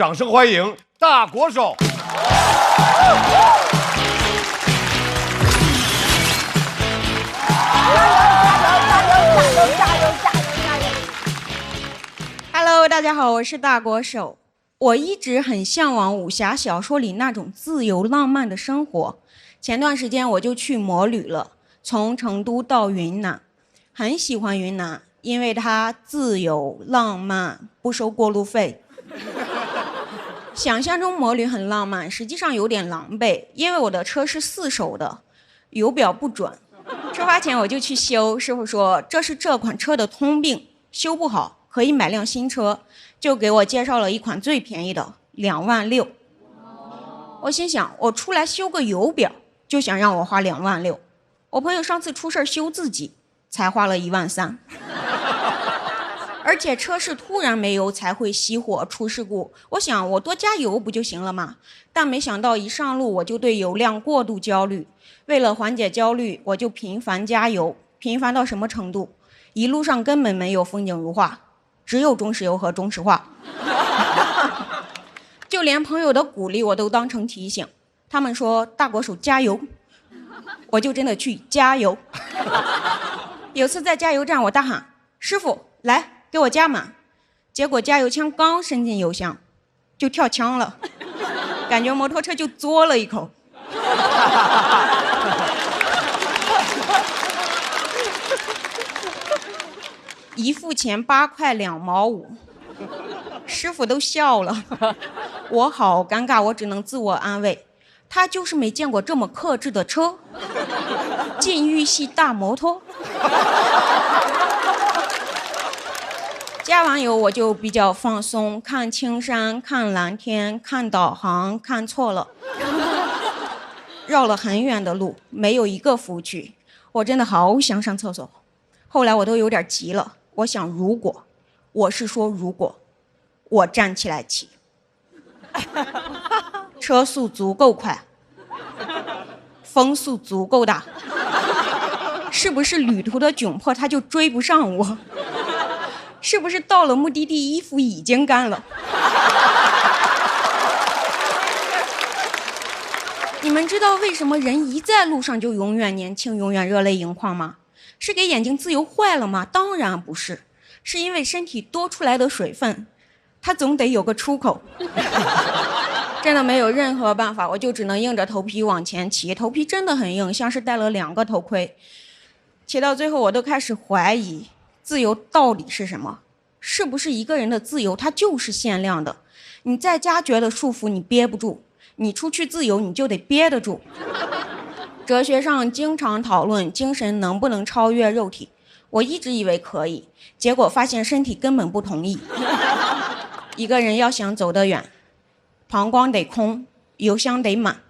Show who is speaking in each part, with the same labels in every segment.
Speaker 1: 掌声欢迎大国手。
Speaker 2: Hello， 大家好，我是大国手。我一直很向往武侠小说里那种自由浪漫的生活。前段时间我就去摩旅了，从成都到云南，很喜欢云南，因为它自由浪漫，不收过路费。想象中摩旅很浪漫，实际上有点狼狈，因为我的车是4手的，油表不准。出发前我就去修，师傅说这是这款车的通病，修不好可以买辆新车，就给我介绍了一款最便宜的2万6。我心想，我出来修个油表就想让我花2万6。我朋友上次出事修自己才花了1万3，而且车是突然没油才会熄火出事故。我想我多加油不就行了吗？但没想到一上路我就对油量过度焦虑。为了缓解焦虑，我就频繁加油，频繁到什么程度？一路上根本没有风景如画，只有中石油和中石化。就连朋友的鼓励我都当成提醒，他们说大国手加油，我就真的去加油。有次在加油站我大喊，师傅来给我加满，结果加油枪刚伸进油箱就跳枪了，感觉摩托车就嘬了一口。一付钱8块2毛5，师傅都笑了，我好尴尬，我只能自我安慰，他就是没见过这么克制的车，禁欲系大摩托。加完油我就比较放松，看青山，看蓝天，看导航，看错了，绕了很远的路，没有一个服务区，我真的好想上厕所。后来我都有点急了，我想如果我站起来骑，车速足够快，风速足够大，是不是旅途的窘迫他就追不上我？是不是到了目的地衣服已经干了？你们知道为什么人一在路上就永远年轻，永远热泪盈眶吗？是给眼睛自由坏了吗？当然不是，是因为身体多出来的水分，它总得有个出口。真的没有任何办法，我就只能硬着头皮往前骑，头皮真的很硬，像是戴了2个头盔。骑到最后我都开始怀疑自由到底是什么？是不是一个人的自由它就是限量的？你在家觉得束缚你憋不住，你出去自由你就得憋得住。哲学上经常讨论精神能不能超越肉体，我一直以为可以，结果发现身体根本不同意。一个人要想走得远，膀胱得空，油箱得满。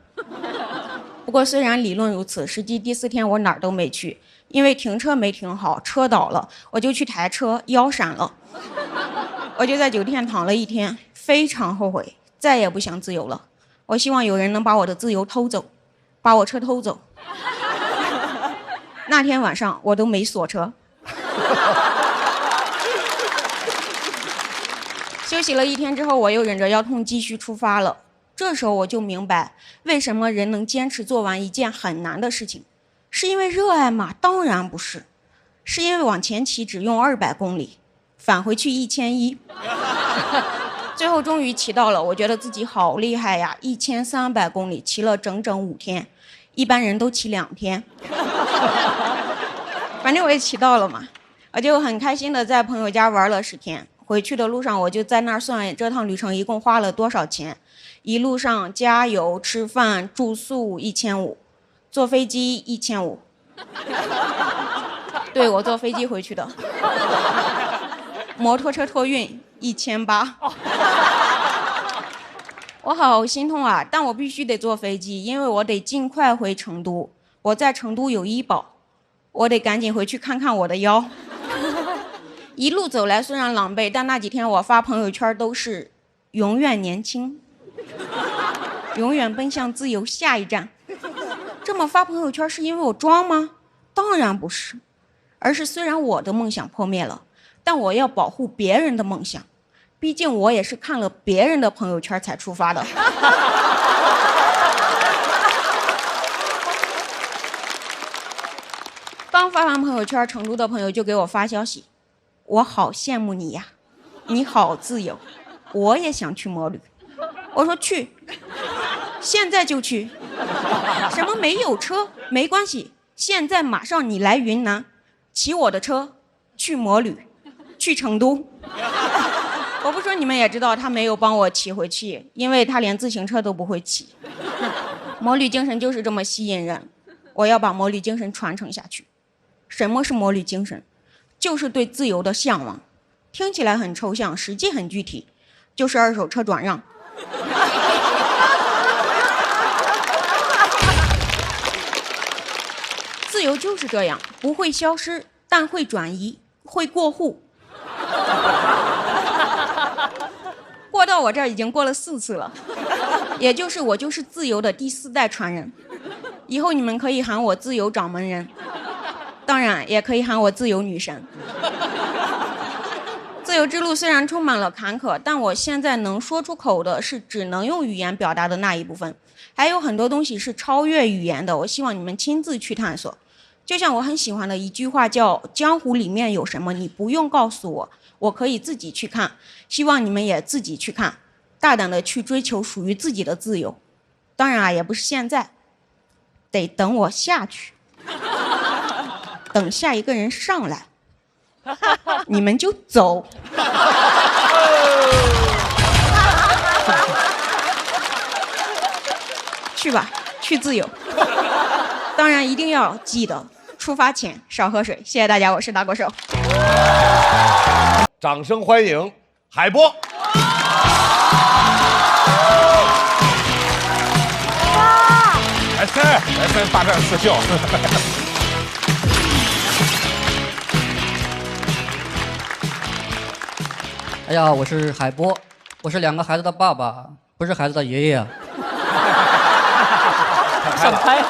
Speaker 2: 不过虽然理论如此，实际第4天我哪儿都没去，因为停车没停好，车倒了，我就去抬车，腰闪了。我就在酒店躺了1天，非常后悔，再也不想自由了。我希望有人能把我的自由偷走，把我车偷走。那天晚上我都没锁车。休息了1天之后，我又忍着腰痛继续出发了。这时候我就明白，为什么人能坚持做完一件很难的事情，是因为热爱吗？当然不是，是因为往前骑只用200公里，返回去1100。最后终于骑到了，我觉得自己好厉害呀！1300公里骑了整整5天，一般人都骑2天。反正我也骑到了嘛，我就很开心的在朋友家玩了10天。回去的路上我就在那儿算这趟旅程一共花了多少钱，一路上加油、吃饭、住宿1500，坐飞机1500。对，我坐飞机回去的。摩托车托运1800。我好心痛啊，但我必须得坐飞机，因为我得尽快回成都。我在成都有医保，我得赶紧回去看看我的腰。一路走来虽然狼狈，但那几天我发朋友圈都是永远年轻，永远奔向自由，下一站。这么发朋友圈是因为我装吗？当然不是，而是虽然我的梦想破灭了，但我要保护别人的梦想，毕竟我也是看了别人的朋友圈才出发的。刚发完朋友圈，成都的朋友就给我发消息：“我好羡慕你呀，你好自由，我也想去摩旅。”我说去，现在就去。什么没有车没关系，现在马上你来云南，骑我的车去摩旅，去成都。我不说你们也知道，他没有帮我骑回去，因为他连自行车都不会骑。摩旅精神就是这么吸引人，我要把摩旅精神传承下去。什么是摩旅精神？就是对自由的向往，听起来很抽象，实际很具体，就是二手车转让。自由就是这样，不会消失，但会转移，会过户。过到我这儿已经过了4次了，也就是我就是自由的第4代传人。以后你们可以喊我自由掌门人，当然也可以喊我自由女神。自由之路虽然充满了坎坷，但我现在能说出口的是只能用语言表达的那一部分，还有很多东西是超越语言的，我希望你们亲自去探索。就像我很喜欢的一句话叫“江湖里面有什么，你不用告诉我，我可以自己去看”，希望你们也自己去看，大胆的去追求属于自己的自由。当然啊，也不是现在，得等我下去，等下一个人上来，你们就走。去吧，去自由。当然一定要记得出发前少喝水。谢谢大家，我是大国手。
Speaker 1: 掌声欢迎海波。来三大战四笑。
Speaker 3: 哎呀，我是海波，我是2个孩子的爸爸，不是孩子的爷爷。
Speaker 4: 闪开！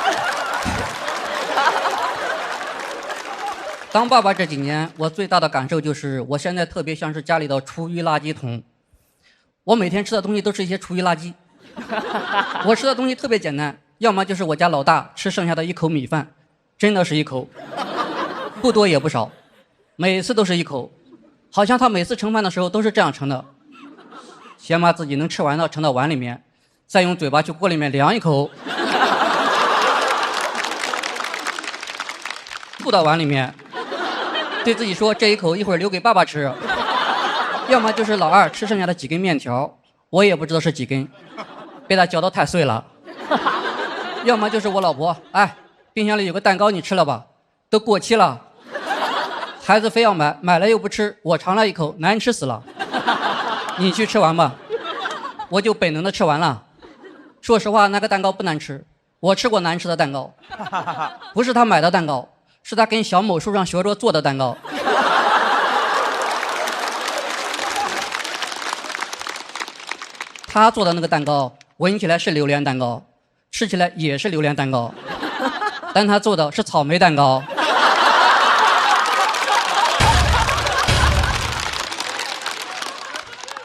Speaker 3: 当爸爸这几年，我最大的感受就是，我现在特别像是家里的厨余垃圾桶。我每天吃的东西都是一些厨余垃圾。我吃的东西特别简单，要么就是我家老大吃剩下的1口米饭，真的是1口，不多也不少，每次都是1口，好像他每次盛饭的时候都是这样盛的，先把自己能吃完的盛到碗里面，再用嘴巴去锅里面量1口，吐到碗里面，对自己说这1口一会儿留给爸爸吃。要么就是老二吃剩下的几根面条，我也不知道是几根，被他搅得太碎了。要么就是我老婆，哎，冰箱里有个蛋糕你吃了吧，都过期了。孩子非要买，买了又不吃，我尝了1口，难吃死了。你去吃完吧，我就本能的吃完了。说实话，那个蛋糕不难吃，我吃过难吃的蛋糕，不是他买的蛋糕，是他跟小某书上学着做的蛋糕。他做的那个蛋糕闻起来是榴莲蛋糕，吃起来也是榴莲蛋糕，但他做的是草莓蛋糕。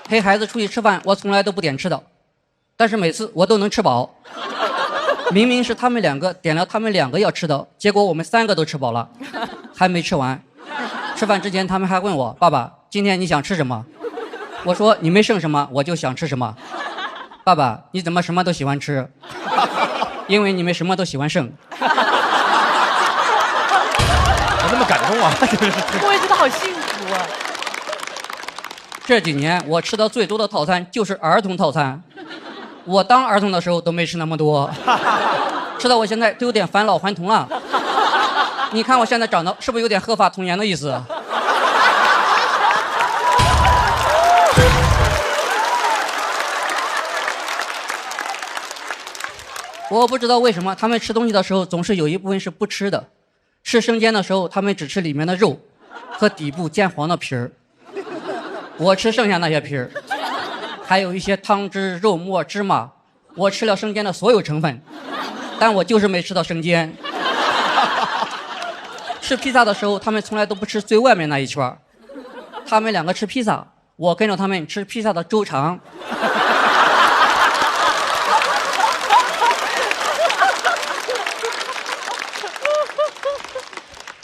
Speaker 3: 陪孩子出去吃饭，我从来都不点吃的，但是每次我都能吃饱。明明是他们2个点了他们2个要吃的，结果我们3个都吃饱了，还没吃完。吃饭之前他们还问我，爸爸今天你想吃什么？我说你没剩什么我就想吃什么。爸爸你怎么什么都喜欢吃？因为你们什么都喜欢剩。
Speaker 1: 我这么感动啊！
Speaker 4: 我也觉得好幸福啊。
Speaker 3: 这几年我吃的最多的套餐就是儿童套餐，我当儿童的时候都没吃那么多，吃到我现在都有点返老还童了。你看我现在长得是不是有点鹤发童颜的意思？我不知道为什么他们吃东西的时候总是有一部分是不吃的，吃生煎的时候他们只吃里面的肉和底部煎黄的皮儿，我吃剩下那些皮儿，还有一些汤汁、肉末、芝麻，我吃了生煎的所有成分，但我就是没吃到生煎。吃披萨的时候他们从来都不吃最外面那一圈，他们2个吃披萨，我跟着他们吃披萨的周长。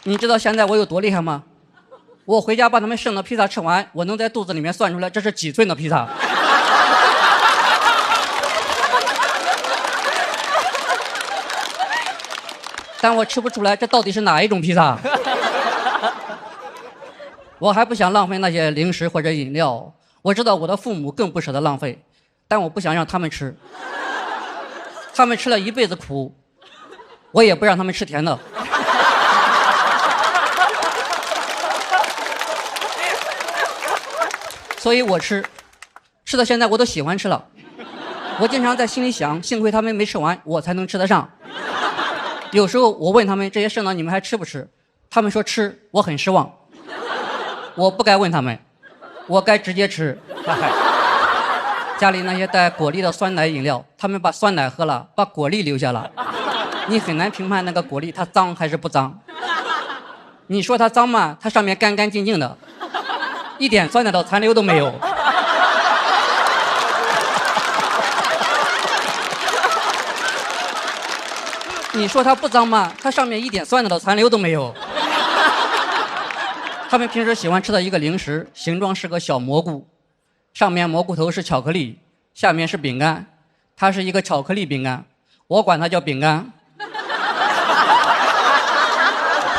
Speaker 3: 你知道现在我有多厉害吗？我回家把他们剩的披萨吃完，我能在肚子里面算出来这是几寸的披萨。但我吃不出来这到底是哪一种披萨。我还不想浪费那些零食或者饮料，我知道我的父母更不舍得浪费，但我不想让他们吃。他们吃了一辈子苦，我也不让他们吃甜的。所以我吃到现在我都喜欢吃了。我经常在心里想，幸亏他们没吃完，我才能吃得上。有时候我问他们这些剩的你们还吃不吃，他们说吃，我很失望。我不该问他们，我该直接吃。家里那些带果粒的酸奶饮料，他们把酸奶喝了，把果粒留下了。你很难评判那个果粒它脏还是不脏。你说它脏吗？它上面干干净净的，一点酸奶的残留都没有。你说它不脏吗？它上面一点酸奶的残留都没有。他们平时喜欢吃的一个零食，形状是个小蘑菇，上面蘑菇头是巧克力，下面是饼干，它是一个巧克力饼干，我管它叫饼干。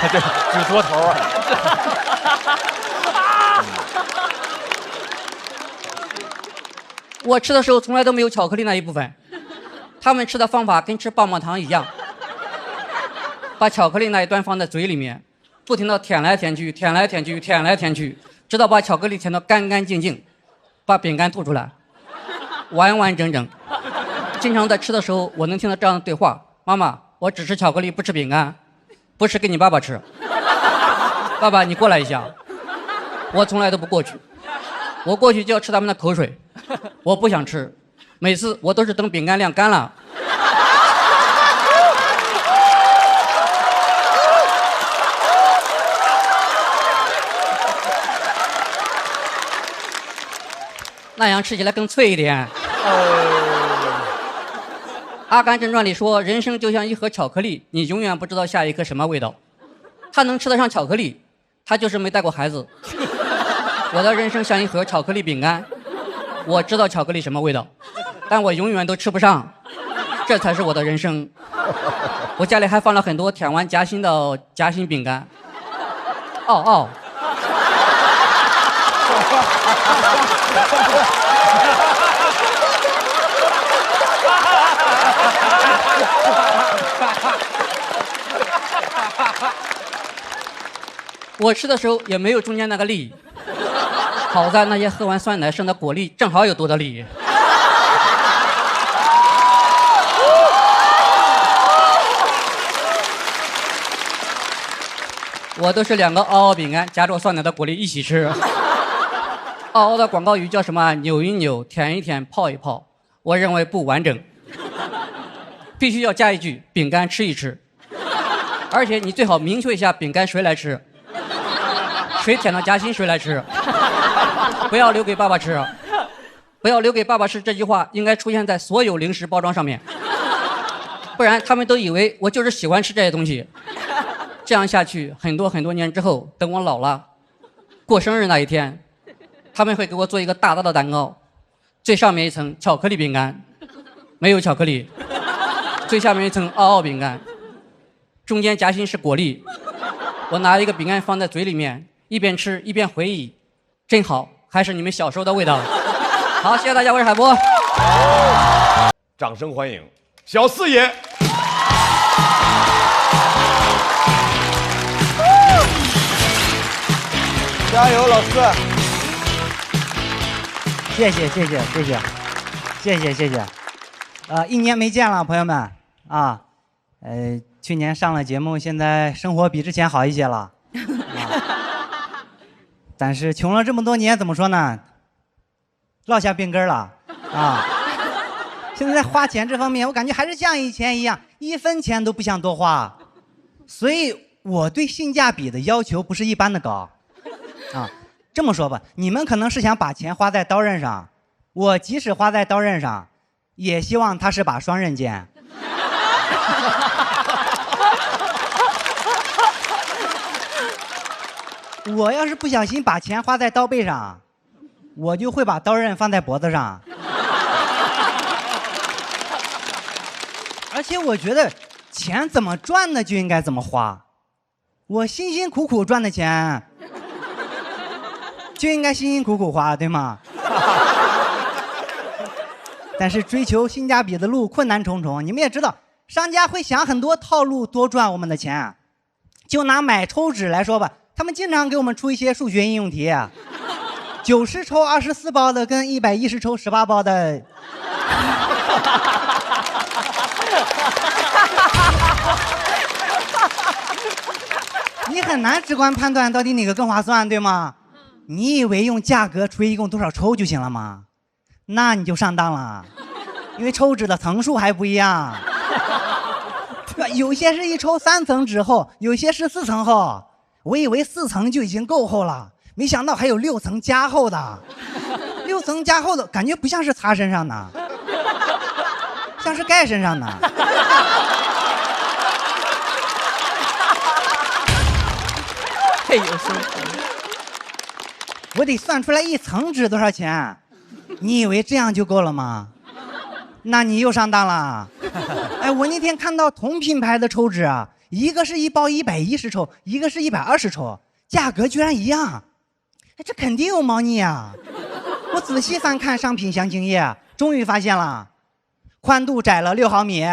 Speaker 1: 这只桌头啊！
Speaker 3: 我吃的时候从来都没有巧克力那一部分，他们吃的方法跟吃棒棒糖一样，把巧克力那一端放在嘴里面，不停地舔来舔去，舔来舔去，舔来舔去，直到把巧克力舔得干干净净，把饼干吐出来，完完整整。经常在吃的时候，我能听到这样的对话：妈妈，我只吃巧克力，不吃饼干，不是给你爸爸吃。爸爸，你过来一下。我从来都不过去，我过去就要吃他们的口水，我不想吃，每次我都是等饼干晾干了。那样吃起来更脆一点。阿甘正传里说，人生就像一盒巧克力，你永远不知道下一颗什么味道。他能吃得上巧克力，他就是没带过孩子。我的人生像一盒巧克力饼干，我知道巧克力什么味道，但我永远都吃不上，这才是我的人生。我家里还放了很多舔完夹心的夹心饼干。哦。我吃的时候也没有中间那个粒，好在那些喝完酸奶剩的果粒正好有多的粒。我都是2个嗷嗷饼干夹着酸奶的果粒一起吃。嗷嗷的广告语叫什么？扭一扭，舔一舔，泡一泡。我认为不完整，必须要加一句：饼干吃一吃。而且你最好明确一下饼干谁来吃，谁舔到夹心谁来吃，不要留给爸爸吃。不要留给爸爸吃这句话应该出现在所有零食包装上面，不然他们都以为我就是喜欢吃这些东西。这样下去，很多年之后，等我老了，过生日那一天，他们会给我做一个大大的蛋糕，最上面一层巧克力饼干，没有巧克力；最下面一层嗷嗷饼干，中间夹心是果粒。我拿一个饼干放在嘴里面，一边吃一边回忆，真好，还是你们小时候的味道。好，谢谢大家，我是海波。
Speaker 1: 掌声欢迎小四爷。
Speaker 5: 加油，老四！
Speaker 6: 谢谢。1年没见了，朋友们啊，去年上了节目，现在生活比之前好一些了。但是穷了这么多年，怎么说呢？落下病根了啊！现在在花钱这方面，我感觉还是像以前一样，1分钱都不想多花。所以我对性价比的要求不是一般的高。啊，这么说吧，你们可能是想把钱花在刀刃上，我即使花在刀刃上，也希望它是把双刃剑。我要是不小心把钱花在刀背上，我就会把刀刃放在脖子上。而且我觉得钱怎么赚的就应该怎么花，我辛辛苦苦赚的钱就应该辛辛苦苦花，对吗？但是追求性价比的路困难重重，你们也知道，商家会想很多套路多赚我们的钱。就拿买抽纸来说吧，他们经常给我们出一些数学应用题，90抽24包的跟110抽18包的。你很难直观判断到底哪个更划算，对吗？你以为用价格除以一共多少抽就行了吗？那你就上当了，因为抽纸的层数还不一样，对吧？有些是一抽3层纸厚，有些是4层厚。我以为4层就已经够厚了，没想到还有6层加厚的。6层加厚的感觉不像是擦身上的，像是盖身上的。
Speaker 4: 太有生活。
Speaker 6: 我得算出来1层纸多少钱，你以为这样就够了吗？那你又上当了。哎，我那天看到同品牌的抽纸啊，一个是一包110抽，一个是120抽，价格居然一样。哎，这肯定有猫腻啊！我仔细翻看商品详情页，终于发现了，宽度窄了6毫米。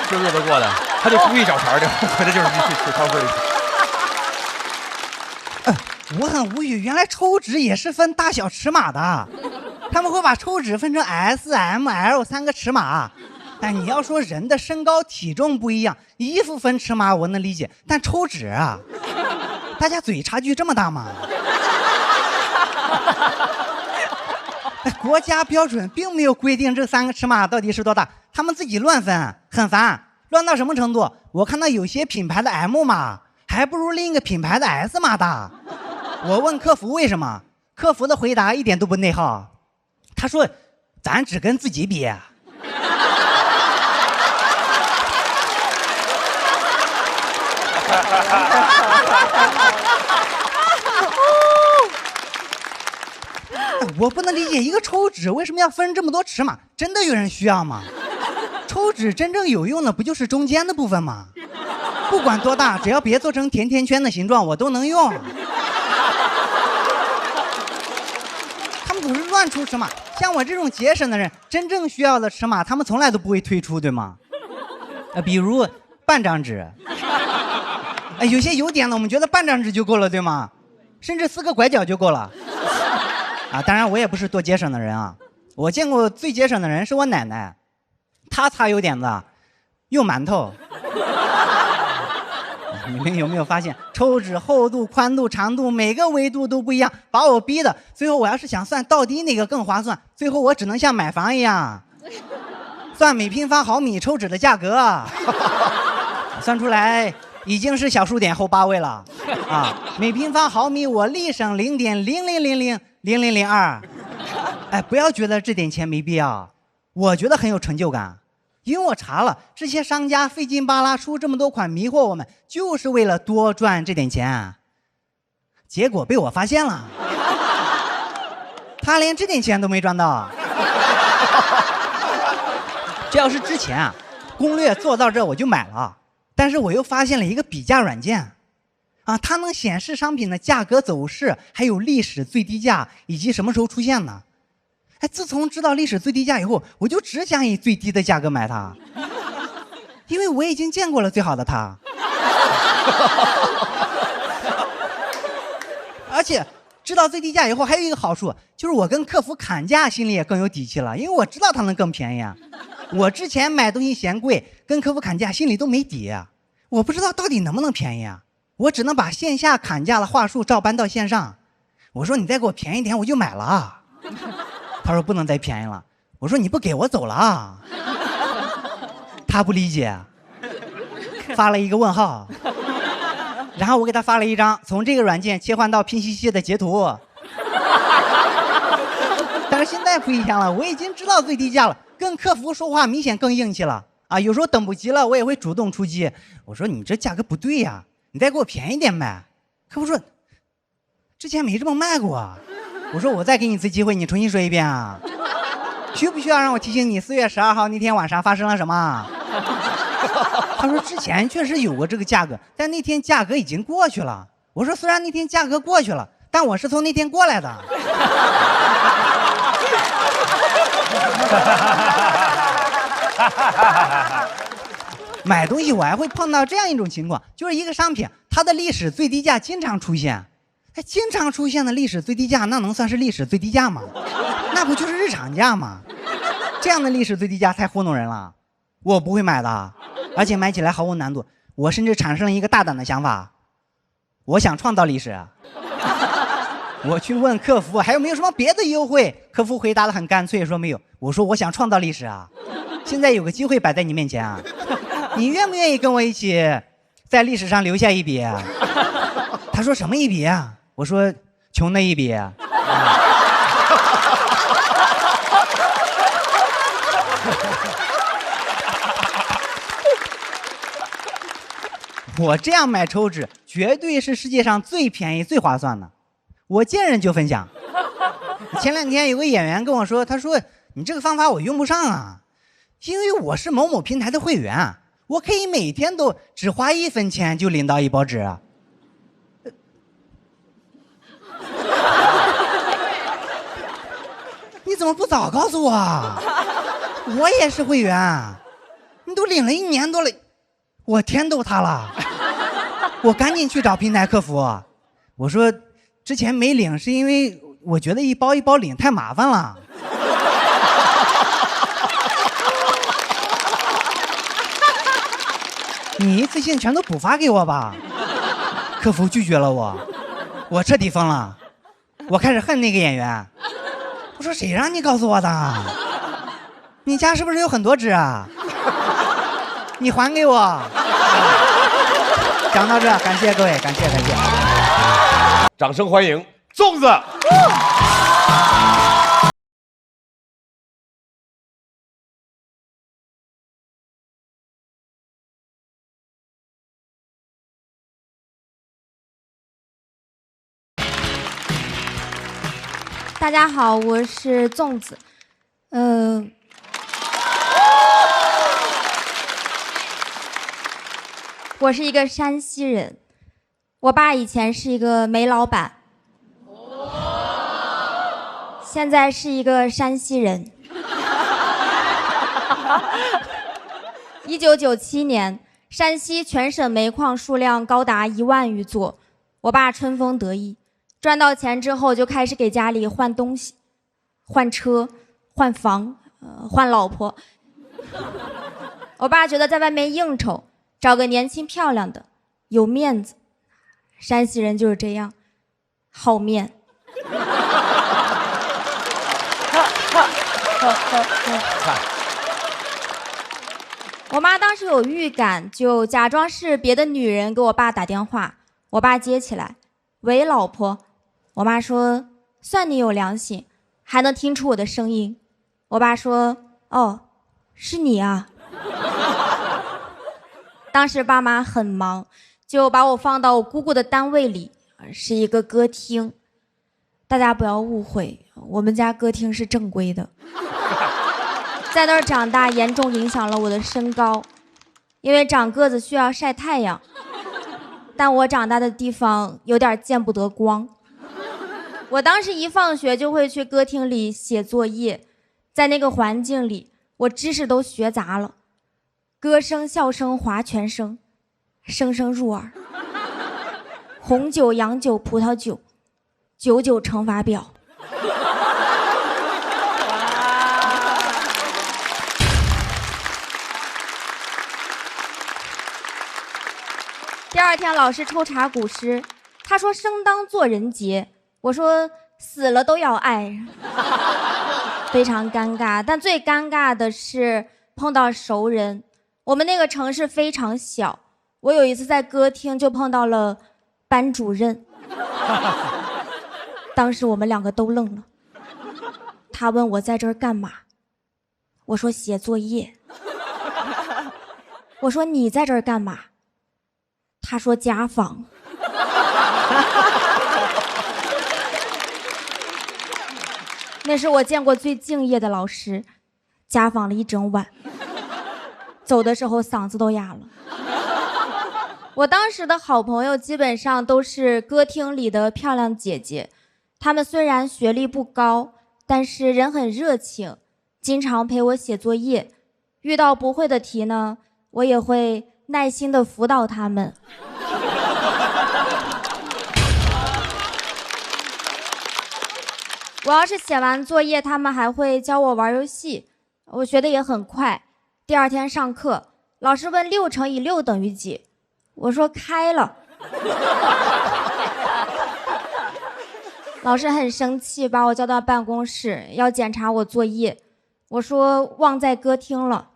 Speaker 1: 这日子过的，他就故意找茬的，可这就是去超市里。
Speaker 6: 我很无语，原来抽纸也是分大小尺码的，他们会把抽纸分成 S、M、L 3个尺码。但你要说人的身高体重不一样，衣服分尺码我能理解，但抽纸啊，大家嘴差距这么大吗？国家标准并没有规定这3个尺码到底是多大，他们自己乱分，很烦。乱到什么程度？我看到有些品牌的 M 码还不如另一个品牌的 S 码大。我问客服为什么，客服的回答一点都不内耗，他说咱只跟自己比。我不能理解一个抽纸为什么要分这么多尺码，真的有人需要吗？抽纸真正有用的不就是中间的部分吗？不管多大，只要别做成甜甜圈的形状，我都能用。他们总是乱出尺码，像我这种节省的人，真正需要的尺码，他们从来都不会推出，对吗？比如半张纸，有些有点的，我们觉得半张纸就够了，对吗？甚至4个拐角就够了。当然我也不是多节省的人啊，我见过最节省的人是我奶奶，她擦油点子用馒头。你们有没有发现，抽纸厚度、宽度、长度每个维度都不一样，把我逼的，最后我要是想算到底哪个更划算，最后我只能像买房一样算每平方毫米抽纸的价格。算出来已经是小数点后8位了啊！每平方毫米我力省0.00000002。哎，不要觉得这点钱没必要，我觉得很有成就感。因为我查了，这些商家费劲巴拉出这么多款迷惑我们，就是为了多赚这点钱。结果被我发现了，他连这点钱都没赚到。这要是之前啊，攻略做到这我就买了，但是我又发现了一个比价软件，它能显示商品的价格走势，还有历史最低价以及什么时候出现的。哎，自从知道历史最低价以后，我就只想以最低的价格买它，因为我已经见过了最好的它。而且知道最低价以后还有一个好处，就是我跟客服砍价心里也更有底气了，因为我知道它能更便宜啊。我之前买东西嫌贵，跟客服砍价心里都没底，我不知道到底能不能便宜啊。我只能把线下砍价的话术照搬到线上，我说你再给我便宜点我就买了。他说不能再便宜了，我说你不给我走了。他不理解，发了一个问号。然后我给他发了一张从这个软件切换到拼夕夕的截图。但是现在不一样了，我已经知道最低价了，跟客服说话明显更硬气了啊！有时候等不及了，我也会主动出击。我说你这价格不对呀，你再给我便宜点呗。客服说之前没这么卖过。我说我再给你一次机会，你重新说一遍啊。需不需要让我提醒你4月12号那天晚上发生了什么？他说之前确实有过这个价格，但那天价格已经过去了。我说虽然那天价格过去了，但我是从那天过来的。买东西我还会碰到这样一种情况，就是一个商品它的历史最低价经常出现，经常出现的历史最低价，那能算是历史最低价吗？那不就是日常价吗？这样的历史最低价太糊弄人了，我不会买的，而且买起来毫无难度。我甚至产生了一个大胆的想法，我想创造历史。我去问客服还有没有什么别的优惠，客服回答的很干脆，说没有。我说我想创造历史啊，现在有个机会摆在你面前啊，你愿不愿意跟我一起在历史上留下一笔？他说什么一笔啊？我说穷的一笔。我这样买抽纸绝对是世界上最便宜最划算的，我见人就分享。前2天有个演员跟我说，他说你这个方法我用不上啊，因为我是某某平台的会员，我可以每天都只花1分钱就领到一包纸。你怎么不早告诉我？我也是会员，你都领了1年多了，我天都塌了。我赶紧去找平台客服，我说之前没领是因为我觉得一包一包领太麻烦了。你一次性全都补发给我吧。客服拒绝了我彻底疯了，我开始恨那个演员。我说谁让你告诉我的？你家是不是有很多纸啊？你还给我。讲到这，感谢各位，感谢。
Speaker 1: 掌声欢迎粽子。
Speaker 2: 大家好，我是粽子。我是一个山西人，我爸以前是一个煤老板，现在是一个山西人。1997年，山西全省煤矿数量高达1万余座，我爸春风得意，赚到钱之后就开始给家里换东西，换车，换房，换老婆。我爸觉得在外面应酬，找个年轻漂亮的，有面子。山西人就是这样，好面。我妈当时有预感，就假装是别的女人给我爸打电话，我爸接起来，喂，老婆。我妈说，算你有良心，还能听出我的声音。我爸说，哦，是你啊。当时爸妈很忙，就把我放到我姑姑的单位里，是一个歌厅。大家不要误会，我们家歌厅是正规的。在那儿长大严重影响了我的身高，因为长个子需要晒太阳，但我长大的地方有点见不得光。我当时一放学就会去歌厅里写作业，在那个环境里，我知识都学杂了，歌声、笑声、划拳声，声声入耳。红酒、洋酒、葡萄酒，99乘法表。第2天老师抽查古诗，他说生当作人杰，我说死了都要爱。非常尴尬，但最尴尬的是碰到熟人。我们那个城市非常小，
Speaker 7: 我有一次在歌厅就碰到了班主任，当时我们两个都愣了。他问我在这儿干嘛，我说写作业。我说你在这儿干嘛？他说家访。那是我见过最敬业的老师，家访了一整晚，走的时候嗓子都哑了。我当时的好朋友基本上都是歌厅里的漂亮姐姐，她们虽然学历不高，但是人很热情，经常陪我写作业，遇到不会的题呢，我也会耐心的辅导她们。我要是写完作业，他们还会教我玩游戏，我学的也很快。第二天上课，老师问6乘以6等于几，我说开了。老师很生气，把我叫到办公室要检查我作业，我说忘在歌厅了。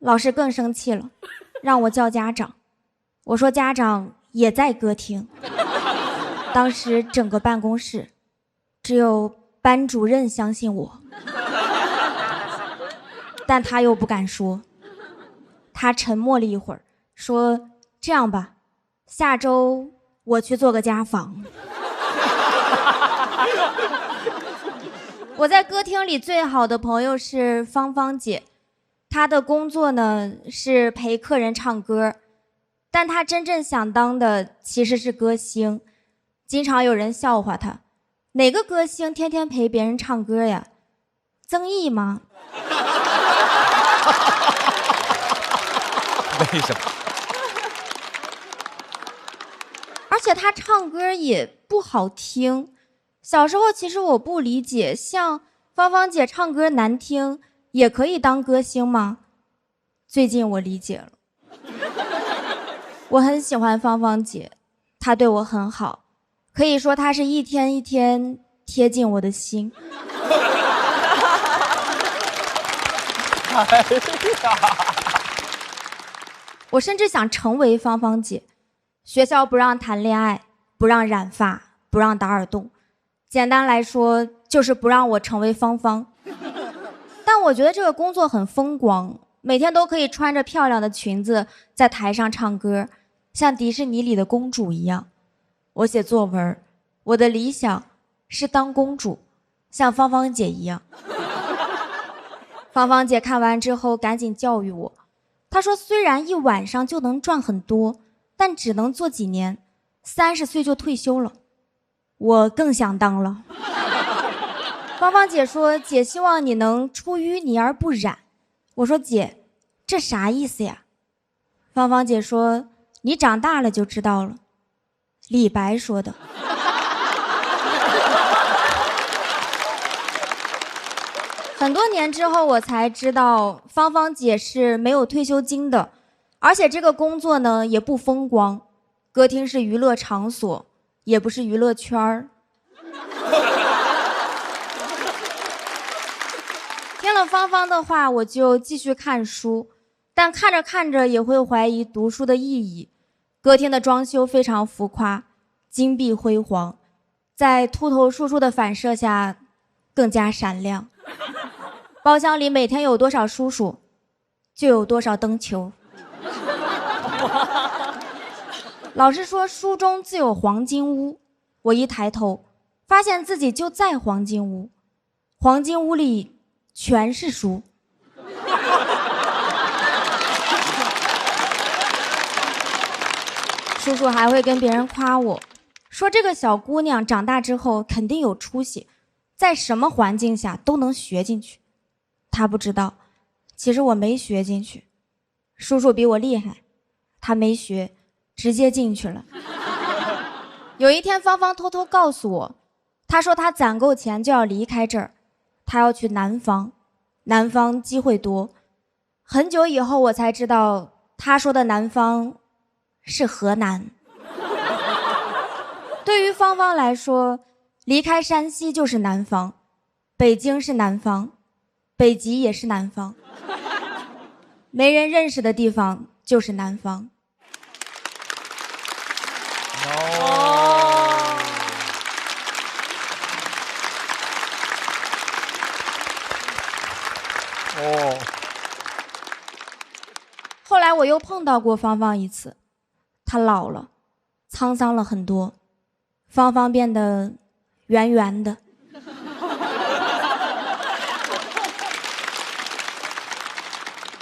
Speaker 7: 老师更生气了，让我叫家长，我说家长也在歌厅。当时整个办公室只有班主任相信我，但他又不敢说。他沉默了一会儿，说这样吧，下周我去做个家访。我在歌厅里最好的朋友是芳芳姐，她的工作呢是陪客人唱歌，但她真正想当的其实是歌星。经常有人笑话她，哪个歌星天天陪别人唱歌呀？曾毅吗？
Speaker 1: 为什么？
Speaker 7: 而且他唱歌也不好听。小时候其实我不理解，像芳芳姐唱歌难听也可以当歌星吗？最近我理解了。我很喜欢芳芳姐，她对我很好，可以说她是一天一天贴近我的心。我甚至想成为芳芳姐。学校不让谈恋爱，不让染发，不让打耳洞，简单来说就是不让我成为芳芳。但我觉得这个工作很风光，每天都可以穿着漂亮的裙子在台上唱歌，像迪士尼里的公主一样。我写作文，我的理想是当公主，像芳芳姐一样。芳芳姐看完之后赶紧教育我，她说虽然一晚上就能赚很多，但只能做几年，30岁就退休了。我更想当了。芳芳姐说，姐希望你能出淤泥而不染。我说姐，这啥意思呀？芳芳姐说，你长大了就知道了。李白说的。很多年之后我才知道，芳芳姐是没有退休金的，而且这个工作呢也不风光，歌厅是娱乐场所，也不是娱乐圈儿。听了芳芳的话，我就继续看书，但看着看着也会怀疑读书的意义。歌厅的装修非常浮夸，金碧辉煌，在秃头叔叔的反射下更加闪亮。包厢里每天有多少叔叔，就有多少灯球。老师说书中自有黄金屋，我一抬头发现自己就在黄金屋，黄金屋里全是书。叔叔还会跟别人夸我，说这个小姑娘长大之后肯定有出息，在什么环境下都能学进去。他不知道，其实我没学进去，叔叔比我厉害，他没学，直接进去了。有一天芳芳偷偷告诉我，她说她攒够钱就要离开这儿，她要去南方，南方机会多。很久以后我才知道，她说的南方是河南。对于芳芳来说，离开山西就是南方，北京是南方，北极也是南方，没人认识的地方就是南方。
Speaker 5: 哦，
Speaker 7: 后来我又碰到过芳芳一次，她老了，沧桑了很多，芳芳变得圆圆的。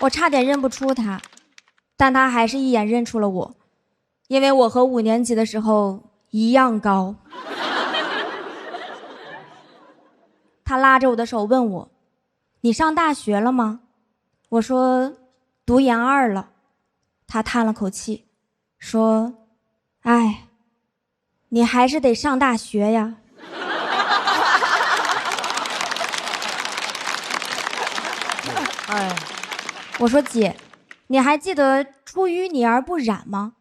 Speaker 7: 我差点认不出她，但她还是一眼认出了我，因为我和5年级的时候一样高。她拉着我的手问我：“你上大学了吗？”我说：“读研2了。”她叹了口气，说：“哎，你还是得上大学呀。”
Speaker 4: 哎，
Speaker 7: 我说：“姐，你还记得出淤泥而不染吗？”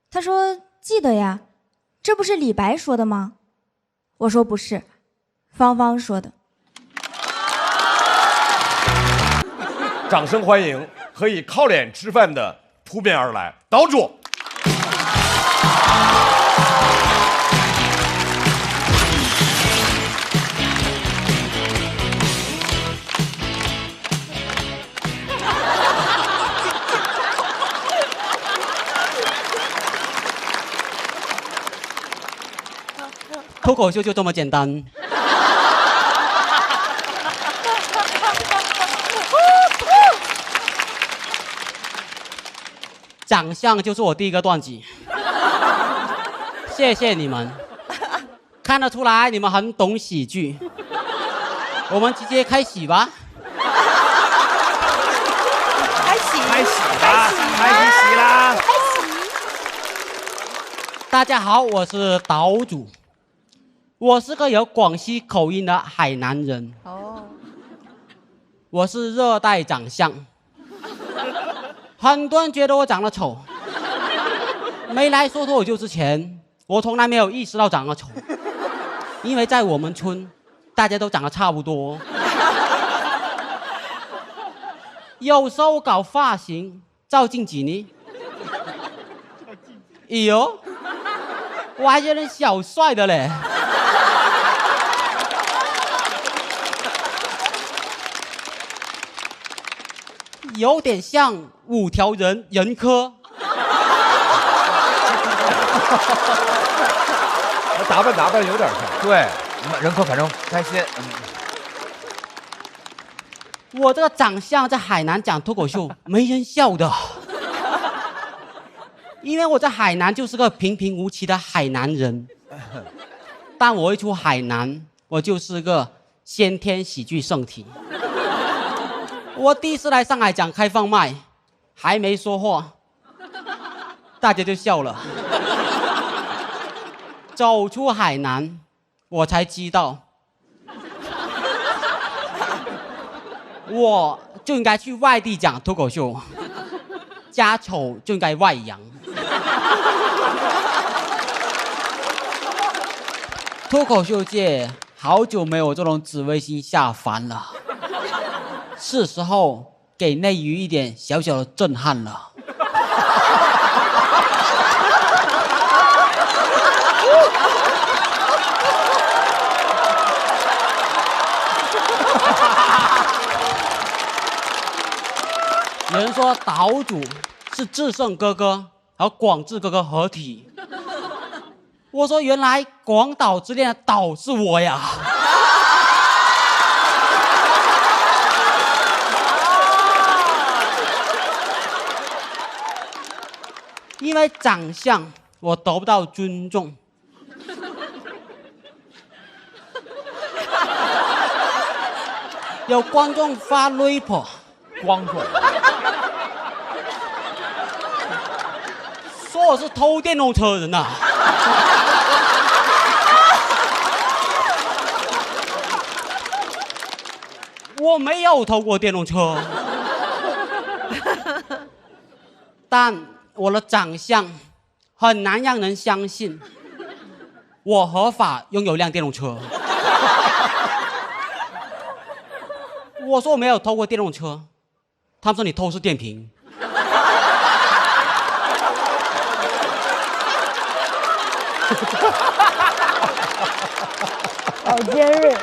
Speaker 7: 她说：“记得呀，这不是李白说的吗？”我说：“不是，芳芳说的。”
Speaker 1: 掌声欢迎可以靠脸吃饭的扑面而来岛主。
Speaker 3: 脱口秀就这么简单。长相就是我第一个段子，谢谢你们，看得出来你们很懂喜剧。我们直接开始吧。
Speaker 4: 开洗
Speaker 5: 啦，开始洗啦！
Speaker 3: 大家好，我是岛主，我是个有广西口音的海南人。
Speaker 4: 哦，
Speaker 3: 我是热带长相，很多人觉得我长得丑。没来说脱口秀之前，我从来没有意识到长得丑，因为在我们村，大家都长得差不多。有时候我搞发型，照镜子呢，哎呦，我还有点小帅的嘞。有点像5条人科。
Speaker 1: 打扮有点像，对，人科反正开心。
Speaker 3: 我这个长相在海南讲脱口秀没人笑的，因为我在海南就是个平平无奇的海南人，但我一出海南，我就是个先天喜剧圣体。我第一次来上海讲开放麦，还没说话，大家就笑了。走出海南，我才知道，我就应该去外地讲脱口秀，家丑就应该外扬。脱口秀界好久没有这种紫微星下凡了，是时候给内娱一点小小的震撼了。有人说岛主是志胜哥哥和广志哥哥合体，我说原来广岛之恋的岛是我呀。因为长相我得不到尊重，有观众发 rap，
Speaker 1: 光众
Speaker 3: 说我是偷电动车人呐、我没有偷过电动车，但我的长相很难让人相信我合法拥有辆电动车。我说我没有偷过电动车，他们说你偷是电瓶。
Speaker 4: 好尖锐。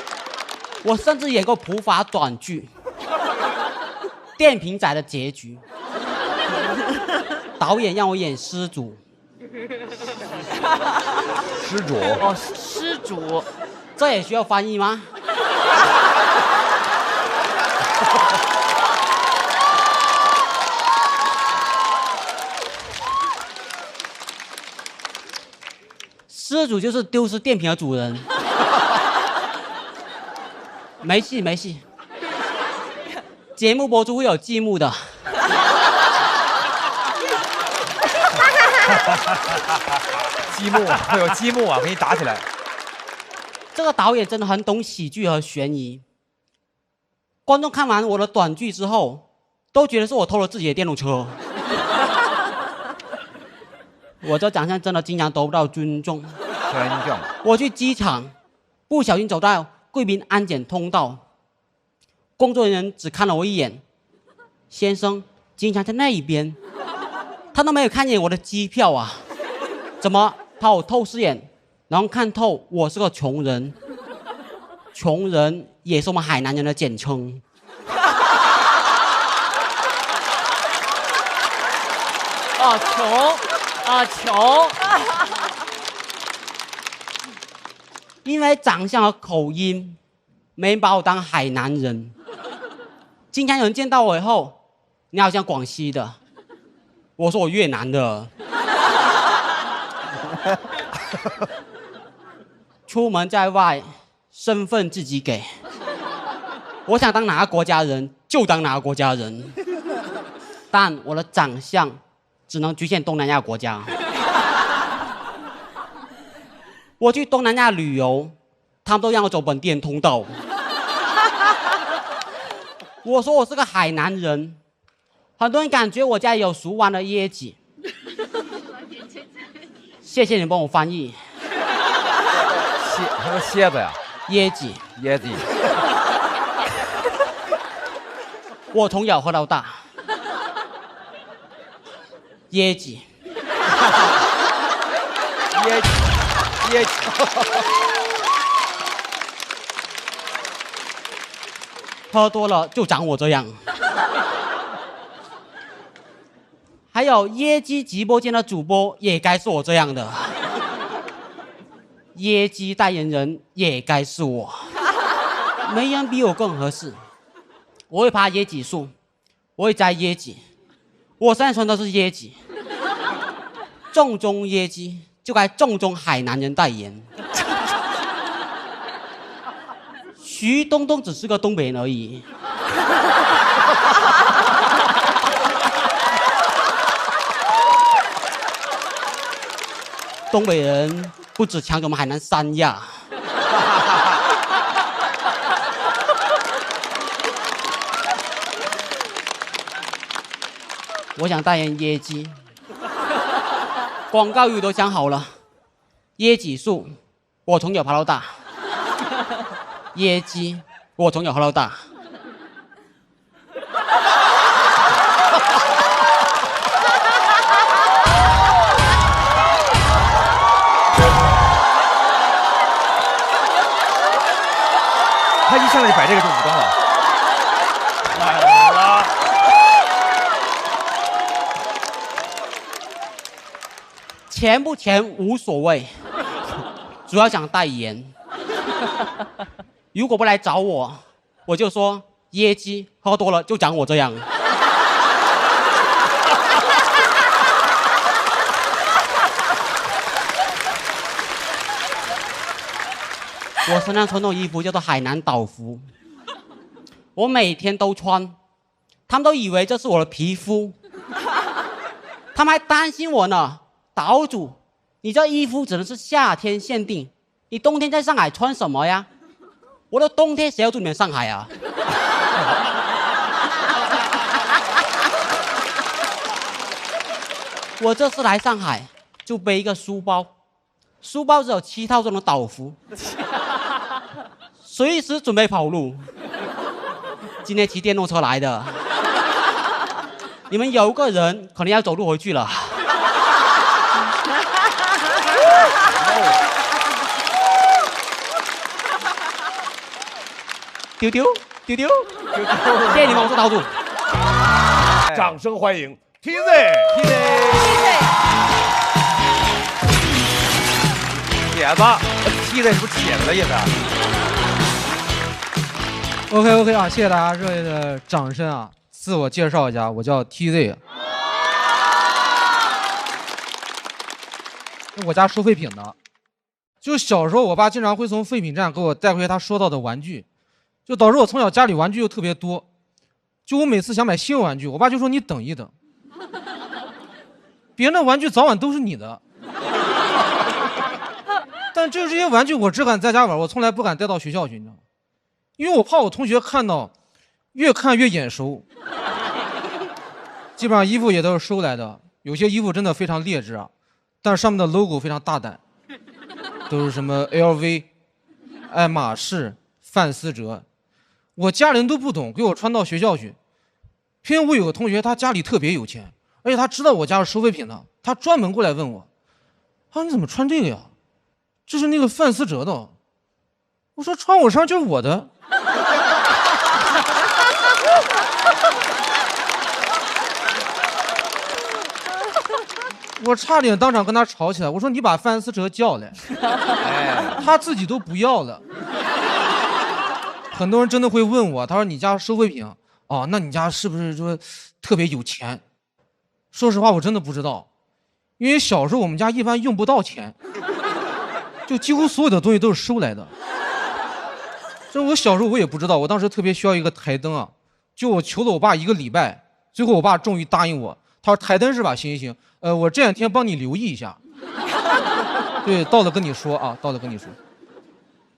Speaker 3: 我甚至演过普法短剧，电瓶仔的结局。导演让我演失主，
Speaker 1: 施主，
Speaker 4: 哦，施主，
Speaker 3: 这也需要翻译吗？失主就是丢失电瓶的主人。没戏没戏，节目播出会有积木的。
Speaker 5: 积木会有积木啊，给你打起来。
Speaker 3: 这个导演真的很懂喜剧和悬疑。观众看完我的短剧之后，都觉得是我偷了自己的电动车。我这长相真的经常得不到尊重。
Speaker 5: 天降，
Speaker 3: 我去机场，不小心走到贵宾安检通道，工作人员只看了我一眼，先生，经常在那一边。他都没有看见我的机票啊，怎么他有透视眼，然后看透我是个穷人，穷人也是我们海南人的简称。
Speaker 4: 哦，穷，啊穷，
Speaker 3: 因为长相和口音，没人把我当海南人。经常有人见到我以后，你好像广西的，我说我越南的。出门在外，身份自己给。我想当哪个国家人就当哪个国家人，但我的长相只能局限东南亚国家。我去东南亚旅游，他们都让我走本地人通道。我说我是个海南人，很多人感觉我家里有熟完的椰子。谢谢你帮我翻译。
Speaker 5: 他说蝎子呀，
Speaker 3: 椰子，
Speaker 5: 椰子，
Speaker 3: 我从小喝到大。椰子，
Speaker 5: 椰子，
Speaker 3: 喝多了就长我这样。还有椰鸡直播间的主播也该是我这样的，椰鸡代言人也该是我，没人比我更合适。我会爬椰子树，我会摘椰子，我身上穿的是椰子，正宗椰鸡就该正宗海南人代言。徐东东只是个东北人而已。东北人不止抢走我们海南三亚。我想代言椰鸡，广告语都想好了。椰子树，我从小爬到大。椰鸡，我从小喝到大。
Speaker 5: 他一上来就摆这个就武装了。来了，
Speaker 3: 钱不钱无所谓，主要想代言。如果不来找我，我就说椰鸡喝多了就长我这样。我身上穿那种衣服叫做海南岛服，我每天都穿，他们都以为这是我的皮肤，他们还担心我呢。岛主，你这衣服只能是夏天限定，你冬天在上海穿什么呀？我的冬天谁要住你们上海啊？我这次来上海就背一个书包，书包只有7套这种岛服，随时准备跑路。今天骑电动车来的，你们有个人可能要走路回去了。丢丢丢丢，谢谢你们，我是岛主。
Speaker 1: 掌声欢迎 TZ。
Speaker 5: 铁子，TZ 是不是铁子的意思
Speaker 8: ？OK 啊，谢谢大家热烈的掌声啊！自我介绍一下，我叫 TZ。我家收废品的，就小时候我爸经常会从废品站给我带回他说到的玩具，就导致我从小家里玩具又特别多。就我每次想买新玩具，我爸就说你等一等，别人的玩具早晚都是你的。但这些玩具我只敢在家玩，我从来不敢带到学校去，你知道吗？因为我怕我同学看到，越看越眼熟。基本上衣服也都是收来的，有些衣服真的非常劣质啊，但是上面的 logo 非常大胆，都是什么 LV、爱马仕、范思哲，我家人都不懂，给我穿到学校去。偏我有个同学，他家里特别有钱，而且他知道我家是收废品的，他专门过来问我，啊你怎么穿这个呀？这是那个范思哲的。我说穿我身上就是我的。我差点当场跟他吵起来，我说你把范思哲叫来，他自己都不要了。很多人真的会问我，他说你家收废品哦，那你家是不是说特别有钱？说实话我真的不知道，因为小时候我们家一般用不到钱，就几乎所有的东西都是收来的。这我小时候我也不知道，我当时特别需要一个台灯啊，就我求了我爸1个礼拜，最后我爸终于答应我，他说台灯是吧？行行行，我这两天帮你留意一下。对，到了跟你说啊，到了跟你说。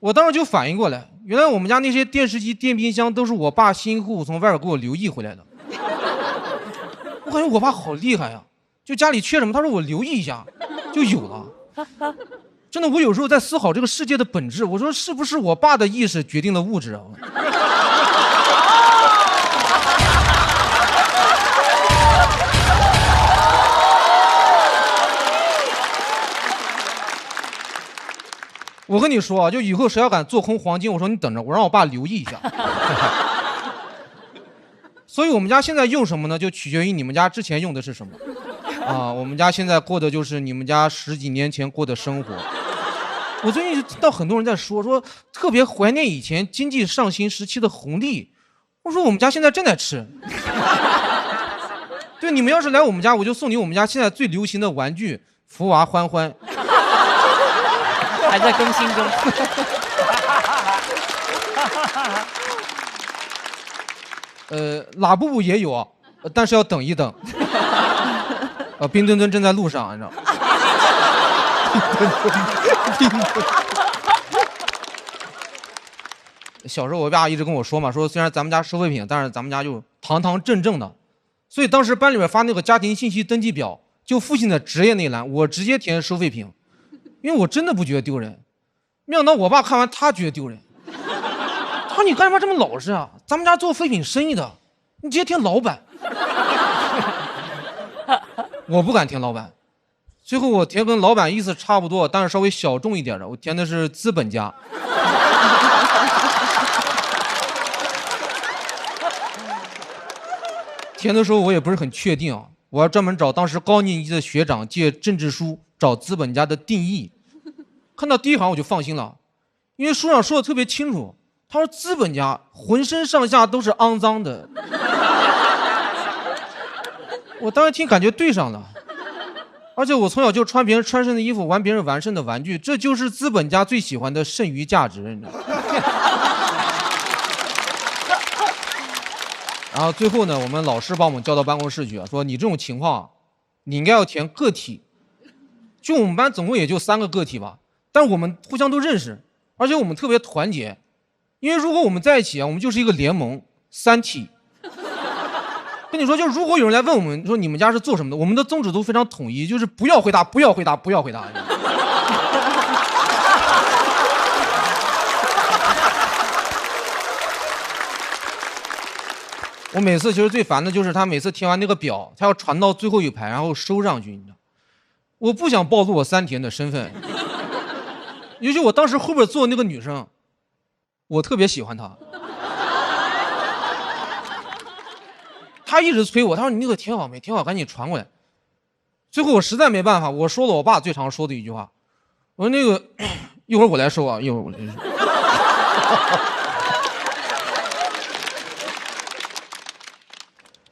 Speaker 8: 我当时就反应过来，原来我们家那些电视机、电冰箱都是我爸辛辛苦苦从外边给我留意回来的。我感觉我爸好厉害呀，就家里缺什么，他说我留意一下，就有了。真的，我有时候在思考这个世界的本质，我说是不是我爸的意识决定了物质啊？我跟你说啊，就以后谁要敢做空黄金，我说你等着，我让我爸留意一下。所以我们家现在用什么呢？就取决于你们家之前用的是什么。啊，我们家现在过的就是你们家10几年前过的生活。我最近听到很多人在说特别怀念以前经济上行时期的红利。我说我们家现在正在吃。对，你们要是来我们家，我就送你我们家现在最流行的玩具福娃欢欢。
Speaker 4: 还在更新中。
Speaker 8: 拉布布也有，但是要等一等。冰墩墩正在路上，你知道吗？小时候我爸一直跟我说嘛，说虽然咱们家收废品，但是咱们家就堂堂正正的。所以当时班里边发那个家庭信息登记表，就父亲的职业那栏，我直接填收废品，因为我真的不觉得丢人。没想到我爸看完他觉得丢人，他说你干嘛这么老实啊？咱们家做废品生意的，你直接填老板。我不敢填老板，最后我填跟老板意思差不多，但是稍微小众一点的，我填的是资本家。填的时候我也不是很确定啊，我要专门找当时高年级的学长借政治书找资本家的定义。看到第一行我就放心了，因为书上说的特别清楚，他说资本家浑身上下都是肮脏的。我当时听感觉对上了，而且我从小就穿别人穿剩的衣服，玩别人玩剩的玩具，这就是资本家最喜欢的剩余价值，你知道吗？然后最后呢，我们老师把我们叫到办公室去，说你这种情况，你应该要填个体。就我们班总共也就3个个体吧，但我们互相都认识，而且我们特别团结，因为如果我们在一起啊，我们就是一个联盟，3体。跟你说，就如果有人来问我们说你们家是做什么的，我们的宗旨都非常统一，就是不要回答，不要回答，不要回答。我每次其实最烦的就是他每次填完那个表，他要传到最后一排，然后收上去，你知道。我不想暴露我3体人的身份，尤其我当时后边坐那个女生，我特别喜欢她。他一直催我，他说你那个填好没？填好赶紧传过来。最后我实在没办法，我说了我爸最常说的一句话，我说那个一会儿我来收啊，一会儿我来收。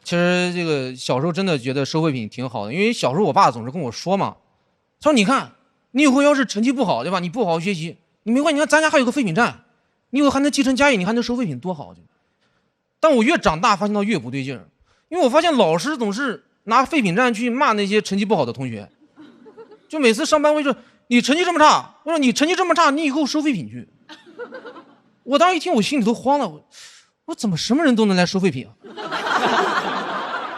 Speaker 8: 其实这个小时候真的觉得收废品挺好的，因为小时候我爸总是跟我说嘛，他说你看你以后要是成绩不好，对吧？你不好好学习，你没关系，你看咱家还有个废品站，你以后还能继承家业，你还能收废品，多好！但我越长大发现到越不对劲儿，因为我发现老师总是拿废品站去骂那些成绩不好的同学，就每次上班会说你成绩这么差，我说你成绩这么差，你以后收废品去。我当时一听我心里都慌了，我怎么什么人都能来收废品啊？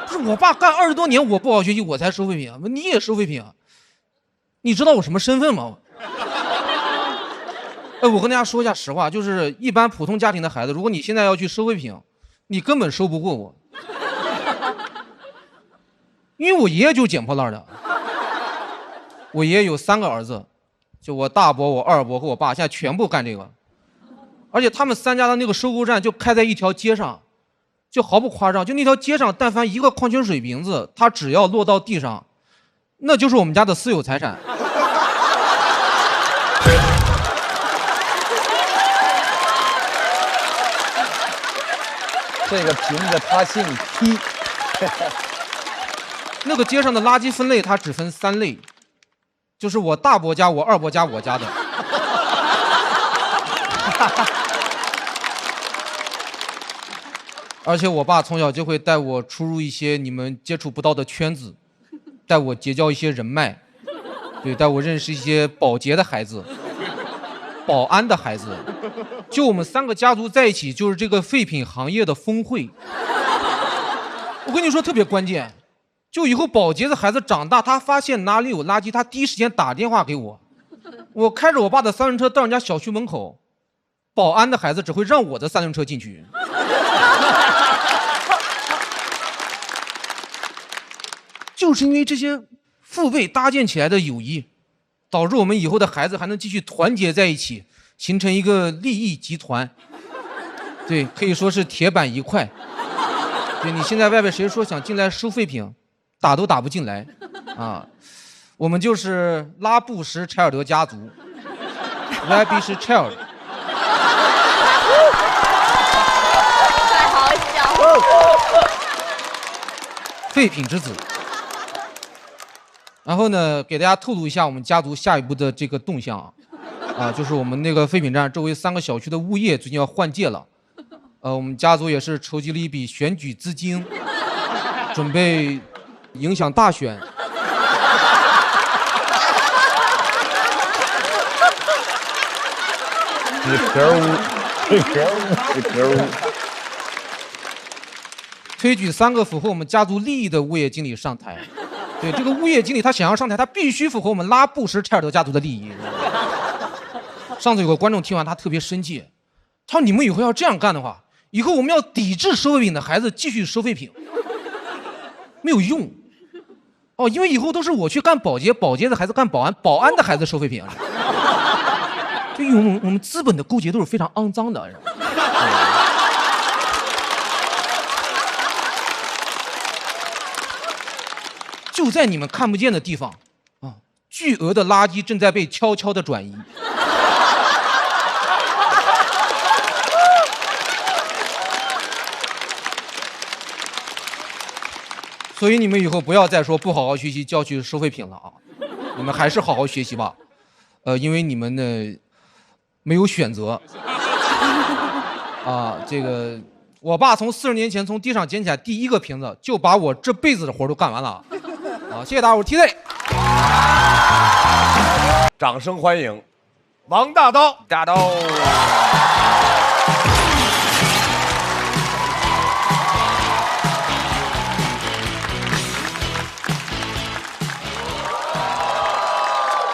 Speaker 8: 不是我爸干20多年我不好学习我才收废品啊，你也收废品啊？你知道我什么身份吗？我跟大家说一下实话，就是一般普通家庭的孩子，如果你现在要去收废品，你根本收不过我，因为我爷爷就是捡破烂的。我爷爷有3个儿子，就我大伯、我二伯和我爸，现在全部干这个，而且他们3家的那个收购站就开在一条街上，就毫不夸张，就那条街上，但凡一个矿泉水瓶子，它只要落到地上，那就是我们家的私有财产。
Speaker 5: 这个瓶子他姓T。
Speaker 8: 那个街上的垃圾分类它只分3类，就是我大伯家、我二伯家、我家的。而且我爸从小就会带我出入一些你们接触不到的圈子，带我结交一些人脉，对，带我认识一些保洁的孩子、保安的孩子。就我们3个家族在一起，就是这个废品行业的峰会。我跟你说特别关键，就以后保洁的孩子长大，他发现哪里有垃圾，他第一时间打电话给我。我开着我爸的3轮车到人家小区门口，保安的孩子只会让我的3轮车进去。就是因为这些父辈搭建起来的友谊，导致我们以后的孩子还能继续团结在一起，形成一个利益集团。对，可以说是铁板一块。对，你现在外边谁说想进来收废品，打都打不进来啊！我们就是拉布什柴尔德家族 ，Rubbish Child。
Speaker 9: 太好笑了。
Speaker 8: 废品之子。然后呢，给大家透露一下我们家族下一步的这个动向啊，就是我们那个废品站周围3个小区的物业最近要换届了，我们家族也是筹集了一笔选举资金，准备影响大选。
Speaker 5: 你可恶，你可恶，你可恶！
Speaker 8: 推举3个符合我们家族利益的物业经理上台。对，这个物业经理他想要上台，他必须符合我们拉布什柴尔德家族的利益。上次有个观众听完，他特别生气，他说：“你们以后要这样干的话，以后我们要抵制收废品的孩子继续收废品，没有用。哦，因为以后都是我去干保洁，保洁的孩子干保安，保安的孩子收废品。就因为我们资本的勾结都是非常肮脏的。”就在你们看不见的地方，啊，巨额的垃圾正在被悄悄的转移。所以你们以后不要再说不好好学习就要去收废品了啊！你们还是好好学习吧，因为你们呢没有选择。啊，这个我爸从40年前从地上捡起来第1个瓶子，就把我这辈子的活都干完了。好，谢谢大家，我是 TZ。
Speaker 1: 掌声欢迎王大刀。
Speaker 5: 大刀。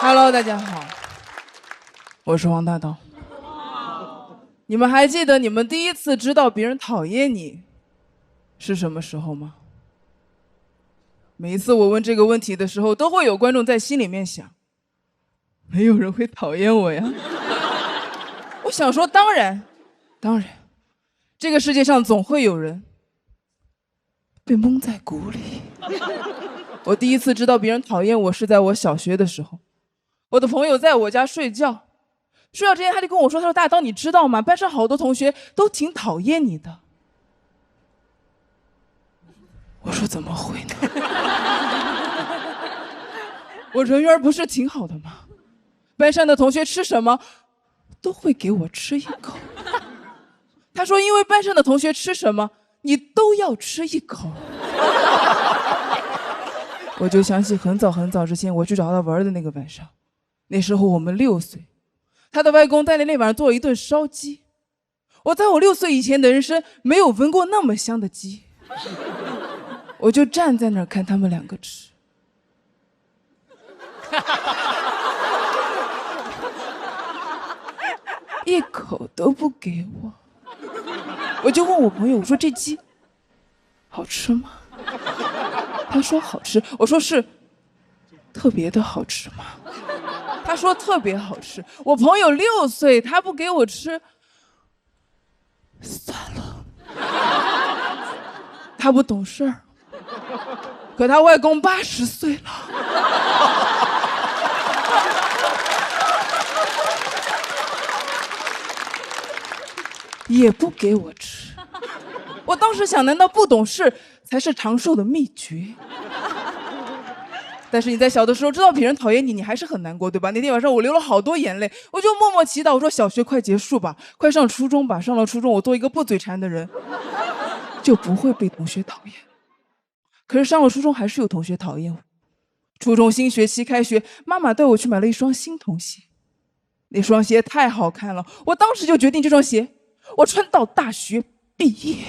Speaker 10: Hello， 大家好，我是王大刀。你们还记得你们第一次知道别人讨厌你是什么时候吗？每一次我问这个问题的时候，都会有观众在心里面想，没有人会讨厌我呀。我想说，当然，这个世界上总会有人被蒙在鼓里。我第一次知道别人讨厌我是在我小学的时候，我的朋友在我家睡觉，睡觉之前他就跟我说，他说大刀你知道吗？班上好多同学都挺讨厌你的。我说怎么会呢？我人缘不是挺好的吗？班上的同学吃什么都会给我吃一口。他说因为班上的同学吃什么你都要吃一口。我就想起很早很早之前我去找他玩的那个晚上，那时候我们6岁，他的外公带来那晚上做了一顿烧鸡，我在我6岁以前的人生没有闻过那么香的鸡。我就站在那儿看他们2个吃。一口都不给我。我就问我朋友，我说这鸡好吃吗？他说好吃。我说是特别的好吃吗？他说特别好吃。我朋友6岁，他不给我吃，算了，他不懂事儿。可他外公80岁了。也不给我吃。我当时想，难道不懂事才是长寿的秘诀？但是你在小的时候知道别人讨厌你，你还是很难过，对吧？那天晚上我流了好多眼泪，我就默默祈祷，我说小学快结束吧，快上初中吧，上了初中我做一个不嘴馋的人，就不会被同学讨厌。可是上了初中还是有同学讨厌我。初中新学期开学，妈妈带我去买了一双新童鞋，那双鞋太好看了，我当时就决定这双鞋我穿到大学毕业。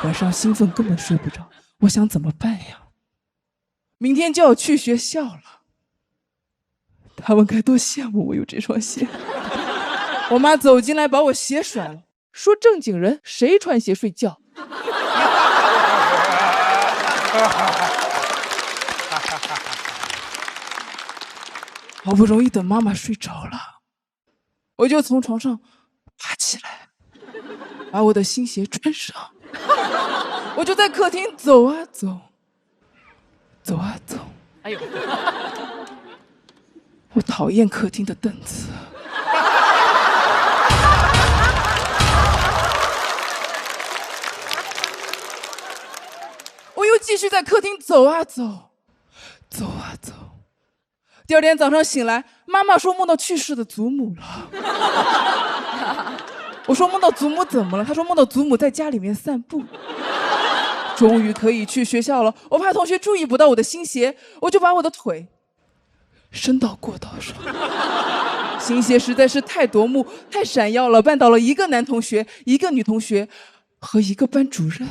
Speaker 10: 晚上兴奋根本睡不着，我想怎么办呀？明天就要去学校了，他们该多羡慕我有这双鞋。我妈走进来把我鞋甩了，说正经人谁穿鞋睡觉？好不容易等妈妈睡着了，我就从床上爬起来，把我的新鞋穿上。我就在客厅走啊走，走啊走。
Speaker 4: 哎呦，
Speaker 10: 我讨厌客厅的凳子。我又继续在客厅走啊走，走啊走。第二天早上醒来，妈妈说梦到去世的祖母了。我说梦到祖母怎么了？她说梦到祖母在家里面散步。终于可以去学校了，我怕同学注意不到我的新鞋，我就把我的腿伸到过道上。新鞋实在是太夺目、太闪耀了，绊倒了一个男同学、一个女同学和一个班主任。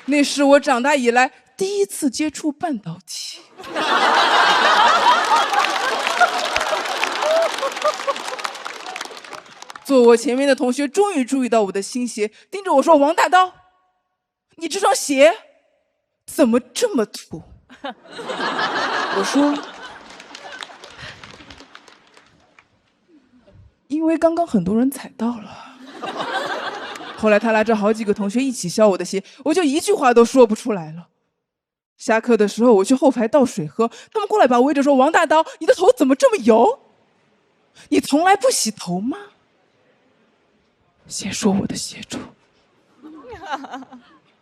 Speaker 10: 那是我长大以来第一次接触半导体。坐我前面的同学终于注意到我的新鞋，盯着我说：“王大刀，你这双鞋怎么这么土？”我说：“因为刚刚很多人踩到了。”后来他拉着好几个同学一起削我的鞋，我就一句话都说不出来了。下课的时候我去后排倒水喝，他们过来把我围着说：“王大刀，你的头怎么这么油？你从来不洗头吗？”先说我的鞋主，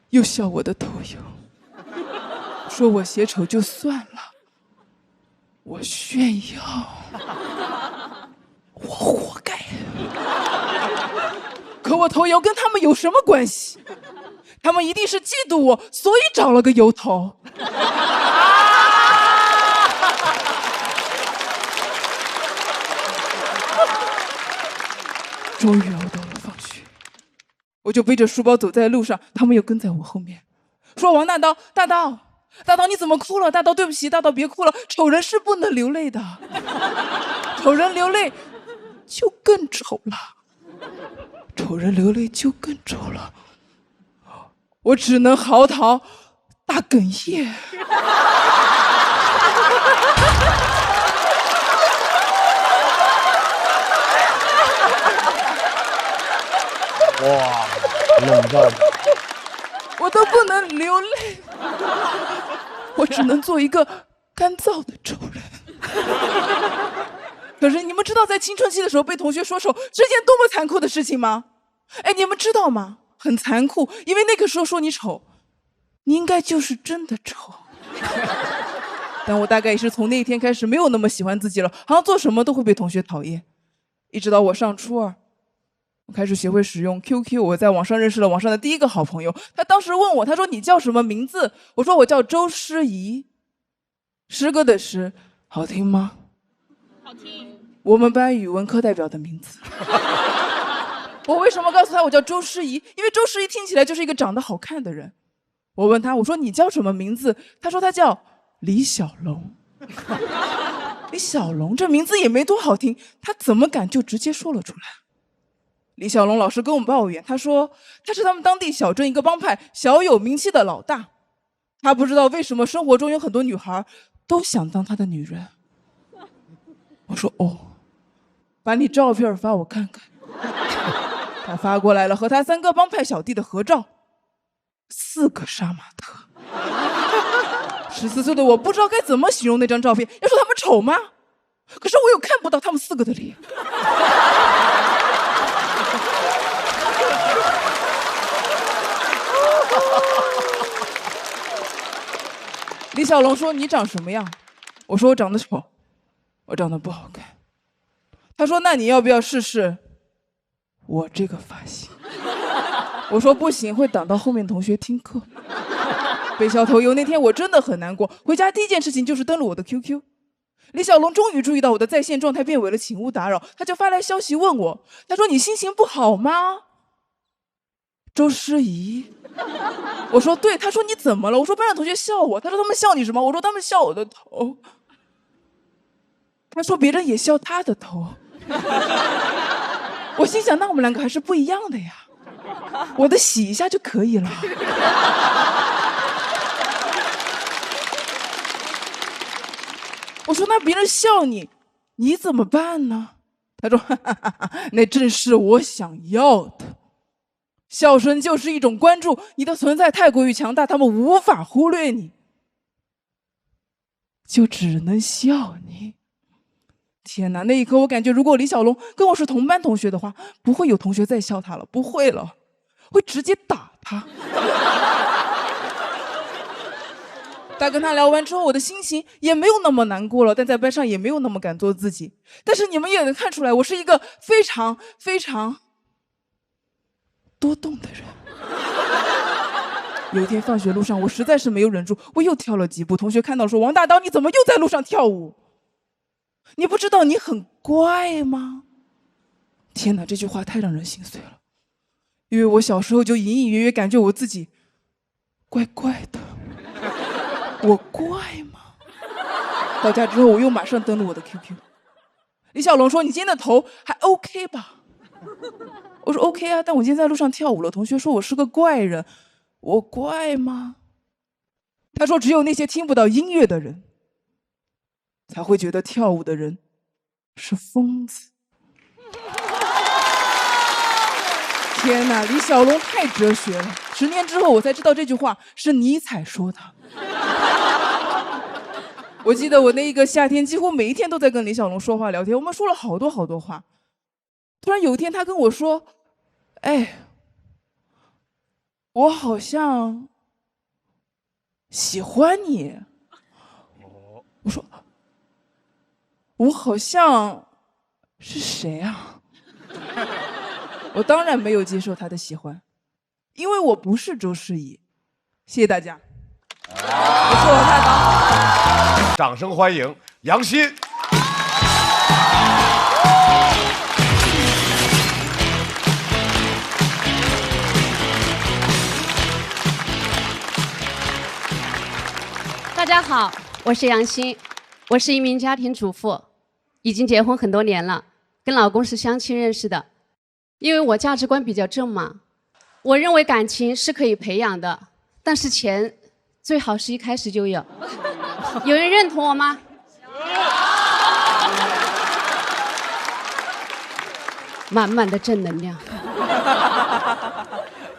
Speaker 10: 又笑我的头油，说我鞋丑就算了，我炫耀，我活该。可我头油跟他们有什么关系？他们一定是嫉妒我，所以找了个油头。终于熬到了放学，我就背着书包走在路上，他们又跟在我后面，说：“王大刀，大刀，大刀，你怎么哭了？大刀，对不起，大刀别哭了，丑人是不能流泪的，丑人流泪就更丑了，丑人流泪就更丑了。”我只能嚎啕大哽咽。
Speaker 5: 哇，冷到
Speaker 10: 我都不能流泪，我只能做一个干燥的仇人。可是你们知道在青春期的时候被同学说丑是件多么残酷的事情吗？哎，你们知道吗？很残酷，因为那个时候说你丑，你应该就是真的丑。但我大概也是从那一天开始没有那么喜欢自己了，好像做什么都会被同学讨厌。一直到我上初二，我开始学会使用 QQ， 我在网上认识了网上的第一个好朋友。他当时问我，他说你叫什么名字？我说我叫周诗怡。诗歌的诗，好听吗？好听。我们班语文课代表的名字。我为什么告诉他我叫周诗怡？因为周诗怡听起来就是一个长得好看的人。我问他，我说你叫什么名字？他说他叫李小龙。李小龙这名字也没多好听，他怎么敢就直接说了出来？李小龙老师跟我们抱怨，他说他是他们当地小镇一个帮派小有名气的老大，他不知道为什么生活中有很多女孩都想当他的女人。我说哦，把你照片发我看看。他发过来了，和他3个帮派小弟的合照，4个杀马特。14岁的我不知道该怎么形容那张照片，要说他们丑吗？可是我又看不到他们4个的脸。李小龙说你长什么样？我说我长得丑，我长得不好看。他说那你要不要试试我这个发型？我说不行，会挡到后面同学听课。被笑头油那天我真的很难过，回家第一件事情就是登录我的 QQ。李小龙终于注意到我的在线状态变为了请勿打扰，他就发来消息问我，他说你心情不好吗？周诗怡。我说对，他说你怎么了？我说班上同学笑我，他说他们笑你什么？我说他们笑我的头。他说别人也笑他的头。我心想那我们2个还是不一样的呀，我的洗一下就可以了。我说那别人笑你，你怎么办呢？他说哈哈哈哈，那正是我想要的。笑声就是一种关注，你的存在太过于强大，他们无法忽略你，就只能笑你。天哪，那一刻我感觉如果李小龙跟我是同班同学的话，不会有同学再笑他了，不会了，会直接打他。在跟他聊完之后，我的心情也没有那么难过了，但在班上也没有那么敢做自己。但是你们也能看出来，我是一个非常非常多动的人。有一天放学路上，我实在是没有忍住，我又跳了几步。同学看到说：“王大刀，你怎么又在路上跳舞？你不知道你很怪吗？”天哪，这句话太让人心碎了，因为我小时候就隐隐约约感觉我自己怪怪的。我怪吗？到家之后，我又马上登录我的 QQ。李小龙说：“你今天的头还 OK 吧？”我说 OK 啊，但我今天在路上跳舞了，同学说我是个怪人，我怪吗？他说只有那些听不到音乐的人才会觉得跳舞的人是疯子。天哪，李小龙太哲学了！10年之后我才知道这句话是尼采说的。我记得我那一个夏天几乎每一天都在跟李小龙说话聊天，我们说了好多好多话。突然有一天他跟我说：“哎，我好像喜欢你。”我说：“我好像是谁啊？”我当然没有接受他的喜欢，因为我不是周诗怡。谢谢大家。我是王大刀。
Speaker 1: 掌声欢迎杨鑫。
Speaker 11: 大家好，我是杨鑫，我是一名家庭主妇，已经结婚很多年了，跟老公是相亲认识的。因为我价值观比较正嘛，我认为感情是可以培养的，但是钱最好是一开始就有。有人认同我吗？满满的正能量。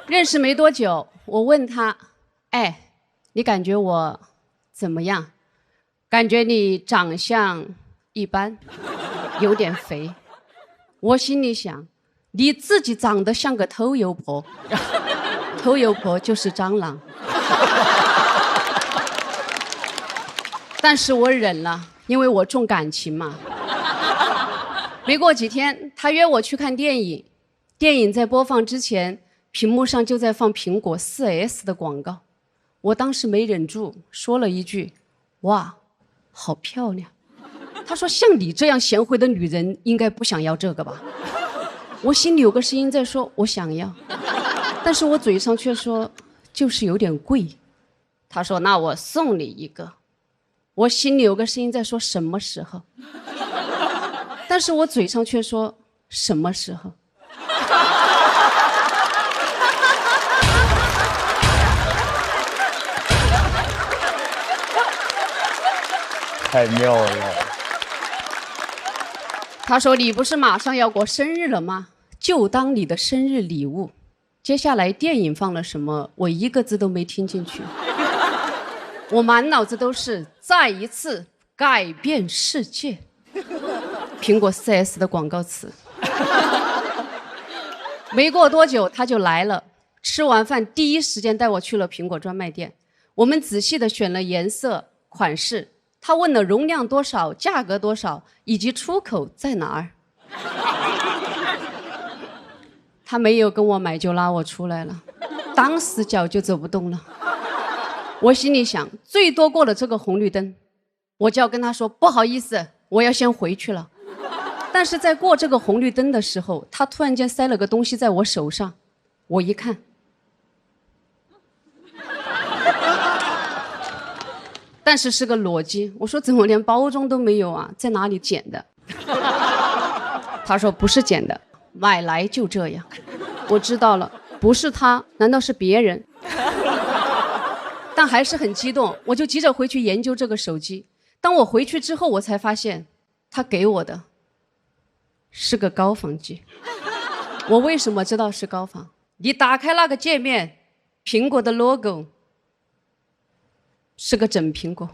Speaker 11: 认识没多久，我问他：“哎，你感觉我怎么样？感觉你长相一般，有点肥。”我心里想，你自己长得像个偷油婆，偷油婆就是蟑螂。但是我忍了，因为我重感情嘛。没过几天，他约我去看电影，电影在播放之前，屏幕上就在放苹果 4S 的广告。我当时没忍住，说了一句：“哇，好漂亮。”他说：“像你这样贤惠的女人，应该不想要这个吧？”我心里有个声音在说：“我想要。”但是我嘴上却说：“就是有点贵。”他说：“那我送你一个。”我心里有个声音在说：“什么时候？”但是我嘴上却说：“什么时候？”
Speaker 1: 太妙了。
Speaker 11: 他说：“你不是马上要过生日了吗？就当你的生日礼物。”接下来电影放了什么，我一个字都没听进去。我满脑子都是再一次改变世界。苹果 4S 的广告词。没过多久他就来了，吃完饭第一时间带我去了苹果专卖店。我们仔细的选了颜色、款式，他问了容量多少、价格多少，以及出口在哪儿。他没有跟我买就拉我出来了，当时脚就走不动了。我心里想，最多过了这个红绿灯，我就要跟他说不好意思，我要先回去了。但是在过这个红绿灯的时候，他突然间塞了个东西在我手上，我一看，但是是个裸机。我说怎么连包装都没有啊？在哪里捡的？他说不是捡的，买来就这样。我知道了，不是他，难道是别人？但还是很激动，我就急着回去研究这个手机。当我回去之后，我才发现他给我的是个高仿机。我为什么知道是高仿？你打开那个界面，苹果的 logo 是个整苹果。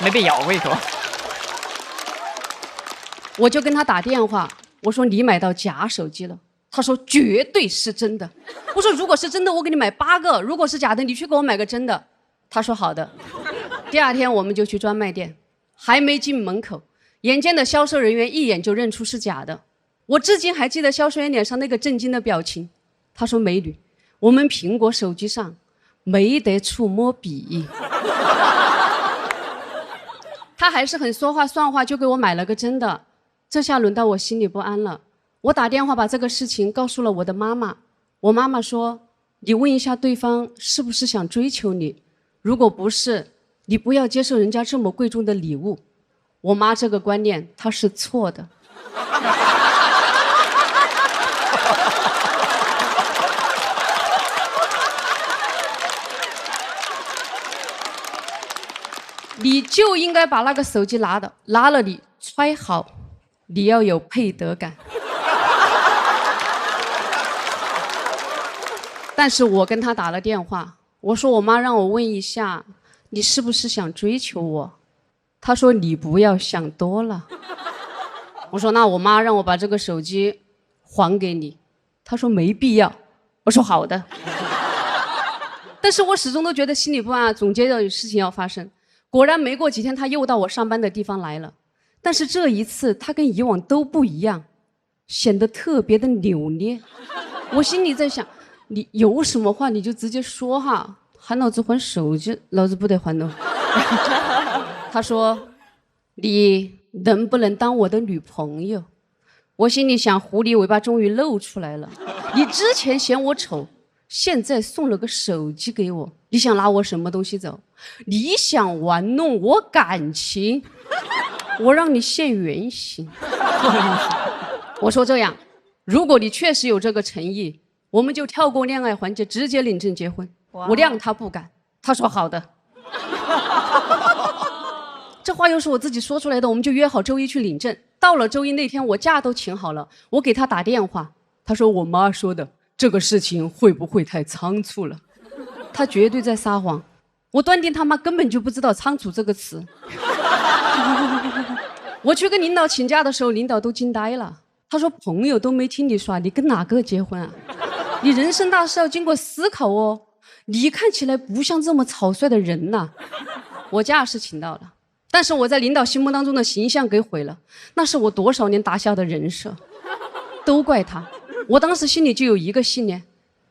Speaker 4: 没被咬过一口。
Speaker 11: 我就跟他打电话，我说你买到假手机了。他说绝对是真的。我说如果是真的，我给你买8个；如果是假的，你去给我买个真的。他说好的。第二天我们就去专卖店，还没进门口，眼尖的销售人员一眼就认出是假的。我至今还记得销售员脸上那个震惊的表情。他说美女，我们苹果手机上没得触摸笔。他还是很说话算话，就给我买了个真的。这下轮到我心里不安了。我打电话把这个事情告诉了我的妈妈。我妈妈说，你问一下对方是不是想追求你，如果不是，你不要接受人家这么贵重的礼物。我妈这个观念她是错的。你就应该把那个手机拿了你揣好，你要有配得感。但是我跟他打了电话，我说我妈让我问一下，你是不是想追求我？他说你不要想多了。我说那我妈让我把这个手机还给你。他说没必要。我说好的。但是我始终都觉得心里不安，总觉得有事情要发生。果然没过几天，他又到我上班的地方来了。但是这一次他跟以往都不一样，显得特别的扭捏。我心里在想，你有什么话你就直接说哈，喊老子还手机，老子不得还的。他说你能不能当我的女朋友？我心里想，狐狸尾巴终于露出来了。你之前嫌我丑，现在送了个手机给我，你想拿我什么东西走？你想玩弄我感情，我让你现原形。我说这样，如果你确实有这个诚意，我们就跳过恋爱环节，直接领证结婚。我谅他不敢，他说好的。这话又是我自己说出来的，我们就约好周一去领证。到了周一那天，我假都请好了，我给他打电话，他说我妈说的，这个事情会不会太仓促了？他绝对在撒谎，我断定他妈根本就不知道仓促这个词。我去跟领导请假的时候，领导都惊呆了，他说朋友都没听你耍，你跟哪个结婚啊？你人生大事要经过思考哦，你看起来不像这么草率的人呐。我假是请到了，但是我在领导心目当中的形象给毁了，那是我多少年打下的人设，都怪他。我当时心里就有一个信念，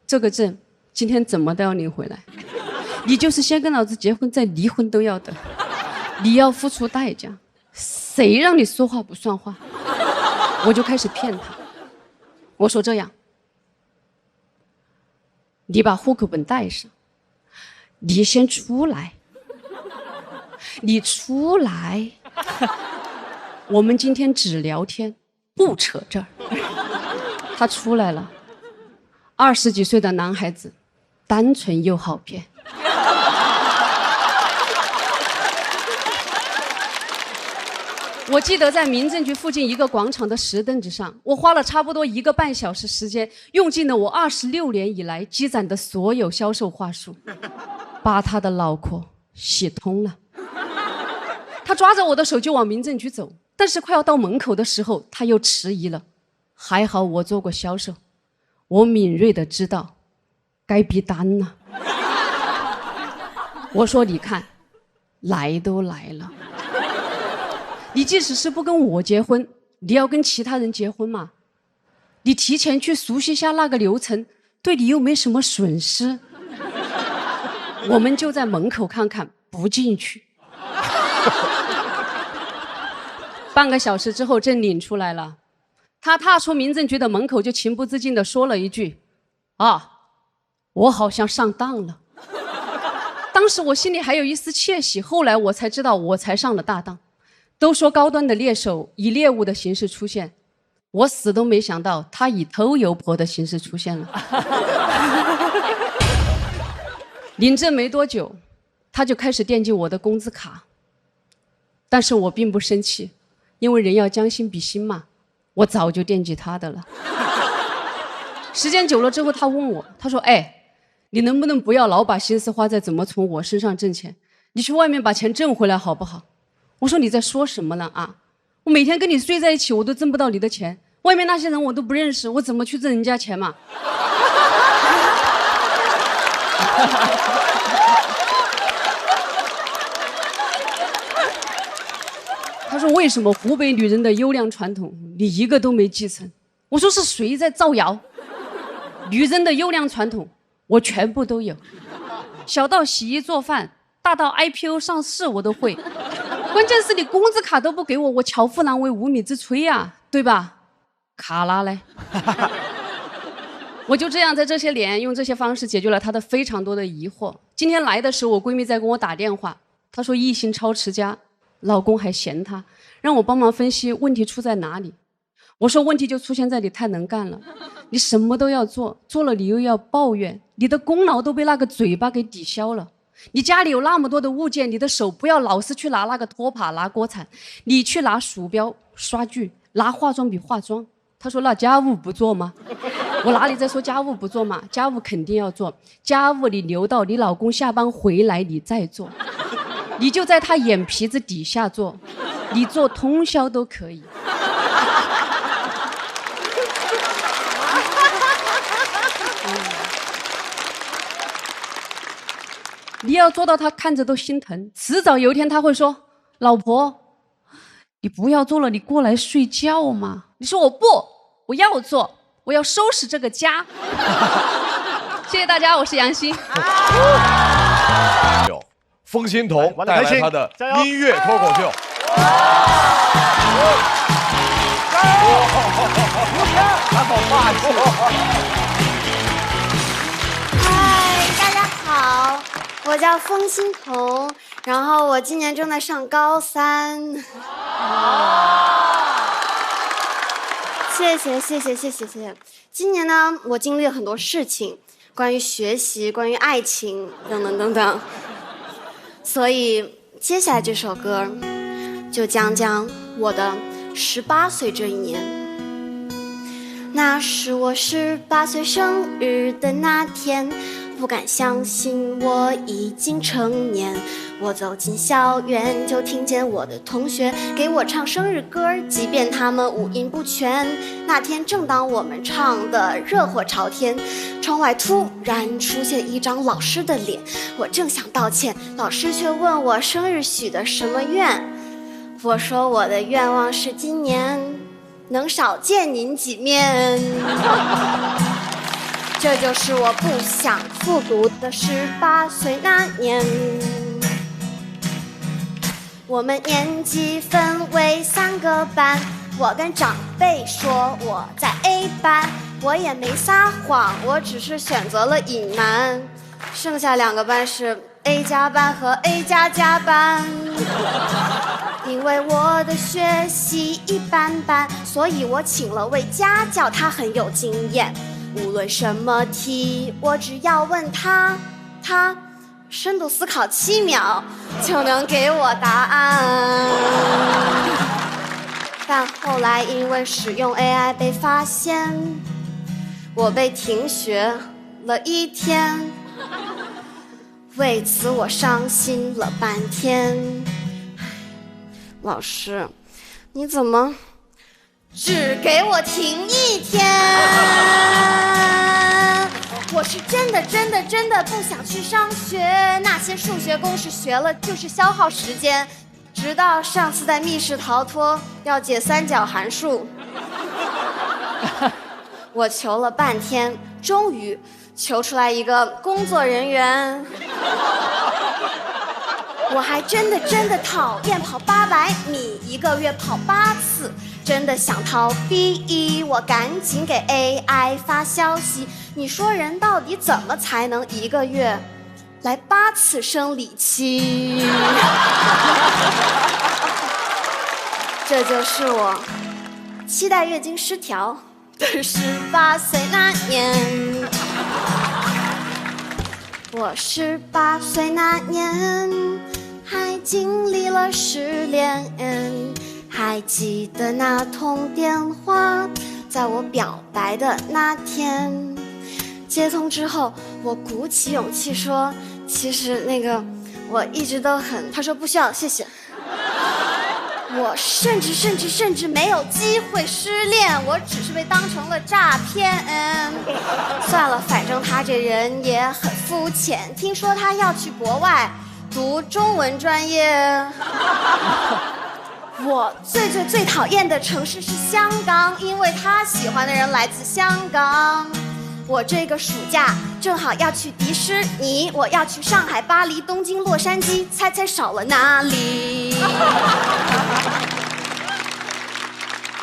Speaker 11: 这个证今天怎么都要领回来，你就是先跟老子结婚再离婚都要的，你要付出代价，谁让你说话不算话？我就开始骗他，我说这样，你把户口本带上，你先出来，你出来，我们今天只聊天，不扯这儿。他出来了，20几岁的男孩子，单纯又好骗。我记得在民政局附近一个广场的石凳子上，我花了差不多1个半小时时间，用尽了我26年以来积攒的所有销售话术，把他的脑壳洗通了。他抓着我的手就往民政局走，但是快要到门口的时候，他又迟疑了。还好我做过销售，我敏锐的知道该逼单了。我说你看，来都来了，你即使是不跟我结婚，你要跟其他人结婚嘛？你提前去熟悉一下那个流程，对你又没什么损失。我们就在门口看看，不进去。半个小时之后，证领出来了。他踏出民政局的门口，就情不自禁地说了一句：“啊，我好像上当了。”当时我心里还有一丝窃喜，后来我才知道我才上了大当。都说高端的猎手以猎物的形式出现，我死都没想到他以偷油婆的形式出现了。领证没多久，他就开始惦记我的工资卡，但是我并不生气，因为人要将心比心嘛，我早就惦记他的了。时间久了之后，他问我，他说：“哎，你能不能不要老把心思花在怎么从我身上挣钱？你去外面把钱挣回来好不好？”我说：“你在说什么呢啊？我每天跟你睡在一起，我都挣不到你的钱，外面那些人我都不认识，我怎么去挣人家钱嘛？”他说：“为什么湖北女人的优良传统你一个都没继承？”我说：“是谁在造谣？女人的优良传统我全部都有，小到洗衣做饭，大到 IPO 上市我都会。关键是你工资卡都不给我，我巧妇难为无米之炊呀，对吧？卡拉嘞。”我就这样在这些年用这些方式解决了他的非常多的疑惑。今天来的时候，我闺蜜在跟我打电话，她说一心超持家，老公还嫌她，让我帮忙分析问题出在哪里。我说问题就出现在你太能干了，你什么都要做，做了你又要抱怨，你的功劳都被那个嘴巴给抵消了。你家里有那么多的物件，你的手不要老是去拿那个拖把拿锅铲，你去拿鼠标刷具，拿化妆笔化妆。他说那家务不做吗？我哪里在说家务不做嘛？家务肯定要做，家务你留到你老公下班回来你再做，你就在他眼皮子底下做，你做通宵都可以。你要做到他看着都心疼，迟早有一天他会说：“老婆，你不要做了，你过来睡觉嘛。”你说我不，我要做，我要收拾这个家。谢谢大家，我是杨欣。
Speaker 1: 风心彤带来他的音乐脱口秀。
Speaker 9: 他好霸气！
Speaker 12: 嗨，大家好，我叫风心彤，然后我今年正在上高3。谢谢。今年呢，我经历了很多事情，关于学习，关于爱情，等等等等。所以接下来这首歌就讲讲我的18岁这一年。那是我18岁生日的那天，不敢相信我已经成年。我走进校园，就听见我的同学给我唱生日歌，即便他们五音不全。那天正当我们唱得热火朝天，窗外突然出现一张老师的脸。我正想道歉，老师却问我生日许的什么愿。我说我的愿望是今年能少见您几面。这就是我不想复读的18岁那年。我们年级分为3个班，我跟长辈说我在 A 班，我也没撒谎，我只是选择了隐瞒。剩下2个班是 A 加班和 A 加班。因为我的学习一般般，所以我请了位家教，他很有经验。无论什么题，我只要问他，他深度思考7秒就能给我答案。但后来因为使用 AI 被发现，我被停学了1天，为此我伤心了半天。老师，你怎么只给我停1天？我是真的不想去上学，那些数学公式学了就是消耗时间。直到上次在密室逃脱要解3角函数，我求了半天，终于求出来一个工作人员。我还真的讨厌跑800米，1个月跑8次，真的想逃避。我赶紧给 AI 发消息，你说人到底怎么才能1个月来8次生理期？这就是我期待月经失调的18岁那年。我18岁那年还经历了失恋，还记得那通电话，在我表白的那天。接通之后，我鼓起勇气说，其实我一直都很……他说不需要，谢谢。我甚至没有机会失恋，我只是被当成了诈骗。算了，反正他这人也很肤浅，听说他要去国外读中文专业。我最讨厌的城市是香港，因为他喜欢的人来自香港。我这个暑假正好要去迪士尼，我要去上海、巴黎、东京、洛杉矶，猜少了哪里？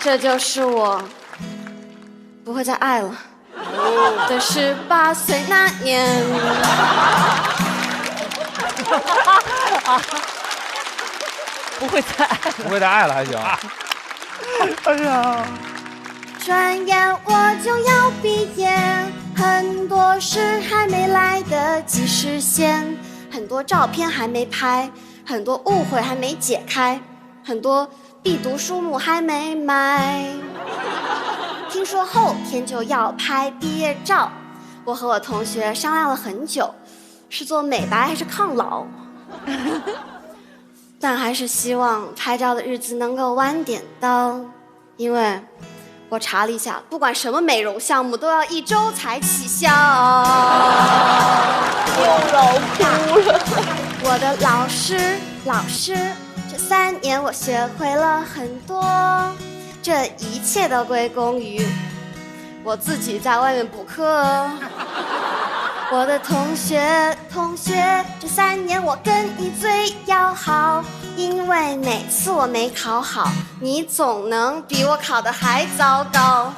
Speaker 12: 这就是我不会再爱了的18岁那年。
Speaker 4: 不会再爱了还行。
Speaker 10: 哎呀，
Speaker 12: 转眼我就要毕业，很多事还没来得及实现，很多照片还没拍，很多误会还没解开，很多必读书目还没买。听说后天就要拍毕业照，我和我同学商量了很久，是做美白还是抗老。但还是希望拍照的日子能够晚点到，因为我查了一下，不管什么美容项目都要1周才起效。
Speaker 10: 又要哭了。
Speaker 12: 我的老师，这3年我学会了很多，这一切都归功于我自己在外面补课。我的同学，这3年我跟你最要好，因为每次我没考好，你总能比我考得还糟糕。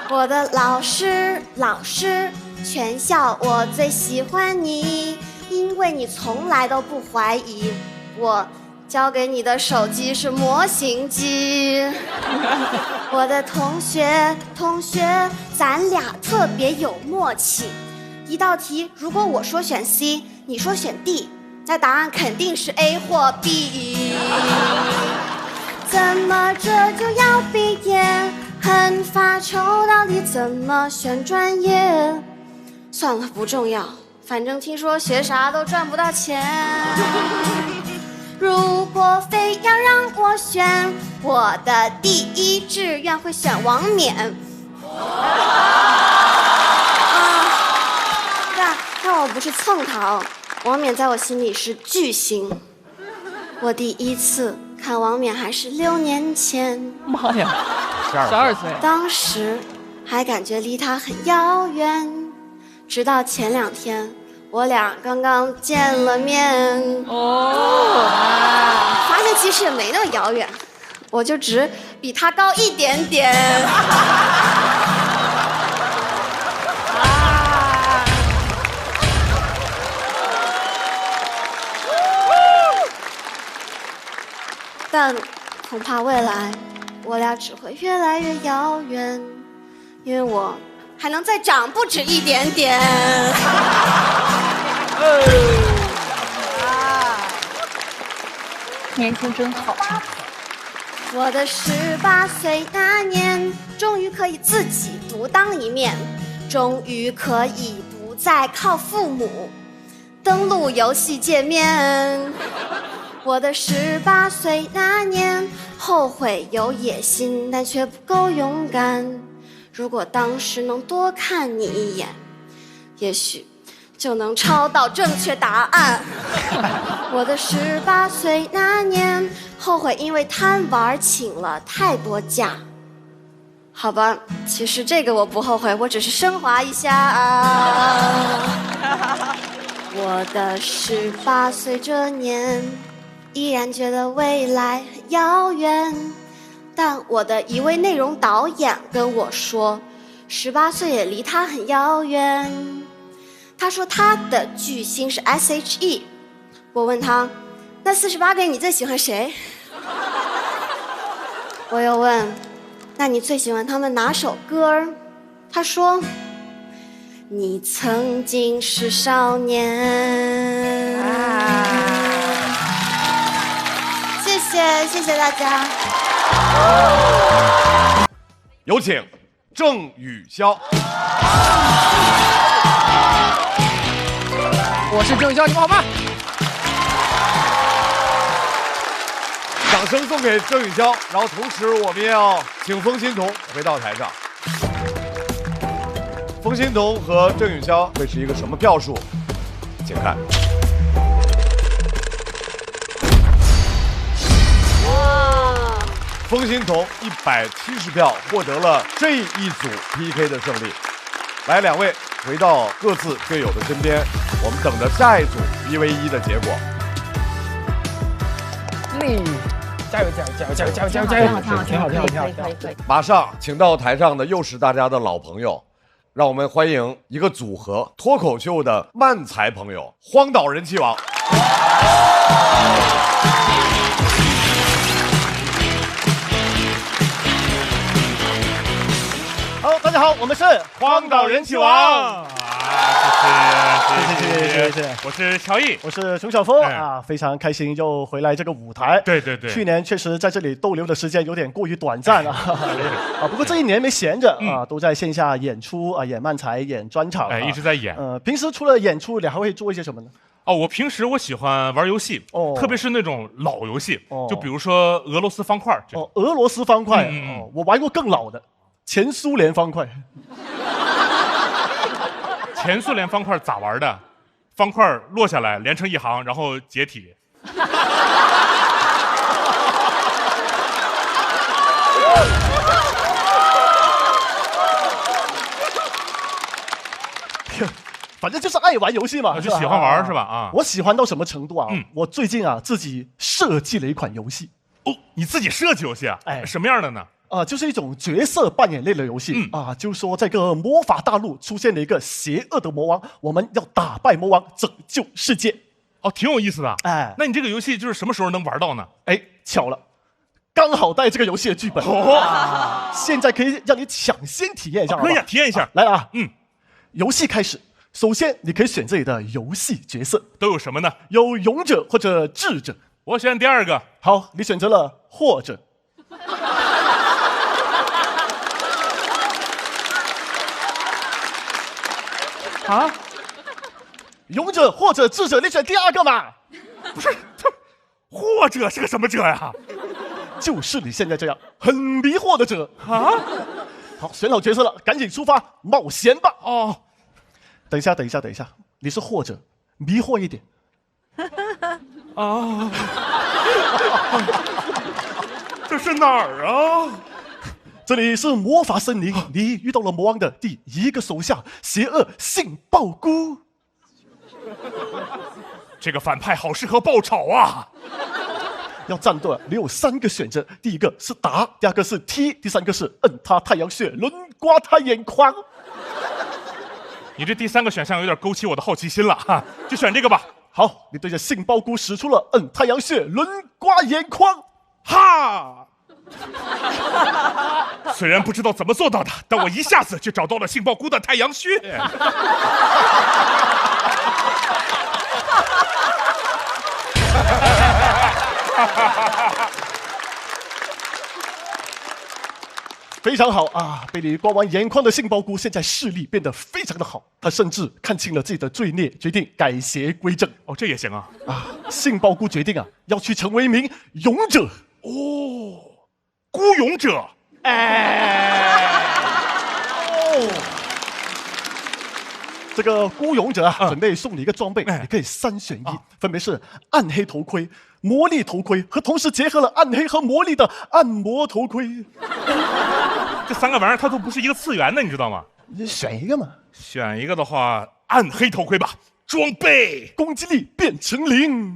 Speaker 12: 我的老师，全校我最喜欢你，因为你从来都不怀疑我交给你的手机是模型机。我的同学，咱俩特别有默契。一道题，如果我说选 C， 你说选 D，那答案肯定是 A 或 B。怎么这就要毕业？很发愁，到底怎么选专业？算了，不重要，反正听说学啥都赚不到钱。如果非要让我选，我的第一志愿会选王冕。但我不是蹭他哦，王冕在我心里是巨星。我第一次看王冕还是6年前，
Speaker 4: 妈呀，12岁，
Speaker 12: 当时还感觉离他很遥远，直到前2天，我俩刚刚见了面，发现其实也没那么遥远，我就只比他高一点点。但恐怕未来我俩只会越来越遥远，因为我还能再长不止一点点。
Speaker 13: 年轻真好。
Speaker 12: 我的18岁那年，终于可以自己独当一面，终于可以不再靠父母登录游戏界面。我的18岁那年，后悔有野心，但却不够勇敢。如果当时能多看你一眼，也许就能抄到正确答案。我的18岁那年，后悔因为贪玩请了太多假。好吧，其实这个我不后悔，我只是升华一下啊。我的18岁这年，依然觉得未来很遥远，但我的一位内容导演跟我说，18岁也离他很遥远。他说他的巨星是 SHE， 我问他，那48个你最喜欢谁？我又问，那你最喜欢他们哪首歌？他说，你曾经是少年。谢谢大家。
Speaker 1: 有请郑宇潇。
Speaker 8: 我是郑宇潇，你们好吗？
Speaker 1: 掌声送给郑宇潇，然后同时我们也要请冯欣彤回到台上。冯欣彤和郑宇潇会是一个什么票数？请看。冯欣彤170票获得了这一组 PK 的胜利。来，两位回到各自队友的身边，我们等着下一组1v1的结果。
Speaker 4: 加油！挺好！
Speaker 1: 马上请到台上的又是大家的老朋友，让我们欢迎一个组合脱口秀的漫才朋友，荒岛人气王。
Speaker 14: 好，大家好，我们是
Speaker 1: 荒岛人气王。
Speaker 14: 谢谢，
Speaker 15: 我是乔毅，
Speaker 14: 我是熊晓峰啊，非常开心又回来这个舞台。
Speaker 15: 对，
Speaker 14: 去年确实在这里逗留的时间有点过于短暂了啊，不过这一年没闲着啊，都在线下演出啊，演漫才，演专场，
Speaker 15: 一直在演。
Speaker 14: 平时除了演出，你还会做一些什么呢？
Speaker 15: 我平时我喜欢玩游戏，特别是那种老游戏，就比如说俄罗斯方块。
Speaker 14: 俄罗斯方块，我玩过更老的。前苏联方块，
Speaker 15: 前苏联方块咋玩的？方块落下来连成一行，然后解体。
Speaker 14: 反正就是爱玩游戏嘛，
Speaker 15: 就喜欢玩是吧？啊，
Speaker 14: 我喜欢到什么程度啊？我最近啊自己设计了一款游戏。
Speaker 15: 哦，你自己设计游戏啊？什么样的呢？
Speaker 14: 就是一种角色扮演类的游戏就是说这个魔法大陆出现了一个邪恶的魔王，我们要打败魔王，拯救世界。
Speaker 15: 挺有意思的。那你这个游戏就是什么时候能玩到呢？
Speaker 14: 巧了，刚好带这个游戏的剧本，现在可以让你抢先体验一下。
Speaker 15: 可以体验一下。
Speaker 14: 来了啊，游戏开始，首先，你可以选择你的游戏角色，
Speaker 15: 都有什么呢？
Speaker 14: 有勇者或者智者。
Speaker 15: 我选第二个。
Speaker 14: 好，你选择了或者。
Speaker 15: 啊？
Speaker 14: 勇者或者智者，你选第二个嘛？
Speaker 15: 不是，或者是个什么者呀？
Speaker 14: 就是你现在这样很迷惑的者
Speaker 15: 啊！
Speaker 14: 好，选好角色了，赶紧出发冒险吧！
Speaker 15: 哦，
Speaker 14: 等一下，你是或者，迷惑一点。
Speaker 15: 啊！这是哪儿啊？
Speaker 14: 这里是魔法森林，你遇到了魔王的第一个手下——邪恶杏鲍菇。
Speaker 15: 这个反派好适合爆炒啊！
Speaker 14: 要战斗，你有3个选择：第一个是打，第二个是踢，第三个是摁他太阳穴，轮刮他眼眶。
Speaker 15: 你这第3个选项有点勾起我的好奇心了哈，就选这个吧。
Speaker 14: 好，你对着杏鲍菇使出了摁太阳穴，轮刮眼眶，
Speaker 15: 哈！虽然不知道怎么做到的，但我一下子就找到了杏鲍菇的太阳穴。
Speaker 14: 非常好啊！被你刮完眼眶的杏鲍菇，现在视力变得非常的好。他甚至看清了自己的罪孽，决定改邪归正。
Speaker 15: 哦，这也行啊！
Speaker 14: 啊，杏鲍菇决定啊，要去成为一名勇者。
Speaker 15: 哦，孤勇者。
Speaker 14: 这个孤勇者啊，准备送你一个装备，你可以3选1，分别是暗黑头盔、魔力头盔和同时结合了暗黑和魔力的按摩头盔。
Speaker 15: 这3个玩意儿它都不是一个次元的，你知道吗？
Speaker 14: 你选一个嘛。
Speaker 15: 选一个的话，暗黑头盔吧。装备
Speaker 14: 攻击力变成0。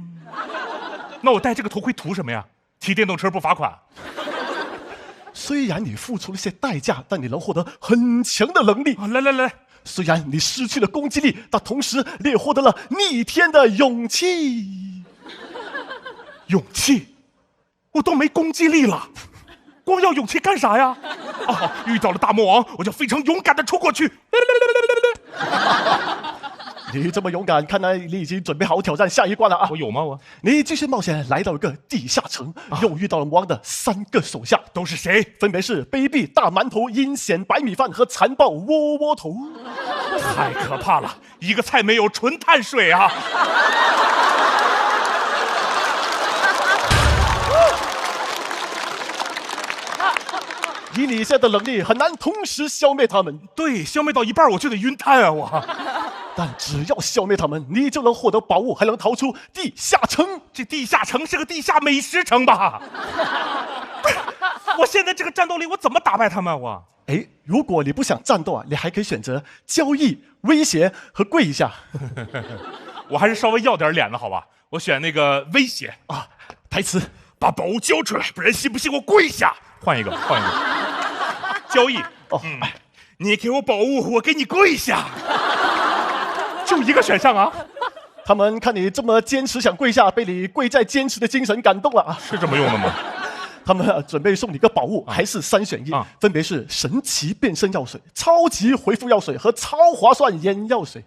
Speaker 15: 那我戴这个头盔图什么呀？骑电动车不罚款。
Speaker 14: 虽然你付出了些代价，但你能获得很强的能力。
Speaker 15: 来。
Speaker 14: 虽然你失去了攻击力，但同时你也获得了逆天的勇气。
Speaker 15: 勇气？我都没攻击力了，光要勇气干啥呀？哦，遇到了大魔王，我就非常勇敢的冲过去。
Speaker 14: 你这么勇敢，看来你已经准备好挑战下一关了啊！
Speaker 15: 我有吗？
Speaker 14: 你继续冒险，来到一个地下城，又遇到了魔王的3个手下，
Speaker 15: 都是谁？
Speaker 14: 分别是卑鄙大馒头、阴险白米饭和残暴窝窝头。
Speaker 15: 太可怕了，一个菜没有，纯碳水啊！
Speaker 14: 以你现在的能力，很难同时消灭他们。
Speaker 15: 对，消灭到一半我就得晕碳啊！我。
Speaker 14: 但只要消灭他们，你就能获得宝物，还能逃出地下城。
Speaker 15: 这地下城是个地下美食城吧？我现在这个战斗力，我怎么打败他们？
Speaker 14: 如果你不想战斗啊，你还可以选择交易、威胁和跪一下。
Speaker 15: 我还是稍微要点脸的好吧？我选那个威胁
Speaker 14: 啊，台词：
Speaker 15: 把宝物交出来，不然信不信我跪下？换一个。交易你给我宝物，我给你跪下。就一个选项啊！
Speaker 14: 他们看你这么坚持想跪下，被你跪在坚持的精神感动了啊！
Speaker 15: 是这么用的吗？
Speaker 14: 他们准备送你个宝物，还是3选1，分别是神奇变身药水、超级回复药水和超划算眼药水。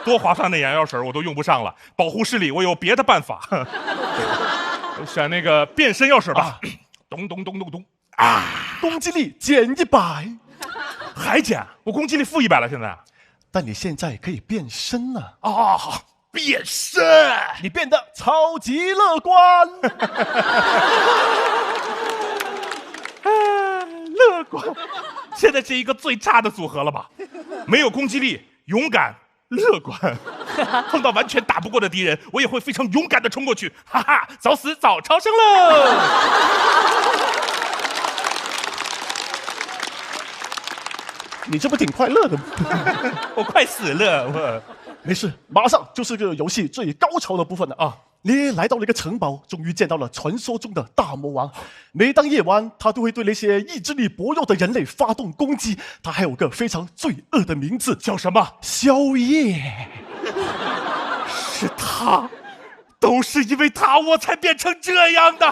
Speaker 15: 多划算的眼药水我都用不上了，保护视力我有别的办法。我选那个变身药水吧。咚咚咚咚咚啊！
Speaker 14: 攻击力减100，
Speaker 15: 还减？我攻击力负100了，现在。
Speaker 14: 但你现在可以变身了
Speaker 15: 啊！变身，
Speaker 14: 你变得超级乐观。
Speaker 15: 乐观，现在是一个最差的组合了吧？没有攻击力，勇敢，乐观。碰到完全打不过的敌人，我也会非常勇敢的冲过去，哈哈，早死早超生喽！
Speaker 14: 你这不挺快乐的吗？
Speaker 15: 我快死了，我
Speaker 14: 没事，马上就是这个游戏最高潮的部分了啊！你来到了一个城堡，终于见到了传说中的大魔王。每当夜晚，他都会对那些意志力薄弱的人类发动攻击。他还有个非常罪恶的名字，
Speaker 15: 叫什么？
Speaker 14: 宵夜。
Speaker 15: 是他，都是因为他，我才变成这样的。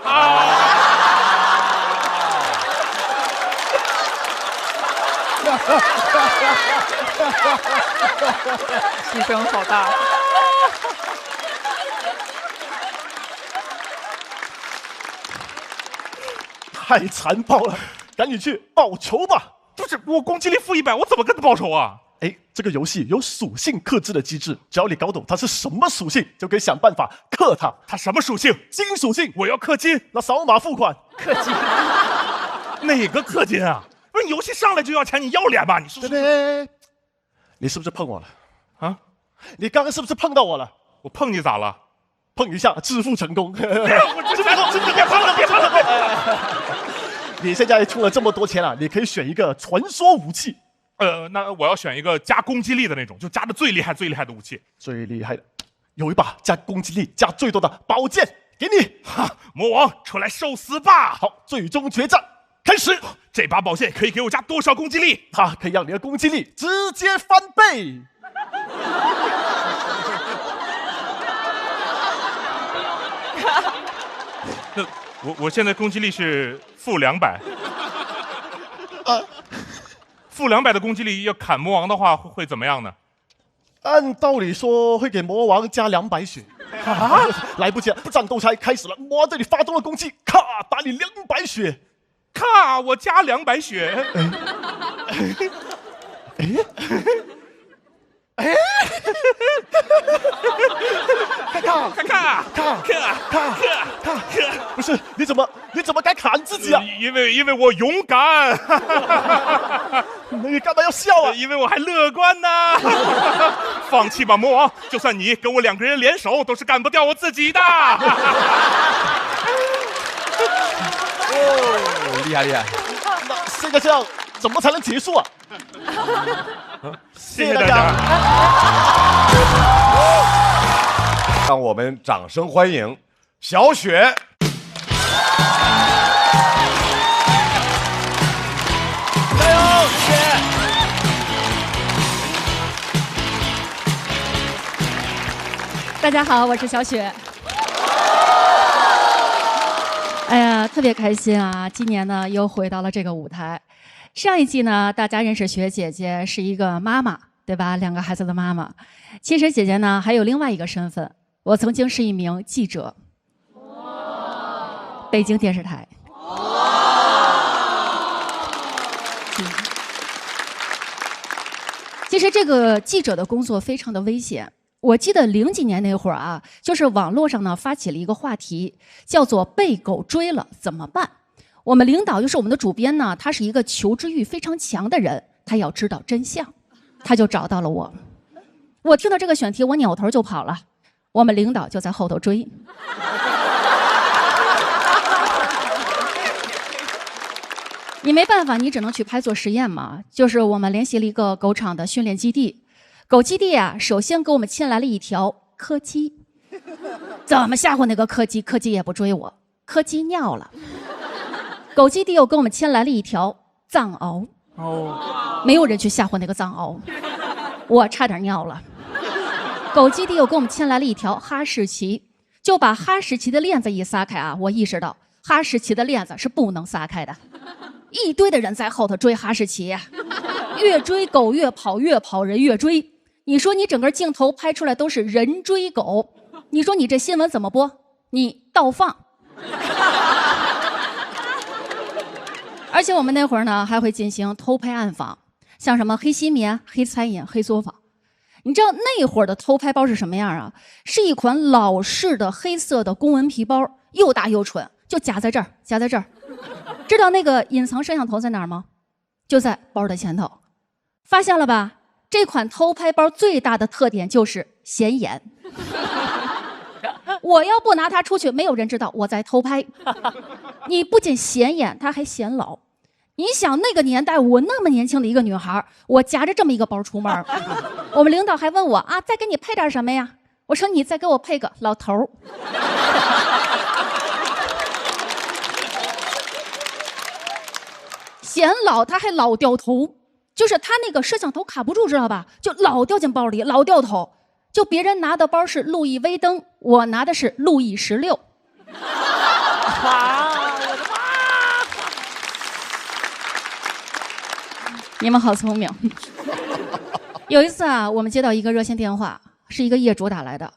Speaker 4: 牺牲好大。
Speaker 14: 太残暴了，赶紧去报仇吧！
Speaker 15: 不是我攻击力-100，我怎么跟他报仇啊？
Speaker 14: 哎，这个游戏有属性克制的机制，只要你搞懂它是什么属性，就可以想办法克它。
Speaker 15: 它什么属性？
Speaker 14: 金属性。
Speaker 15: 我要氪金，
Speaker 14: 那扫码付款。
Speaker 4: 氪金？
Speaker 15: 哪个氪金啊？不是游戏上来就要钱，你要脸吧？你说
Speaker 14: 对，你是不是碰我了？啊？你刚刚是不是碰到我了？
Speaker 15: 我碰你咋了？
Speaker 14: 碰一下，致富成功。
Speaker 15: 我别碰了，别碰了！
Speaker 14: 你现在出了这么多钱了，你可以选一个传说武器。
Speaker 15: 那我要选一个加攻击力的那种，就加的最厉害的武器。
Speaker 14: 最厉害的，有一把加攻击力加最多的宝剑，给你。
Speaker 15: 哈，魔王出来受死吧！
Speaker 14: 好，最终决战开始。
Speaker 15: 这把宝剑可以给我加多少攻击力？
Speaker 14: 它可以让你的攻击力直接翻倍。
Speaker 15: 那我现在攻击力是-200。-200的攻击力要砍魔王的话会怎么样呢？
Speaker 14: 按道理说会给魔王加200血。啊！来不及了，战斗才开始了，魔王对你发动了攻击，咔，打你200血。
Speaker 15: 咔，我加200血。
Speaker 14: 不是，你怎么敢砍自己啊？
Speaker 15: 因为我勇敢。
Speaker 14: 那你干嘛要笑啊？
Speaker 15: 因为我还乐观呢。放弃吧，魔王，就算你跟我2个人联手，都是干不掉我自己的。
Speaker 5: 哦，厉害厉害！
Speaker 14: 那现在这样怎么才能结束啊？
Speaker 15: 谢谢大家。
Speaker 1: 让我们掌声欢迎小雪。
Speaker 9: 加油，雪！
Speaker 13: 大家好，我是小雪。哎呀，特别开心啊！今年呢又回到了这个舞台。上一季呢，大家认识雪姐姐是一个妈妈，对吧？2个孩子的妈妈。其实姐姐呢还有另外一个身份，我曾经是一名记者，北京电视台。其实这个记者的工作非常的危险。我记得00几年那会儿啊，就是网络上呢发起了一个话题，叫做被狗追了怎么办？我们领导就是我们的主编呢，他是一个求知欲非常强的人，他要知道真相，他就找到了我。我听到这个选题，我扭头就跑了，我们领导就在后头追。你没办法，你只能去拍做实验嘛。就是我们联系了一个狗场的训练基地，狗基地啊，首先给我们牵来了一条柯基，怎么吓唬那个柯基，柯基也不追我，柯基尿了。狗基地又给我们牵来了一条藏獒，没有人去吓唬那个藏獒，我差点尿了。狗基地又给我们牵来了一条哈士奇，就把哈士奇的链子一撒开啊，我意识到哈士奇的链子是不能撒开的。一堆的人在后头追哈士奇，越追狗越跑，越跑人越追。你说你整个镜头拍出来都是人追狗，你说你这新闻怎么播？你倒放。而且我们那会儿呢还会进行偷拍暗访，像什么黑吸棉、黑餐饮、黑作坊。你知道那会儿的偷拍包是什么样啊？是一款老式的黑色的公文皮包，又大又蠢，就夹在这儿，夹在这儿。知道那个隐藏摄像头在哪儿吗？就在包的前头。发现了吧？这款偷拍包最大的特点就是显眼。我要不拿它出去，没有人知道我在偷拍。你不仅显眼，它还显老。你想那个年代，我那么年轻的一个女孩，我夹着这么一个包出门，我们领导还问我啊，再给你配点什么呀？我说你再给我配个老头儿。显老，他还老掉头，就是他那个摄像头卡不住，知道吧？就老掉进包里，老掉头。就别人拿的包是路易威登，我拿的是路易16。你们好聪明。有一次啊，我们接到一个热线电话，是一个业主打来的。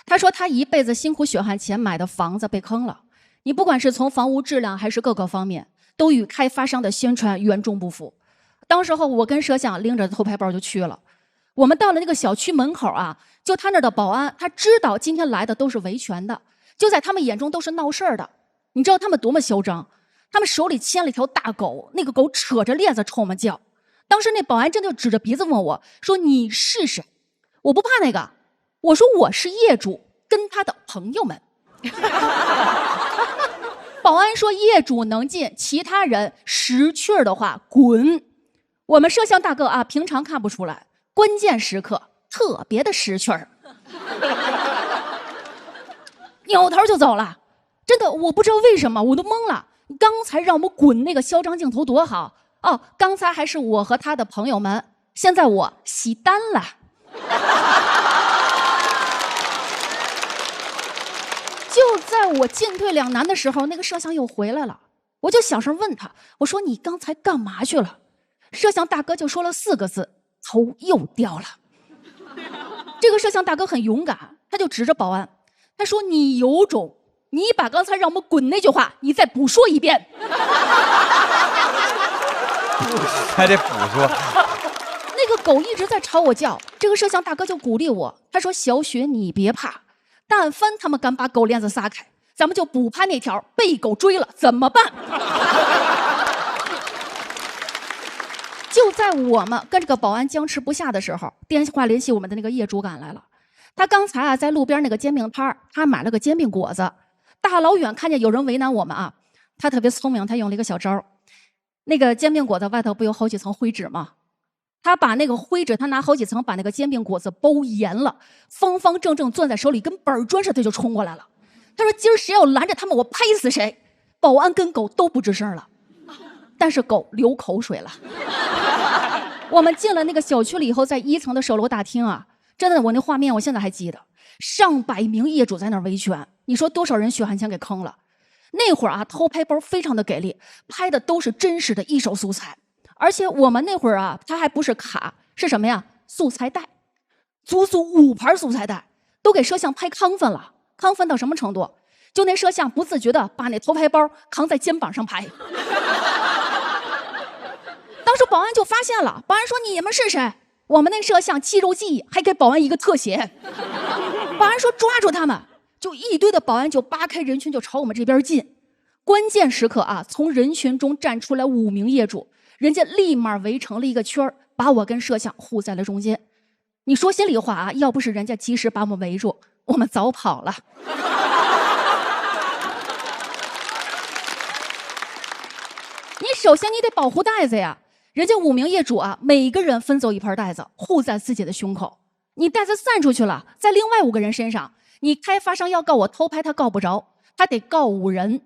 Speaker 13: 他说他一辈子辛苦血汗钱买的房子被坑了，你不管是从房屋质量还是各个方面，都与开发商的宣传严重不符。当时候我跟摄像拎着偷拍包就去了。我们到了那个小区门口啊，就他那儿的保安，他知道今天来的都是维权的，就在他们眼中都是闹事儿的。你知道他们多么嚣张？他们手里牵了一条大狗，那个狗扯着链子冲我们叫。当时那保安真的指着鼻子问我说：“你是谁？”我不怕那个，我说我是业主跟他的朋友们。保安说业主能进，其他人识趣儿的话滚。我们摄像大哥啊，平常看不出来，关键时刻特别的识趣儿，扭头就走了。真的，我不知道为什么，我都懵了。刚才让我们滚那个嚣张镜头多好哦，刚才还是我和他的朋友们，现在我洗单了。就在我进退两难的时候，那个摄像又回来了，我就小声问他，我说你刚才干嘛去了？摄像大哥就说了4个字，头又掉了。这个摄像大哥很勇敢，他就指着保安，他说你有种，你把刚才让我们滚那句话你再补说一遍。
Speaker 5: 还得补说。
Speaker 13: 那个狗一直在朝我叫，这个摄像大哥就鼓励我，他说小雪你别怕，但凡他们敢把狗链子撒开，咱们就补拍那条被狗追了怎么办？就在我们跟这个保安僵持不下的时候，电话联系我们的那个业主赶来了。他刚才啊在路边那个煎饼摊儿，他买了个煎饼果子，大老远看见有人为难我们啊，他特别聪明，他用了一个小招。那个煎饼果子外头不有好几层灰纸吗？他把那个灰纸，他拿好几层把那个煎饼果子包严了，方方正正攥在手里，跟板砖似的就冲过来了。他说今儿谁要拦着他们，我拍死谁。保安跟狗都不吱声了，但是狗流口水了。我们进了那个小区了以后，在1层的首楼大厅啊，真的我那画面我现在还记得，上百名业主在那儿维权，你说多少人血汗钱给坑了。那会儿啊，偷拍包非常的给力，拍的都是真实的一手素材。而且我们那会儿啊，它还不是卡，是什么呀？素材带，足足5盘素材带，都给摄像拍亢奋了。亢奋到什么程度？就那摄像不自觉的把那偷拍包扛在肩膀上拍。当时保安就发现了，保安说你们是谁？我们那摄像肌肉记忆，还给保安一个特写。保安说抓住他们，就一堆的保安就扒开人群就朝我们这边进。关键时刻啊，从人群中站出来5名业主，人家立马围成了一个圈，把我跟摄像护在了中间。你说心里话啊，要不是人家及时把我们围住，我们早跑了。你首先你得保护袋子呀，人家5名业主啊，每个人分走一盘袋子，护在自己的胸口。你袋子散出去了，在另外5个人身上，你开发商要告我偷拍，他告不着，他得告5人。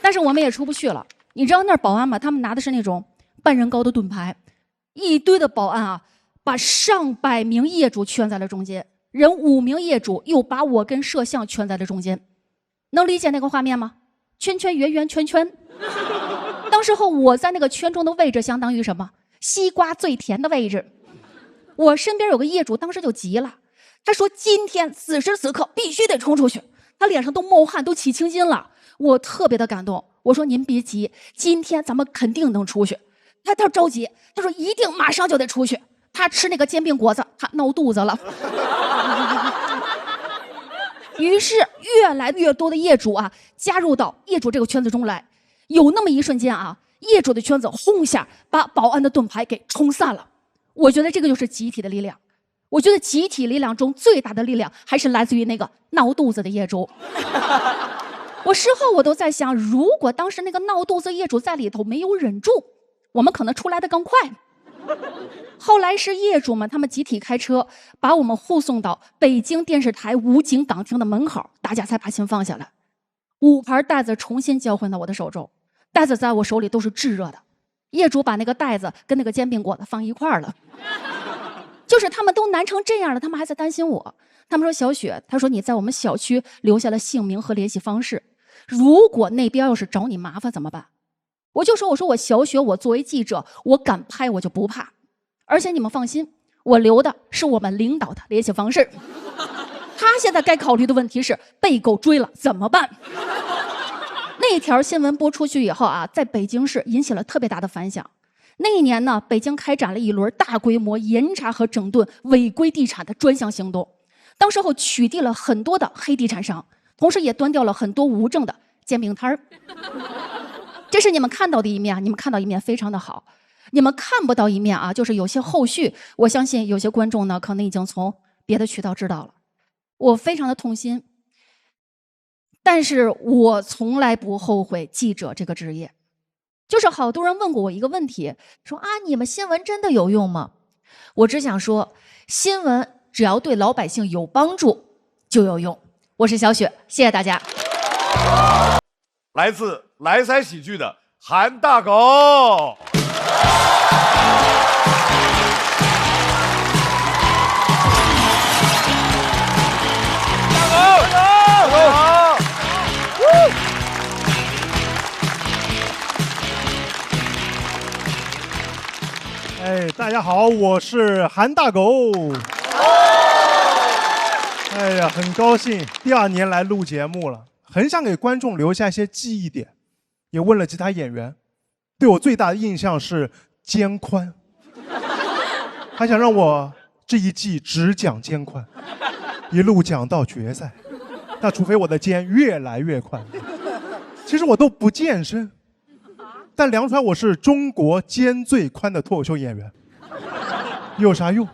Speaker 13: 但是我们也出不去了，你知道那儿保安吗？他们拿的是那种半人高的盾牌，一堆的保安啊，把上百名业主圈在了中间，人5名业主又把我跟摄像圈在了中间。能理解那个画面吗？圈圈圆圆圈圈。当时候我在那个圈中的位置相当于什么？西瓜最甜的位置。我身边有个业主当时就急了，他说今天此时此刻必须得冲出去，他脸上都冒汗都起青筋了。我特别的感动，我说您别急，今天咱们肯定能出去。他着急，他说一定马上就得出去，他吃那个煎饼果子他闹肚子了。于是越来越多的业主啊加入到业主这个圈子中来，有那么一瞬间啊，业主的圈子轰一下把保安的盾牌给冲散了。我觉得这个就是集体的力量，我觉得集体力量中最大的力量还是来自于那个闹肚子的业主。我事后我都在想，如果当时那个闹肚子业主在里头没有忍住，我们可能出来的更快。后来是业主们他们集体开车把我们护送到北京电视台武警岗厅的门口，大家才把心放下来。5盘袋子重新交换到我的手中，袋子在我手里都是炙热的。业主把那个袋子跟那个煎饼果子放一块儿了。就是他们都难成这样了，他们还在担心我。他们说小雪，他说你在我们小区留下了姓名和联系方式，如果那边要是找你麻烦怎么办？我就说我小雪，我作为记者，我敢拍我就不怕，而且你们放心，我留的是我们领导的联系方式。他现在该考虑的问题是被狗追了怎么办？那条新闻播出去以后啊，在北京市引起了特别大的反响。那一年呢，北京开展了一轮大规模严查和整顿违规地产的专项行动，当时候取缔了很多的黑地产商，同时也端掉了很多无证的煎饼摊儿。这是你们看到的一面啊，你们看到一面非常的好。你们看不到一面啊，就是有些后续，我相信有些观众呢，可能已经从别的渠道知道了。我非常的痛心，但是我从来不后悔记者这个职业。就是好多人问过我一个问题，说啊，你们新闻真的有用吗？我只想说，新闻只要对老百姓有帮助就有用。我是小雪，谢谢大家。
Speaker 1: 来自莱塞喜剧的韩大狗。
Speaker 16: 哎，大家好，我是韩大狗。哎呀，很高兴第2年来录节目了，很想给观众留下一些记忆点，也问了其他演员，对我最大的印象是肩宽，还想让我这一季只讲肩宽，一路讲到决赛。那除非我的肩越来越宽。其实我都不健身，但量出来我是中国肩最宽的脱口秀演员，有啥用？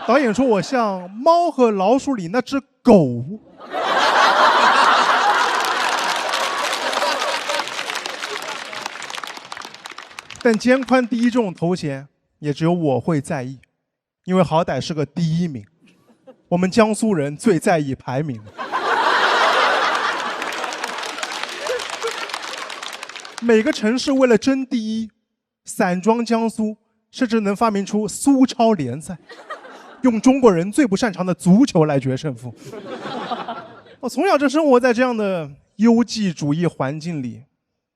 Speaker 16: 导演说我像《猫和老鼠》里那只狗。但肩宽第一这种头衔也只有我会在意，因为好歹是个第1名，我们江苏人最在意排名。每个城市为了争第1，散装江苏甚至能发明出苏超联赛，用中国人最不擅长的足球来决胜负。我从小就生活在这样的优绩主义环境里，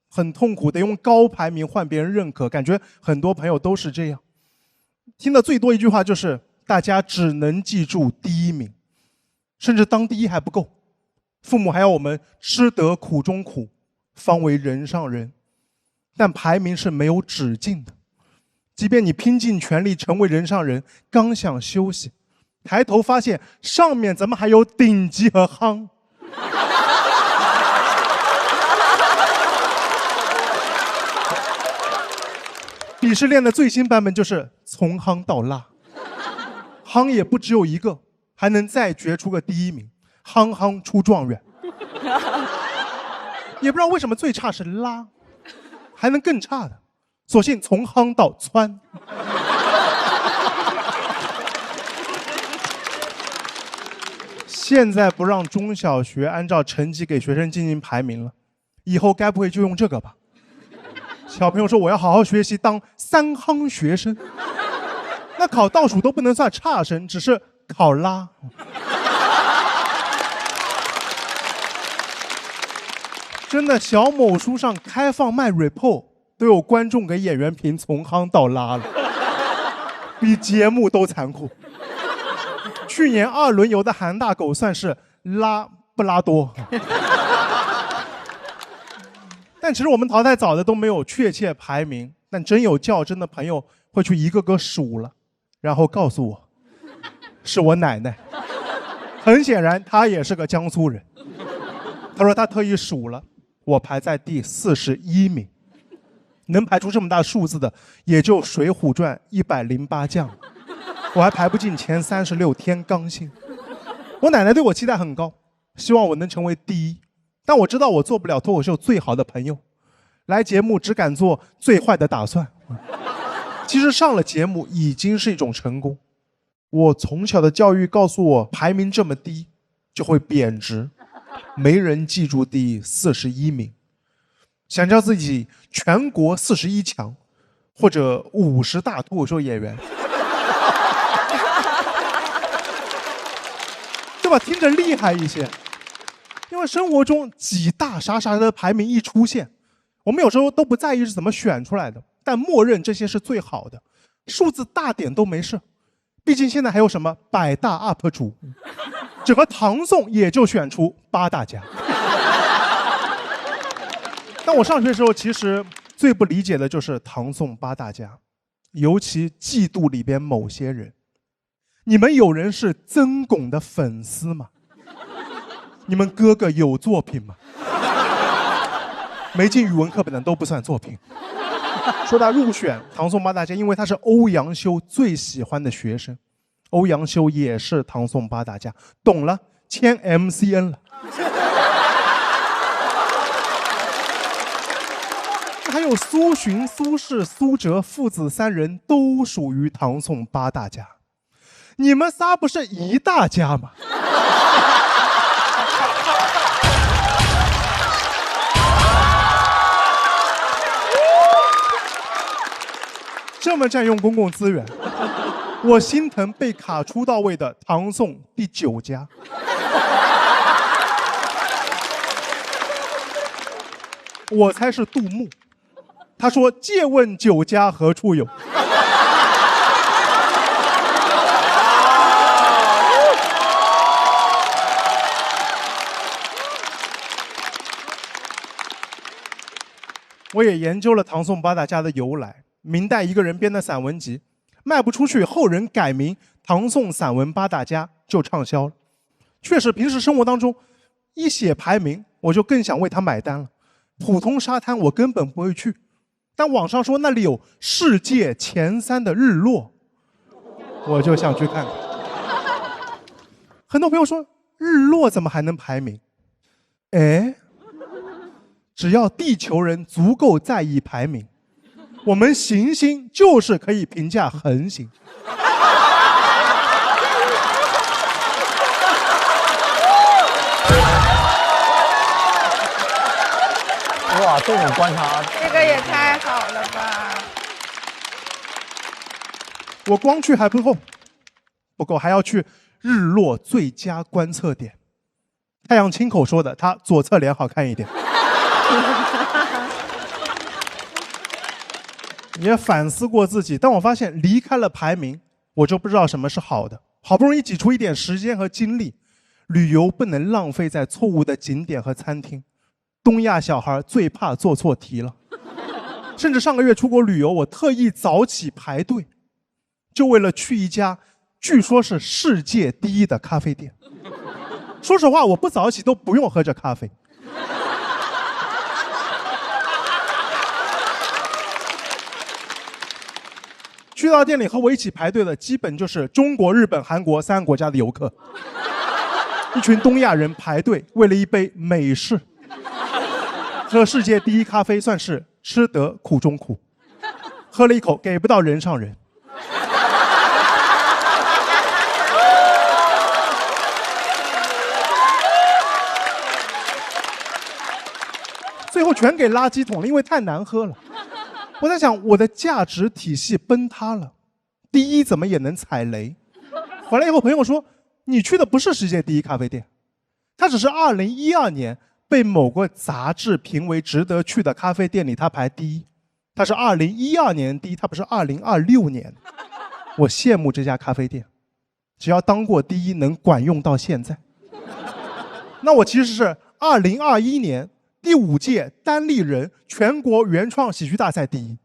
Speaker 16: 很痛苦，得用高排名换别人认可，感觉很多朋友都是这样。听的最多一句话就是大家只能记住第1名，甚至当第1还不够，父母还要我们吃得苦中苦，方为人上人。但排名是没有止境的，即便你拼尽全力成为人上人，刚想休息，抬头发现上面怎么还有顶级和夯。鄙视链的最新版本就是从夯到拉，夯也不只有一个，还能再决出个第1名，夯夯出状元。也不知道为什么最差是拉，还能更差的，索性从夯到窜。现在不让中小学按照成绩给学生进行排名了，以后该不会就用这个吧？小朋友说我要好好学习当3夯学生，那考倒数都不能算差生，只是考拉。真的，小某书上开放卖 report 都有观众给演员评从夯到拉了，比节目都残酷。去年2轮游的韩大狗算是拉不拉多。但其实我们淘汰早的都没有确切排名，但真有较真的朋友会去一个个数了，然后告诉我是我奶奶。很显然她也是个江苏人，她说她特意数了，我排在第41名，能排出这么大数字的也就《水浒传》108将，我还排不进前36天罡星。我奶奶对我期待很高，希望我能成为第1，但我知道我做不了脱口秀最好的朋友，来节目只敢做最坏的打算。其实上了节目已经是一种成功。我从小的教育告诉我，排名这么低就会贬值，没人记住第41名。想叫自己全国41强，或者50大脱口秀演员，对吧？听着厉害一些。因为生活中几大啥啥的排名一出现，我们有时候都不在意是怎么选出来的，但默认这些是最好的，数字大点都没事。毕竟现在还有什么百大 UP 主，整个唐宋也就选出8大家。但我上学的时候，其实最不理解的就是唐宋8大家，尤其嫉妒里边某些人。你们有人是曾巩的粉丝吗？你们哥哥有作品吗？没进语文课本的都不算作品。说他入选唐宋8大家，因为他是欧阳修最喜欢的学生，欧阳修也是唐宋8大家，懂了，签 MCN 了。还有苏洵、苏轼、苏辙父子3人都属于唐宋8大家，你们仨不是一大家吗？这么占用公共资源，我心疼被卡出到位的唐宋第9家。我猜是杜牧，他说：“借问酒家何处有？”我也研究了唐宋8大家的由来。明代一个人编的散文集卖不出去，后人改名唐宋散文8大家就畅销了。确实，平时生活当中一写排名，我就更想为他买单了。普通沙滩我根本不会去，但网上说那里有世界前3的日落，我就想去看看。很多朋友说日落怎么还能排名？哎，只要地球人足够在意排名，我们行星就是可以评价恒星。
Speaker 4: 哇，这种观察，
Speaker 10: 这个也太好了吧！
Speaker 16: 我光去还不够，还要去日落最佳观测点。太阳亲口说的，他左侧脸好看一点。也反思过自己，但我发现离开了排名，我就不知道什么是好的。好不容易挤出一点时间和精力，旅游不能浪费在错误的景点和餐厅。东亚小孩最怕做错题了。甚至上个月出国旅游，我特意早起排队，就为了去一家据说是世界第1的咖啡店。说实话，我不早起都不用喝这咖啡。去到店里和我一起排队的，基本就是中国、日本、韩国3个国家的游客。一群东亚人排队，为了一杯美式。喝世界第1咖啡算是吃得苦中苦，喝了一口给不到人上人。最后全给垃圾桶了，因为太难喝了。我在想，我的价值体系崩塌了，第1怎么也能踩雷？回来以后，朋友说你去的不是世界第1咖啡店，它只是2012年被某个杂志评为值得去的咖啡店里，它排第1。它是2012年第1，它不是2026年。我羡慕这家咖啡店，只要当过第1，能管用到现在。那我其实是2021年第5届单立人全国原创喜剧大赛第1。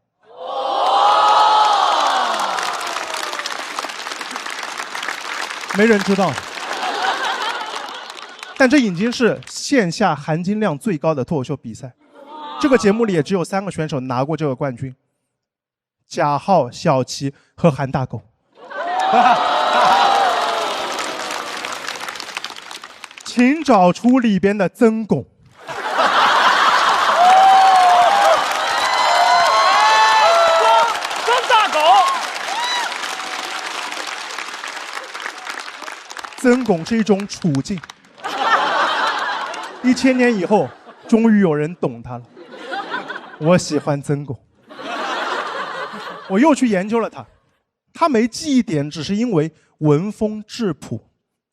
Speaker 16: 没人知道，但这已经是线下含金量最高的脱口秀比赛。这个节目里也只有3个选手拿过这个冠军：贾浩、小齐和韩大狗。请找出里边的曾巩。
Speaker 4: 曾大狗。
Speaker 16: 曾巩是一种处境。1000年以后，终于有人懂他了。我喜欢曾巩。我又去研究了他，他没记忆点，只是因为文风质朴。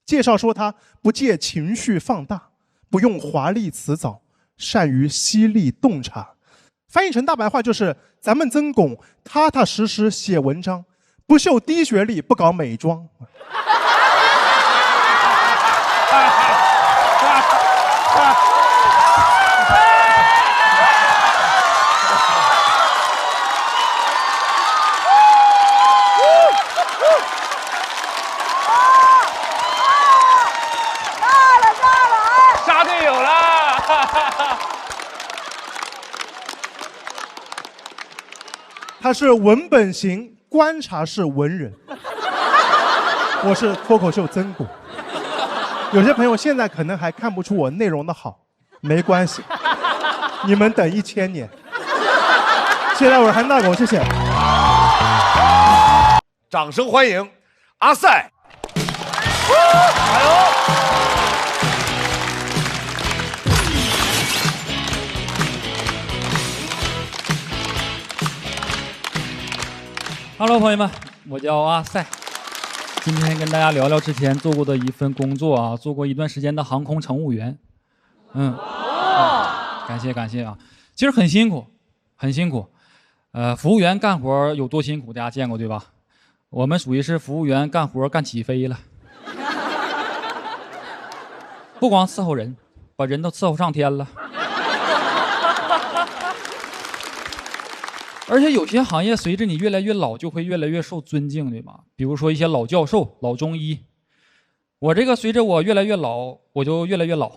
Speaker 16: 介绍说他不借情绪放大，不用华丽辞藻，善于犀利洞察。翻译成大白话就是：咱们曾巩踏踏实实写文章，不秀低学历，不搞美妆。
Speaker 4: 杀队友了！
Speaker 16: 他是文本型观察式文人，我是脱口秀曾巩。有些朋友现在可能还看不出我内容的好，没关系，你们等1000年。谢谢我是韩大狗，谢谢。
Speaker 1: 掌声欢迎阿赛。
Speaker 4: 加油
Speaker 5: ！Hello， 朋友们，我叫阿赛，今天跟大家聊聊之前做过的一份工作啊，做过一段时间的航空乘务员。感谢啊，其实很辛苦，很辛苦。服务员干活有多辛苦，大家见过对吧？我们属于是服务员干活干起飞了，不光伺候人，把人都伺候上天了。而且有些行业随着你越来越老，就会越来越受尊敬，对吧？比如说一些老教授、老中医。我这个随着我越来越老，我就越来越老。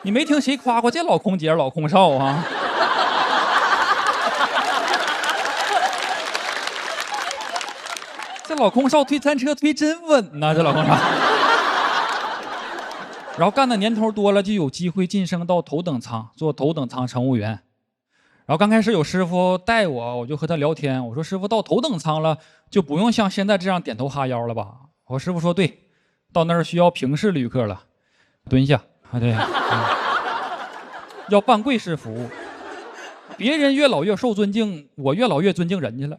Speaker 5: 你没听谁夸过这老空姐、老空少啊？这老空少推餐车推真稳呐，这老空少。然后干的年头多了，就有机会晋升到头等舱，做头等舱乘务员。然后刚开始有师傅带我，我就和他聊天，我说师傅到头等舱了，就不用像现在这样点头哈腰了吧？我师傅说对，到那儿需要平视旅客了，蹲下啊，对，要半跪式服务。别人越老越受尊敬，我越老越尊敬人家了。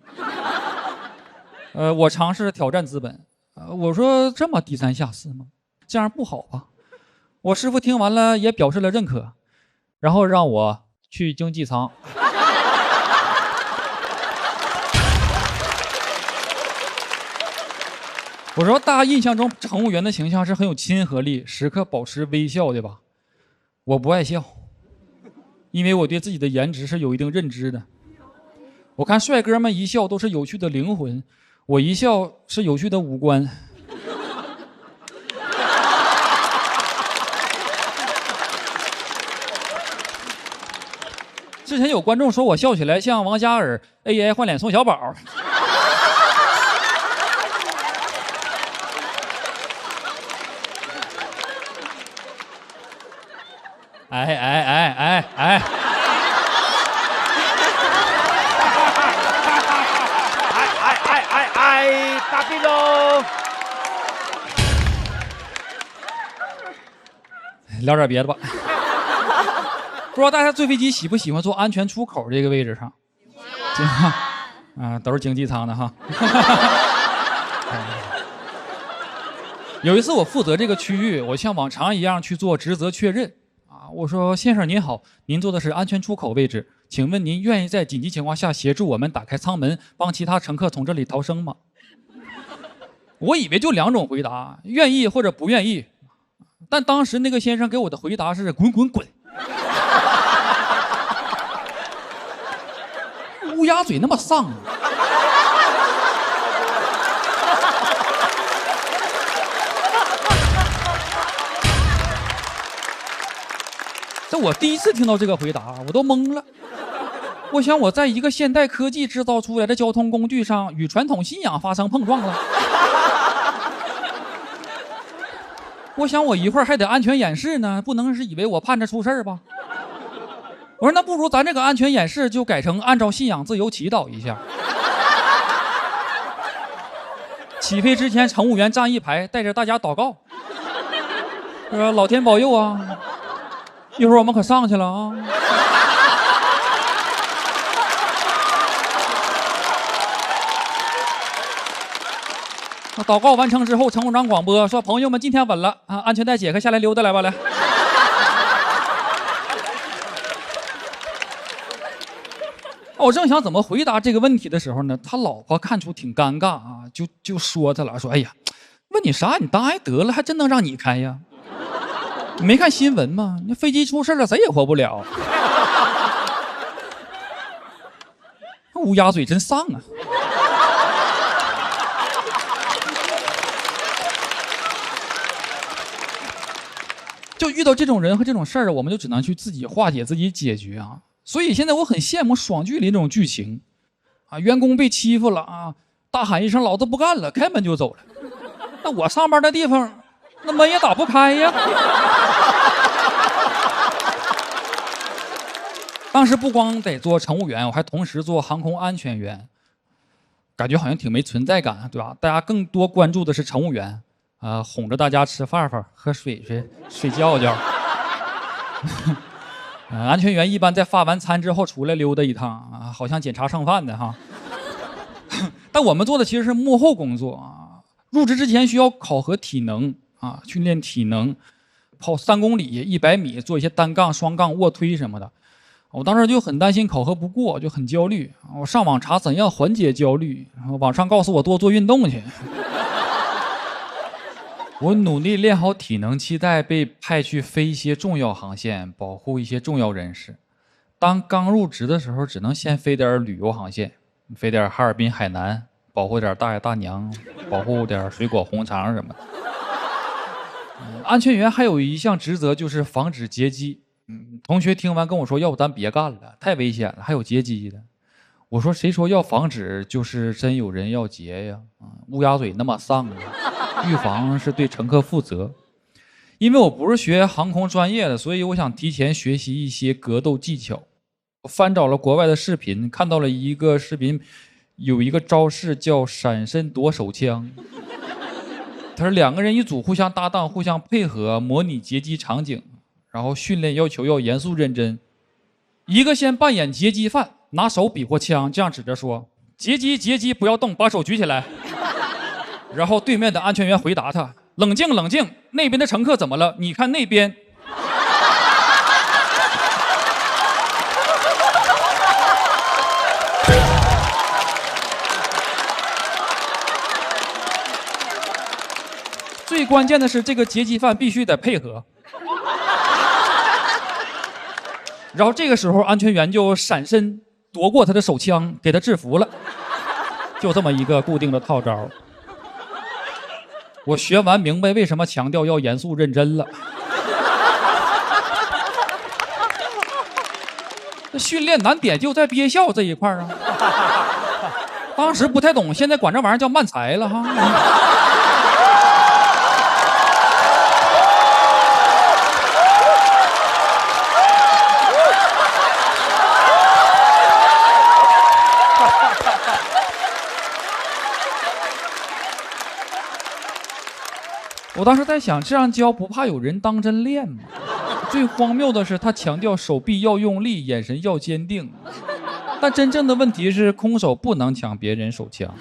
Speaker 5: 我尝试挑战资本，我说这么低三下四吗？这样不好吧？我师傅听完了也表示了认可，然后让我去经济舱。我说大家印象中乘务员的形象是很有亲和力，时刻保持微笑，对吧？我不爱笑，因为我对自己的颜值是有一定认知的。我看帅哥们一笑都是有趣的灵魂，我一笑是有趣的五官。之前有观众说我笑起来像王嘉尔 AI 换脸宋小宝。哎，
Speaker 4: 大病喽！
Speaker 5: 聊点别的吧。不知道大家坐飞机喜不喜欢坐安全出口这个位置上？都是经济舱的哈。有一次我负责这个区域，我像往常一样去做职责确认啊。我说先生您好，您坐的是安全出口位置，请问您愿意在紧急情况下协助我们打开舱门，帮其他乘客从这里逃生吗？我以为就2种回答，愿意或者不愿意。但当时那个先生给我的回答是滚滚滚。乌鸦嘴那么丧啊！这我第一次听到这个回答，我都懵了。我想我在一个现代科技制造出来的交通工具上与传统信仰发生碰撞了。我想我一会儿还得安全演示呢，不能是以为我盼着出事儿吧？我说那不如咱这个安全演示就改成按照信仰自由祈祷一下。起飞之前，乘务员站一排，带着大家祷告，说老天保佑啊，一会儿我们可上去了啊。祷告完成之后，乘务长广播说：“朋友们，今天稳了啊，安全带解开，下来溜达来吧，来。”我正想怎么回答这个问题的时候呢，他老婆看出挺尴尬啊，就说他了，说哎呀，问你啥你答应得了，还真能让你开呀？你没看新闻吗？那飞机出事了，谁也活不了。乌鸦嘴真丧啊！就遇到这种人和这种事儿，我们就只能去自己化解、自己解决啊。所以现在我很羡慕爽剧里那种剧情，啊，员工被欺负了啊，大喊一声“老子不干了”，开门就走了。那我上班的地方，那门也打不开呀。当时不光得做乘务员，我还同时做航空安全员，感觉好像挺没存在感，对吧？大家更多关注的是乘务员。哄着大家吃饭饭、喝水水、睡觉觉。安全员一般在发完餐之后出来溜达一趟啊，好像检查剩饭的哈。但我们做的其实是幕后工作啊。入职之前需要考核体能啊，训练体能，跑3公里、100米，做一些单杠、双杠、卧推什么的。我当时就很担心考核不过，就很焦虑。我上网查怎样缓解焦虑，网上告诉我多做运动去。我努力练好体能，期待被派去飞一些重要航线，保护一些重要人士。当刚入职的时候，只能先飞点旅游航线，飞点哈尔滨、海南，保护点大爷大娘，保护点水果红肠什么的。安全员还有一项职责就是防止劫机。同学听完跟我说，要不咱别干了，太危险了，还有劫机的。我说谁说要防止就是真有人要劫呀？乌鸦嘴那么丧啊！预防是对乘客负责。因为我不是学航空专业的，所以我想提前学习一些格斗技巧。我翻找了国外的视频，看到了一个视频，有一个招式叫闪身夺手枪。他是2个人一组，互相搭档，互相配合，模拟劫机场景，然后训练要求要严肃认真。一个先扮演劫机犯，拿手比划枪，这样指着说：“劫机，劫机，不要动，把手举起来。”然后对面的安全员回答他：“冷静，冷静，那边的乘客怎么了？你看那边。”最关键的是，这个劫机犯必须得配合。然后这个时候，安全员就闪身夺过他的手枪，给他制服了。就这么一个固定的套招。我学完明白为什么强调要严肃认真了。训练难点就在憋笑这一块啊。当时不太懂，现在管这玩意儿叫慢才了哈。我当时在想，这样教不怕有人当真练吗？最荒谬的是，他强调手臂要用力，眼神要坚定。但真正的问题是，空手不能抢别人手枪。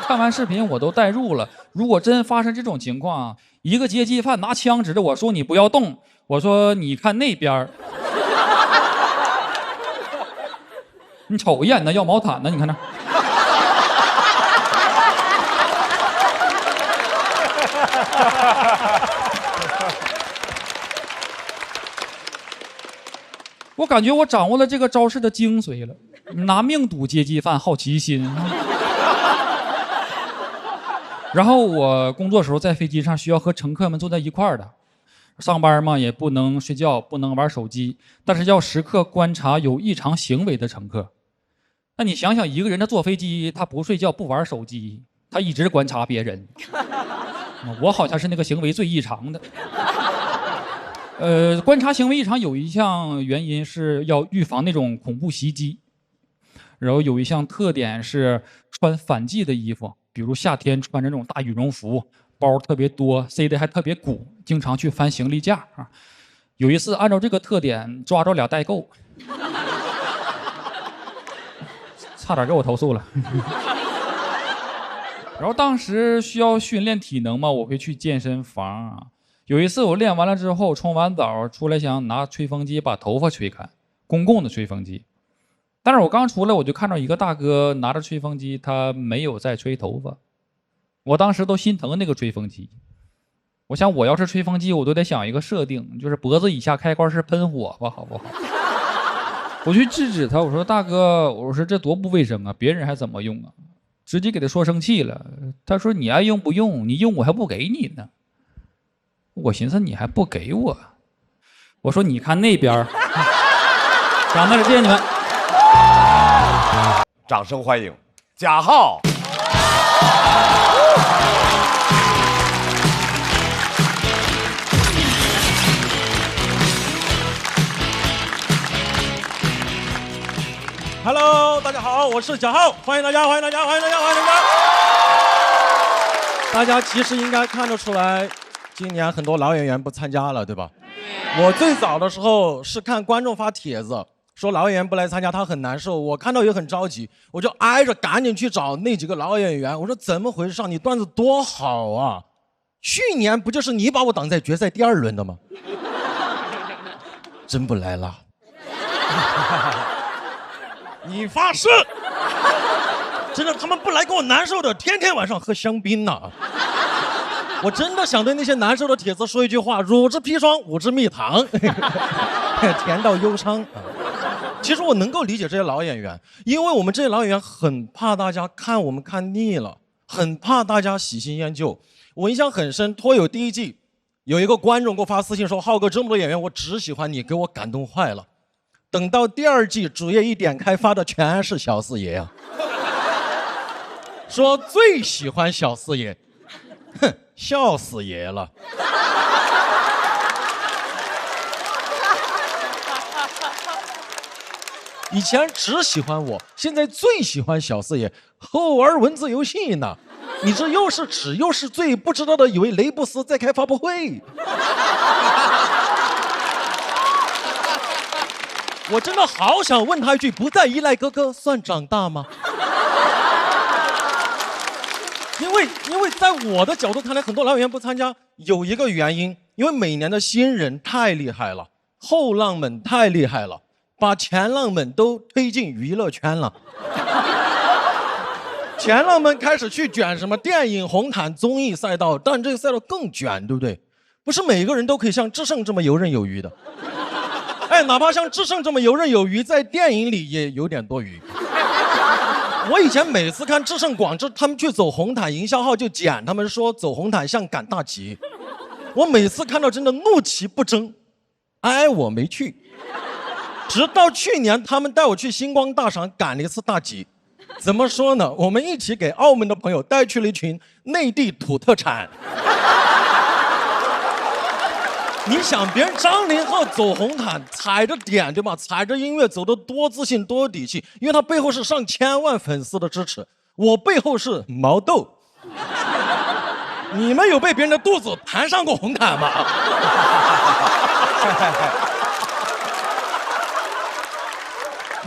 Speaker 5: 看完视频我都代入了，如果真发生这种情况，一个劫机犯拿枪指着我说：“你不要动。”我说：“你看那边。”你瞅一眼呢，要毛毯呢？你看那。我感觉我掌握了这个招式的精髓了，拿命赌劫机犯好奇心。然后我工作时候在飞机上需要和乘客们坐在一块儿的，上班嘛也不能睡觉，不能玩手机，但是要时刻观察有异常行为的乘客。那你想想，一个人他坐飞机，他不睡觉不玩手机，他一直观察别人。我好像是那个行为最异常的。观察行为异常有一项原因是要预防那种恐怖袭击，然后有一项特点是穿反季的衣服，比如夏天穿着那种大羽绒服，包特别多，塞得还特别鼓，经常去翻行李架啊。有一次按照这个特点抓着俩代购，差点给我投诉了。然后当时需要训练体能嘛，我会去健身房啊。有一次我练完了之后，冲完澡出来想拿吹风机把头发吹干，公共的吹风机。但是我刚出来我就看到一个大哥拿着吹风机，他没有在吹头发，我当时都心疼那个吹风机。我想我要是吹风机，我都得想一个设定，就是脖子以下开关是喷火吧，好不好？我去制止他，我说大哥，我说这多不卫生啊，别人还怎么用啊？直接给他说生气了。他说你爱用不用，你用我还不给你呢。我寻思你还不给我，我说你看那边，长得谢谢你们，
Speaker 1: 掌声欢迎贾浩。
Speaker 17: Hello， 大家好，我是贾浩，欢迎大家，欢迎大家，欢迎大家，欢迎大家。大家其实应该看得出来，今年很多老演员不参加了，对吧？我最早的时候是看观众发帖子说老演员不来参加，他很难受，我看到也很着急，我就挨着赶紧去找那几个老演员，我说怎么回事？你段子多好啊！去年不就是你把我挡在决赛第2轮的吗？真不来了。你发誓？真的，他们不来给我难受的，天天晚上喝香槟呢。我真的想对那些难受的帖子说一句话：乳之砒霜，五之蜜糖，甜到忧伤。其实我能够理解这些老演员，因为我们这些老演员很怕大家看我们看腻了，很怕大家喜新厌旧。我印象很深，脱友第1季有一个观众给我发私信说：浩哥，这么多演员，我只喜欢你，给我感动坏了。等到第2季主页一点开发的全是小四爷啊，说最喜欢小四爷，哼，笑死爷了。以前只喜欢我，现在最喜欢小四爷，和我玩文字游戏呢。你这又是耻又是罪，不知道的以为雷布斯在开发布会。我真的好想问他一句：不再依赖哥哥算长大吗？因为在我的角度看来，很多老演员不参加有一个原因，因为每年的新人太厉害了，后浪们太厉害了，把前浪们都推进娱乐圈了。前浪们开始去卷什么电影、红毯、综艺赛道，但这个赛道更卷，对不对？不是每个人都可以像智胜这么游刃有余的。哎，哪怕像智胜这么游刃有余，在电影里也有点多余。我以前每次看智胜广智他们去走红毯，营销号就剪他们说走红毯像赶大集，我每次看到真的怒其不争，哎，我没去。直到去年他们带我去星光大赏赶了一次大集，怎么说呢？我们一起给澳门的朋友带去了一群内地土特产。你想别人张凌赫走红毯踩着点对吧，踩着音乐走得多自信多有底气，因为他背后是上千万粉丝的支持，我背后是毛豆。你们有被别人的肚子弹上过红毯吗？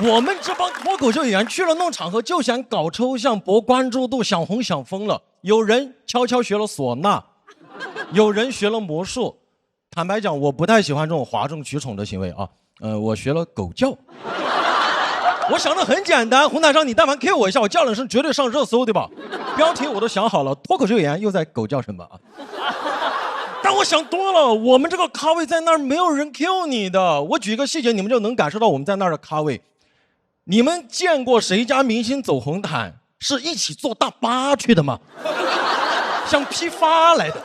Speaker 17: 我们这帮脱口秀演员去了弄场合就想搞抽象博关注度，想红想疯了，有人悄悄学了唢呐，有人学了魔术。坦白讲，我不太喜欢这种哗众取宠的行为啊。我学了狗叫。我想的很简单，红毯上你但凡 Q 我一下，我叫两声绝对上热搜，对吧？标题我都想好了，脱口秀演员又在狗叫什么啊？但我想多了，我们这个咖位在那儿，没有人 Q 你的。我举一个细节，你们就能感受到我们在那儿的咖位。你们见过谁家明星走红毯是一起坐大巴去的吗？像批发来的。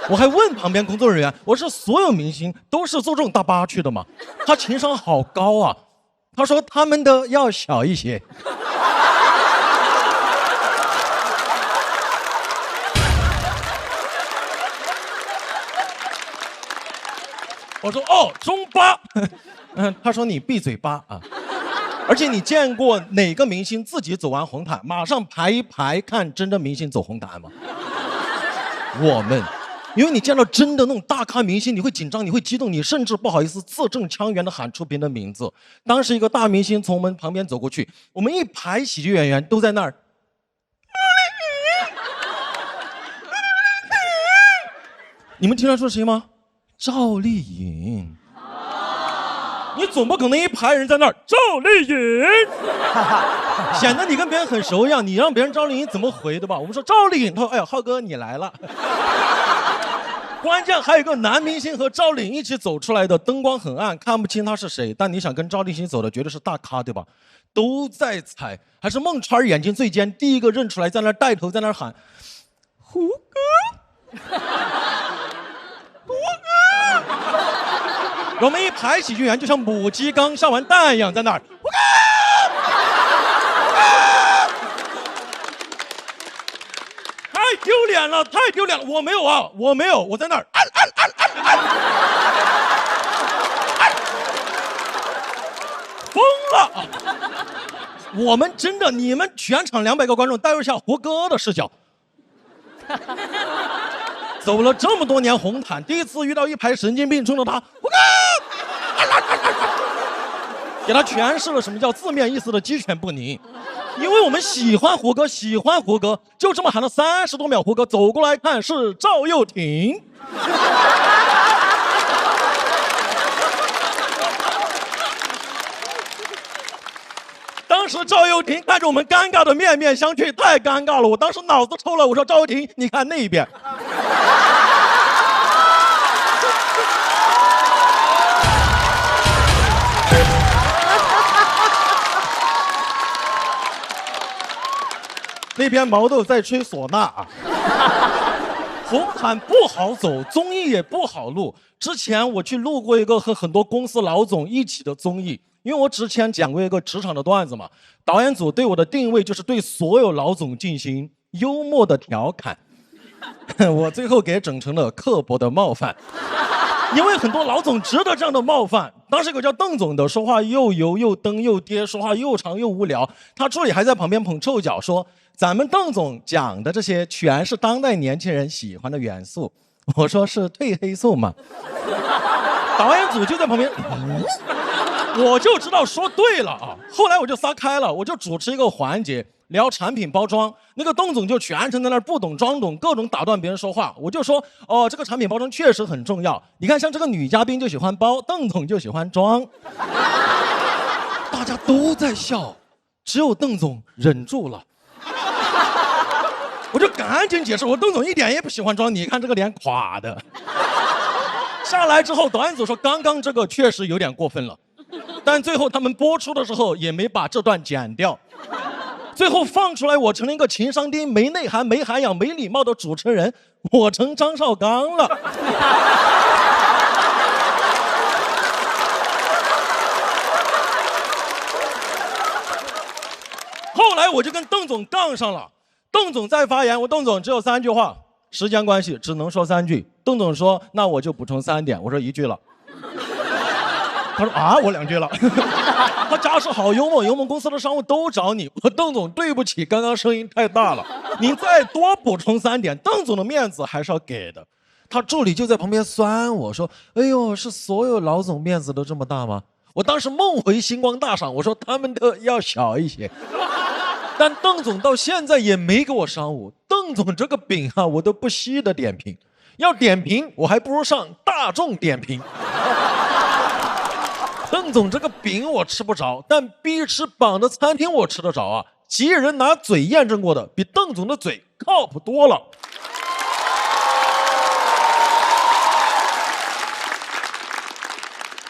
Speaker 17: 我还问旁边工作人员，我说所有明星都是坐这种大巴去的吗？他情商好高啊，他说他们的要小一些。我说哦，中巴。他说你闭嘴巴啊。而且你见过哪个明星自己走完红毯马上排一排看真的明星走红毯吗？我们。因为你见到真的那种大咖明星，你会紧张，你会激动，你甚至不好意思字正腔圆地喊出别人的名字。当时一个大明星从我们旁边走过去，我们一排喜剧演员都在那儿。你们听他说谁吗？赵丽颖。你总不可能一排人在那儿赵丽颖，显得你跟别人很熟一样。你让别人赵丽颖怎么回对吧？我们说赵丽颖，他说哎呀浩哥你来了。关键还有一个男明星和赵丽颖一起走出来的，灯光很暗，看不清他是谁。但你想跟赵丽颖走的绝对是大咖对吧？都在猜，还是孟川眼睛最尖，第一个认出来，在那带头在那喊胡歌。我们一排喜剧演员就像母鸡刚下完蛋一样，在那儿。太丢脸了，太丢脸了！我没有啊，我没有，我在那儿。疯了！我们真的，你们全场200个观众代入一下胡歌的视角。走了这么多年红毯，第一次遇到一排神经病冲着他，胡歌，给他诠释了什么叫字面意思的鸡犬不宁。因为我们喜欢胡歌，喜欢胡歌，就这么喊了30多秒，胡歌走过来看是赵又廷。当时赵又廷看着我们尴尬的面面相觑，太尴尬了，我当时脑子抽了，我说赵又廷你看那一边。那边毛豆在吹唢呐啊。红毯不好走，综艺也不好录。之前我去录过一个和很多公司老总一起的综艺，因为我之前讲过一个职场的段子嘛，导演组对我的定位就是对所有老总进行幽默的调侃，我最后给整成了刻薄的冒犯。因为很多老总值得这样的冒犯。当时有个叫邓总的，说话又油又蹬又跌，说话又长又无聊。他助理还在旁边捧臭脚说：“咱们邓总讲的这些全是当代年轻人喜欢的元素。”我说：“是褪黑素吗？”导演组就在旁边，我就知道说对了啊。后来我就撒开了，我就主持一个环节。聊产品包装，那个邓总就全程在那儿不懂装懂，各种打断别人说话。我就说，哦，这个产品包装确实很重要。你看，像这个女嘉宾就喜欢包，邓总就喜欢装。大家都在笑，只有邓总忍住了。我就赶紧解释，我邓总一点也不喜欢装，你看这个脸垮的。下来之后，导演组说，刚刚这个确实有点过分了，但最后他们播出的时候也没把这段剪掉。最后放出来，我成了一个情商低、没内涵、没涵养、没礼貌的主持人，我成张绍刚了。后来我就跟邓总杠上了，邓总在发言，邓总只有3句话，时间关系只能说3句。邓总说：“那我就补充3点。”我说1句了。他说啊，我2句了。他家世好幽默，我们公司的商务都找你。我说邓总对不起，刚刚声音太大了，您再多补充3点，邓总的面子还是要给的。他助理就在旁边酸我说：“哎呦，是所有老总面子都这么大吗？”我当时梦回星光大赏，我说他们的要小一些。但邓总到现在也没给我商务。邓总这个饼啊，我都不稀得点评。要点评，我还不如上大众点评。邓总这个饼我吃不着，但必吃榜的餐厅我吃得着啊！几人拿嘴验证过的，比邓总的嘴靠谱多了。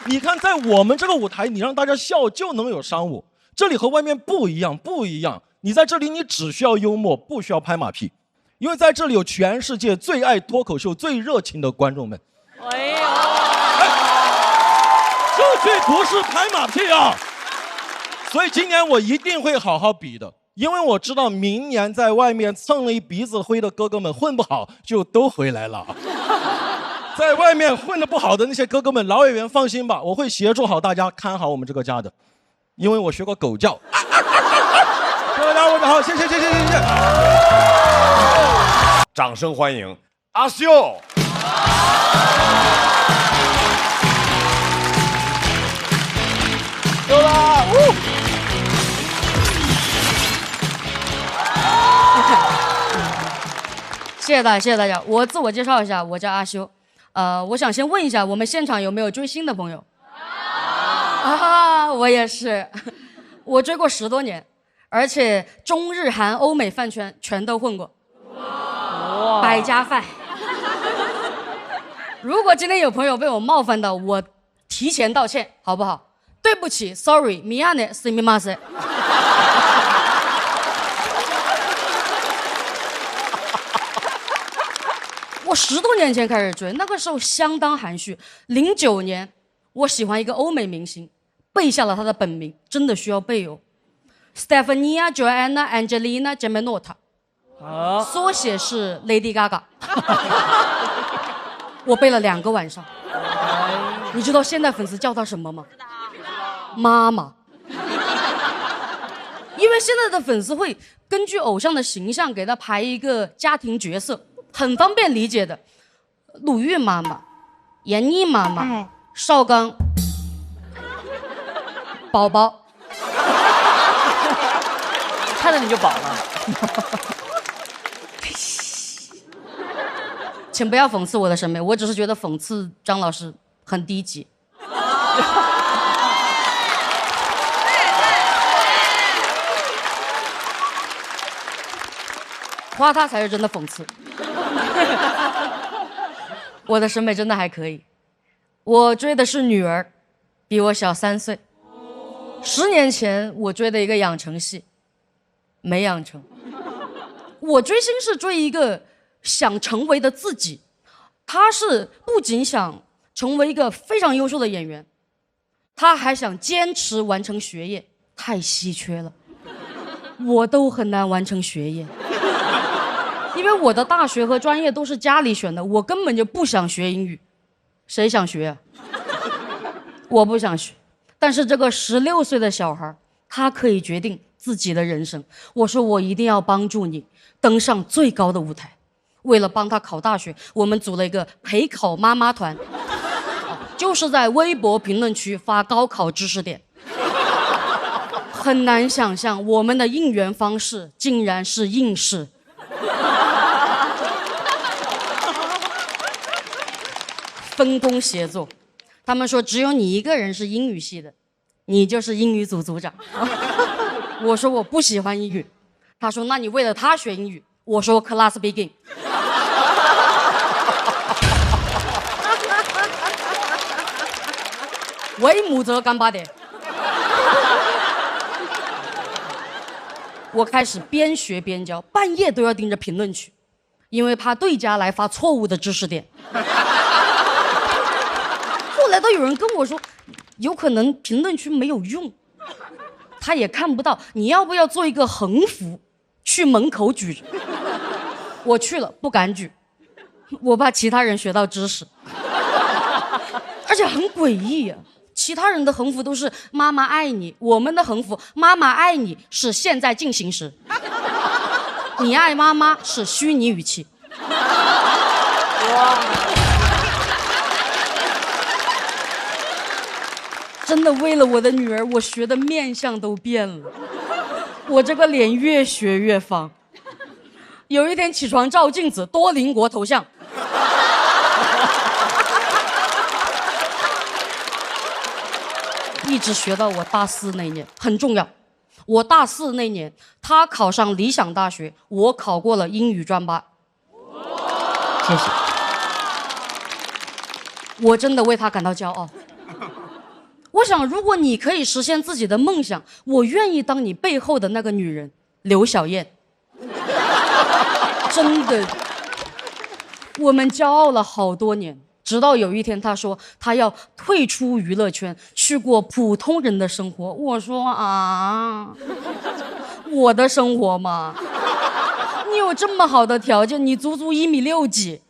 Speaker 17: 你看，在我们这个舞台，你让大家笑就能有商务，这里和外面不一样，不一样。你在这里，你只需要幽默，不需要拍马屁，因为在这里有全世界最爱脱口秀、最热情的观众们。哎呀！这绝不是拍马屁啊！所以今年我一定会好好比的，因为我知道明年在外面蹭了一鼻子灰的哥哥们混不好就都回来了。在外面混得不好的那些哥哥们，老演员放心吧，我会协助好大家，看好我们这个家的，因为我学过狗叫。大家晚上好，谢谢。
Speaker 1: 掌声欢迎阿秀。
Speaker 9: 有了，
Speaker 18: 谢谢大家。我自我介绍一下，我叫阿修。我想先问一下，我们现场有没有追星的朋友？啊，我也是，我追过10多年，而且中日韩欧美饭圈全都混过，百家饭。如果今天有朋友被我冒犯到，我提前道歉，好不好？对不起 ，sorry， 미안해，すみません。我10多年前开始追，那个时候相当含蓄。09年，我喜欢一个欧美明星，背下了他的本名，真的需要背哦 ，Stefania Joanna Angelina Geminotta， 缩写是 Lady Gaga。我背了2个晚上。你知道现在粉丝叫他什么吗？妈妈。因为现在的粉丝会根据偶像的形象给他排一个家庭角色，很方便理解的。鲁豫妈妈、闫妮妈妈、邵刚、宝宝，
Speaker 4: 看着你就饱了。
Speaker 18: 请不要讽刺我的审美，我只是觉得讽刺张老师很低级。夸他才是真的讽刺。我的审美真的还可以。我追的是女儿，比我小3岁。10年前我追的一个养成系，没养成。我追星是追一个想成为的自己，他是不仅想成为一个非常优秀的演员，他还想坚持完成学业，太稀缺了。我都很难完成学业。因为我的大学和专业都是家里选的，我根本就不想学英语。谁想学啊？我不想学。但是这个16岁的小孩，他可以决定自己的人生。我说我一定要帮助你登上最高的舞台。为了帮他考大学，我们组了一个陪考妈妈团，就是在微博评论区发高考知识点。很难想象我们的应援方式竟然是应试。分工协作，他们说只有你一个人是英语系的，你就是英语组组长。我说我不喜欢英语，他说那你为了他学英语。我说 class begin。为母则干巴点。我开始边学边教，半夜都要盯着评论区，因为怕对家来发错误的知识点。后来都有人跟我说，有可能评论区没有用，他也看不到，你要不要做一个横幅，去门口举着？我去了，不敢举，我怕其他人学到知识，而且很诡异啊。其他人的横幅都是妈妈爱你，我们的横幅妈妈爱你是现在进行时，你爱妈妈是虚拟语气。哇！真的为了我的女儿，我学的面相都变了，我这个脸越学越方。有一天起床照镜子，多邻国头像。一直学到我大4那年，很重要。我大4那年，他考上理想大学，我考过了英语专8。谢谢。我真的为他感到骄傲。我想，如果你可以实现自己的梦想，我愿意当你背后的那个女人，刘晓燕。真的，我们骄傲了好多年。直到有一天他说他要退出娱乐圈，去过普通人的生活。我说啊，我的生活嘛，你有这么好的条件，你足足1.6米几。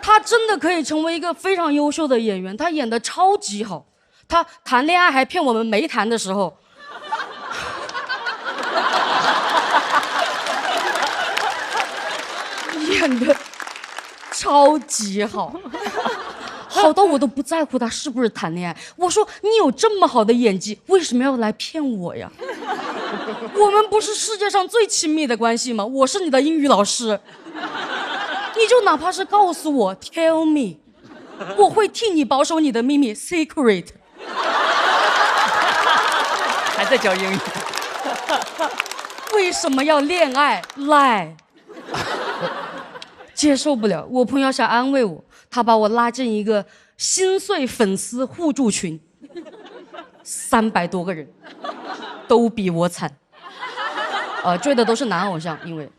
Speaker 18: 他真的可以成为一个非常优秀的演员，他演得超级好。他谈恋爱还骗我们没谈的时候，演得超级好，好到我都不在乎他是不是谈恋爱。我说你有这么好的演技，为什么要来骗我呀？我们不是世界上最亲密的关系吗？我是你的英语老师，你就哪怕是告诉我 tell me，我会替你保守你的秘密 ，secret。
Speaker 4: 还在教英语。
Speaker 18: 为什么要恋爱 lie？ 接受不了。我朋友想安慰我，他把我拉进一个心碎粉丝互助群，300多个人，都比我惨。追的都是男偶像，因为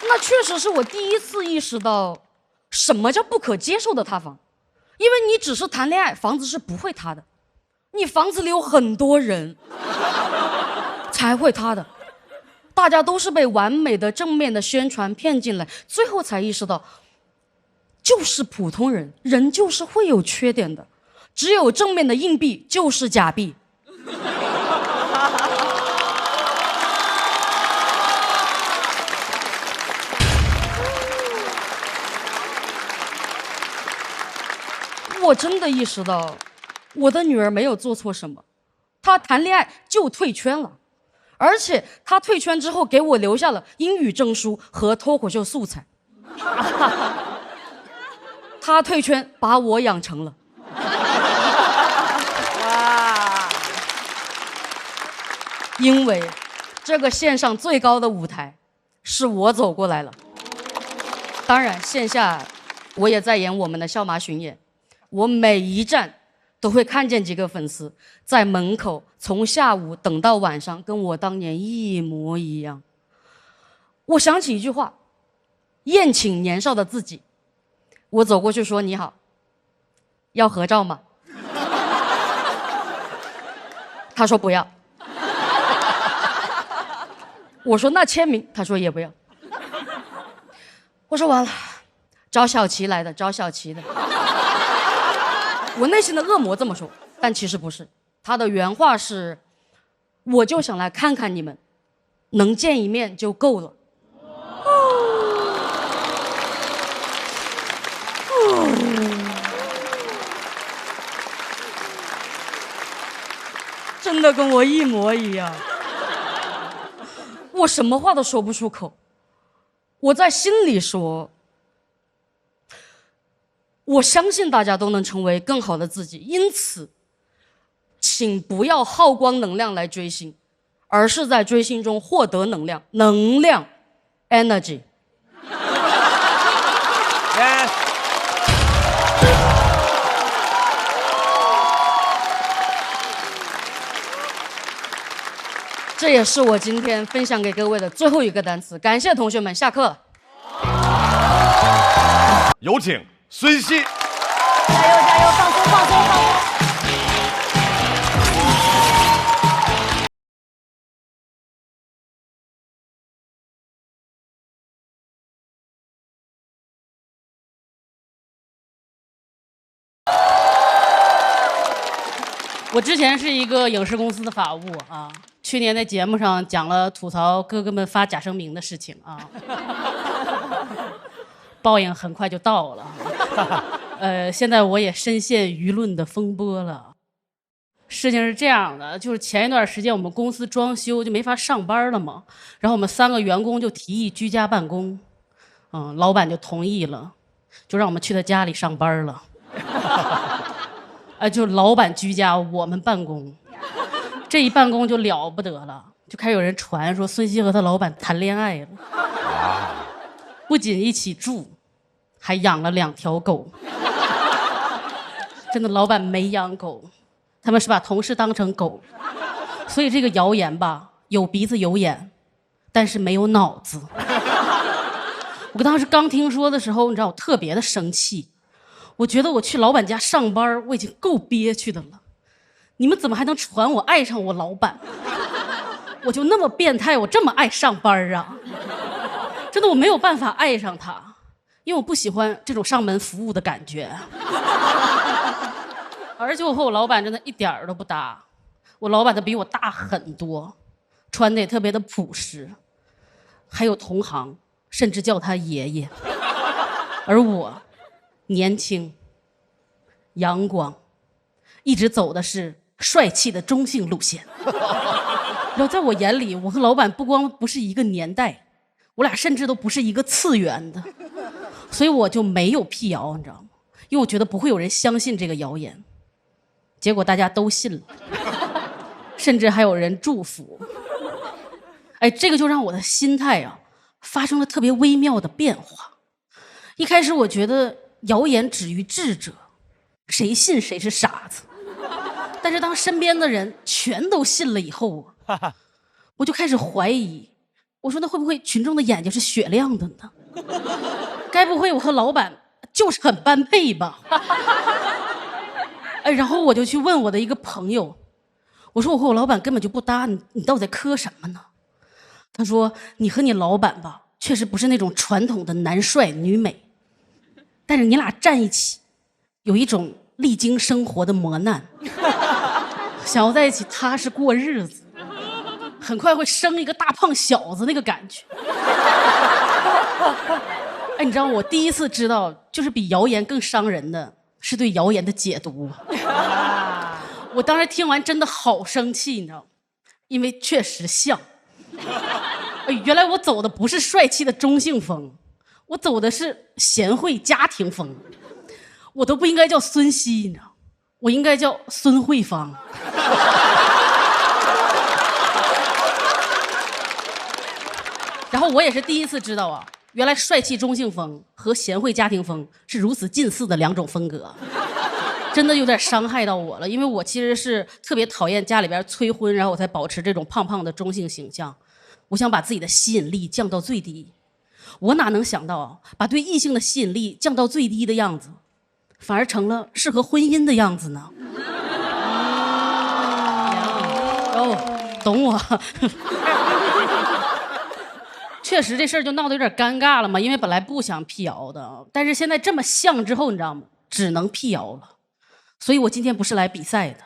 Speaker 18: 那确实是我第一次意识到什么叫不可接受的塌房。因为你只是谈恋爱，房子是不会塌的，你房子里有很多人才会塌的。大家都是被完美的正面的宣传骗进来，最后才意识到，就是普通人，人就是会有缺点的，只有正面的硬币就是假币。我真的意识到，我的女儿没有做错什么，她谈恋爱就退圈了，而且她退圈之后给我留下了英语证书和脱口秀素材。她退圈把我养成了。哇！因为这个线上最高的舞台是我走过来了，当然线下我也在演我们的笑马巡演。我每一站都会看见几个粉丝在门口从下午等到晚上，跟我当年一模一样。我想起一句话，宴请年少的自己。我走过去说：“你好，要合照吗？”他说不要。我说那签名，他说也不要。我说完了，找小齐来的，找小齐的。我内心的恶魔这么说，但其实不是。他的原话是：“我就想来看看你们，能见一面就够了。”真的跟我一模一样。我什么话都说不出口，我在心里说，我相信大家都能成为更好的自己，因此请不要耗光能量来追星，而是在追星中获得能量 energy。 这也是我今天分享给各位的最后一个单词。感谢同学们，下课了。
Speaker 1: 有请孙熙。
Speaker 13: 加油加油，放松放松放松。
Speaker 19: 我之前是一个影视公司的法务啊，去年在节目上讲了吐槽哥哥们发假声明的事情啊，报应很快就到了。现在我也深陷舆论的风波了。事情是这样的，就是前一段时间我们公司装修就没法上班了嘛，然后我们3个员工就提议居家办公，老板就同意了，就让我们去他家里上班了。就是老板居家，我们办公，这一办公就了不得了，就开始有人传说孙熙和他老板谈恋爱了，不仅一起住，还养了2条狗。真的，老板没养狗，他们是把同事当成狗，所以这个谣言吧，有鼻子有眼，但是没有脑子。我当时刚听说的时候，你知道我特别的生气。我觉得我去老板家上班，我已经够憋屈的了，你们怎么还能传我爱上我老板？我就那么变态，我这么爱上班啊？真的，我没有办法爱上他，因为我不喜欢这种上门服务的感觉。而且我和我老板真的一点儿都不搭，我老板他比我大很多，穿的也特别的朴实，还有同行甚至叫他爷爷，而我年轻、阳光，一直走的是帅气的中性路线。然后在我眼里，我和老板不光不是一个年代，我俩甚至都不是一个次元的，所以我就没有辟谣，你知道吗？因为我觉得不会有人相信这个谣言。结果大家都信了，甚至还有人祝福。哎，这个就让我的心态啊发生了特别微妙的变化。一开始我觉得谣言止于智者，谁信谁是傻子。但是当身边的人全都信了以后，我就开始怀疑，我说那会不会群众的眼睛是雪亮的呢？该不会我和老板就是很般配吧？哎，然后我就去问我的一个朋友，我说我和我老板根本就不搭，你到底在磕什么呢？他说你和你老板吧，确实不是那种传统的男帅女美，但是你俩站一起，有一种历经生活的磨难，想要在一起踏实过日子，很快会生一个大胖小子那个感觉。哎，你知道我第一次知道，就是比谣言更伤人的是对谣言的解读。我当时听完真的好生气，你知道吗？因为确实像。原来我走的不是帅气的中性风，我走的是贤惠家庭风。我都不应该叫孙熙，你知道，我应该叫孙慧芳。然后我也是第一次知道啊，原来帅气中性风和贤惠家庭风是如此近似的两种风格，真的有点伤害到我了。因为我其实是特别讨厌家里边催婚，然后我才保持这种胖胖的中性形象。我想把自己的吸引力降到最低，我哪能想到啊，把对异性的吸引力降到最低的样子，反而成了适合婚姻的样子呢？哦，懂我。确实这事儿就闹得有点尴尬了嘛，因为本来不想辟谣的，但是现在这么像之后，你知道吗？只能辟谣了。所以我今天不是来比赛的，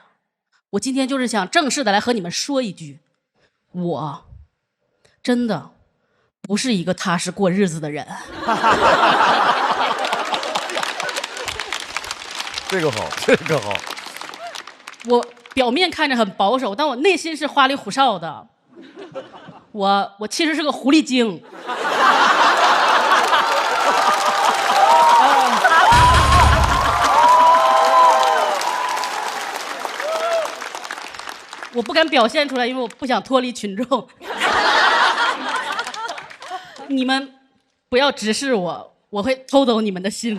Speaker 19: 我今天就是想正式的来和你们说一句，我真的不是一个踏实过日子的人。
Speaker 1: 这个好，这个好。
Speaker 19: 我表面看着很保守，但我内心是花里胡哨的。我其实是个狐狸精。我不敢表现出来，因为我不想脱离群众。你们不要直视我，我会偷走你们的心。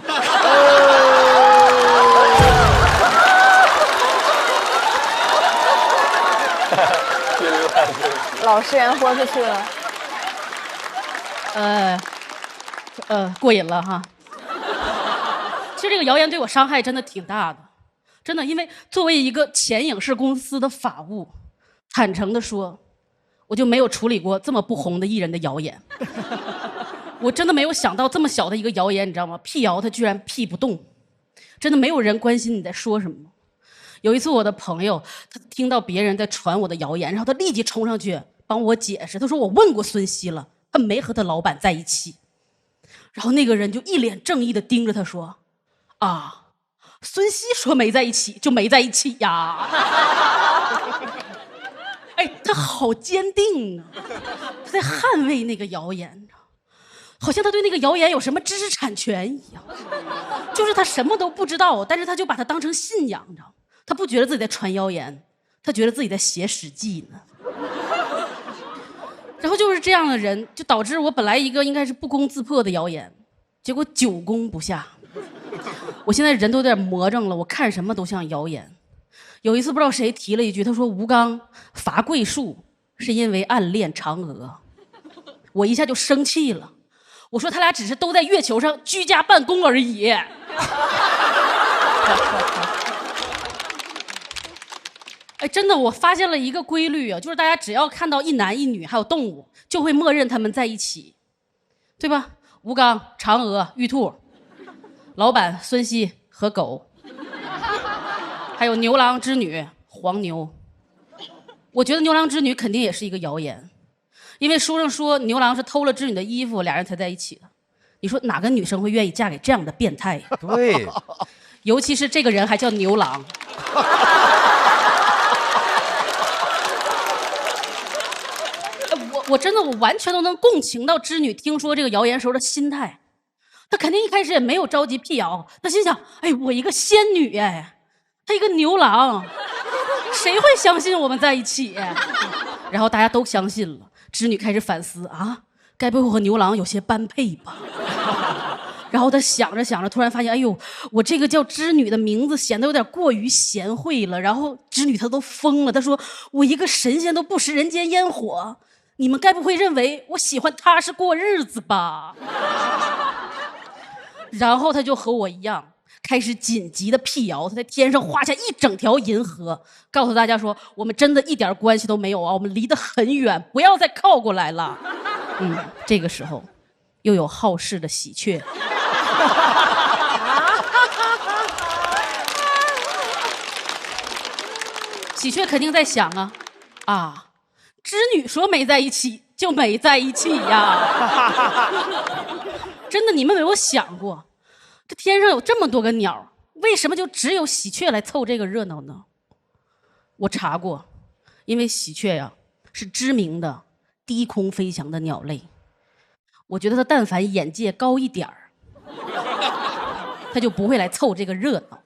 Speaker 20: 老实人豁出去了。
Speaker 19: 过瘾了哈。其实这个谣言对我伤害真的挺大的，真的，因为作为一个前影视公司的法务，坦诚的说，我就没有处理过这么不红的艺人的谣言。我真的没有想到这么小的一个谣言，你知道吗？辟谣它居然辟不动，真的没有人关心你在说什么。有一次我的朋友他听到别人在传我的谣言，然后他立即冲上去帮我解释，他说我问过孙熙了，他没和他老板在一起。然后那个人就一脸正义的盯着他说，啊，孙熙说没在一起就没在一起呀。哎，他好坚定啊，他在捍卫那个谣言，好像他对那个谣言有什么知识产权一样。就是他什么都不知道，但是他就把它当成信仰，你知道吗？他不觉得自己在传谣言，他觉得自己在写史记呢。然后就是这样的人，就导致我本来一个应该是不攻自破的谣言，结果久攻不下。我现在人都有点魔怔了，我看什么都像谣言。有一次不知道谁提了一句，他说吴刚伐桂树是因为暗恋嫦娥，我一下就生气了。我说他俩只是都在月球上居家办公而已。哎，真的，我发现了一个规律啊，就是大家只要看到一男一女还有动物，就会默认他们在一起，对吧？吴刚、嫦娥、玉兔，老板孙熙和狗，还有牛郎织女黄牛。我觉得牛郎织女肯定也是一个谣言，因为书上说牛郎是偷了织女的衣服，俩人才在一起的。你说哪个女生会愿意嫁给这样的变态？
Speaker 1: 对，
Speaker 19: 尤其是这个人还叫牛郎。我我真的我完全都能共情到织女听说这个谣言时候的心态。她肯定一开始也没有着急辟谣，她心想：哎，我一个仙女哎，她一个牛郎，谁会相信我们在一起？然后大家都相信了，织女开始反思啊，该不会我和牛郎有些般配吧？然后她想着想着，突然发现，哎呦，我这个叫织女的名字显得有点过于贤惠了。然后织女她都疯了，她说：我一个神仙都不食人间烟火，你们该不会认为我喜欢他是过日子吧？然后他就和我一样，开始紧急的辟谣，他在天上画下一整条银河，告诉大家说，我们真的一点关系都没有啊，我们离得很远，不要再靠过来了。这个时候又有好事的喜鹊喜鹊肯定在想啊，织女说没在一起就没在一起呀。真的，你们没有想过，这天上有这么多个鸟，为什么就只有喜鹊来凑这个热闹呢？我查过，因为喜鹊呀是知名的低空飞翔的鸟类。我觉得它但凡眼界高一点儿，它就不会来凑这个热闹。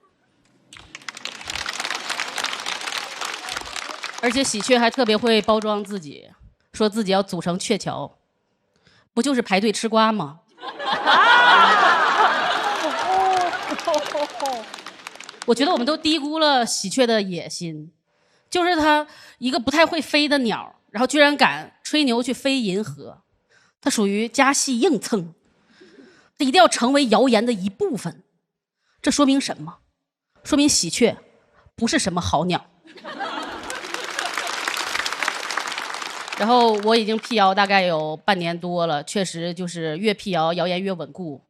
Speaker 19: 而且喜鹊还特别会包装自己，说自己要组成鹊桥，不就是排队吃瓜吗？我觉得我们都低估了喜鹊的野心，就是它一个不太会飞的鸟，然后居然敢吹牛去飞银河，它属于加戏硬蹭，它一定要成为谣言的一部分。这说明什么？说明喜鹊不是什么好鸟。然后我已经辟谣大概有半年多了，确实就是越辟谣谣言越稳固，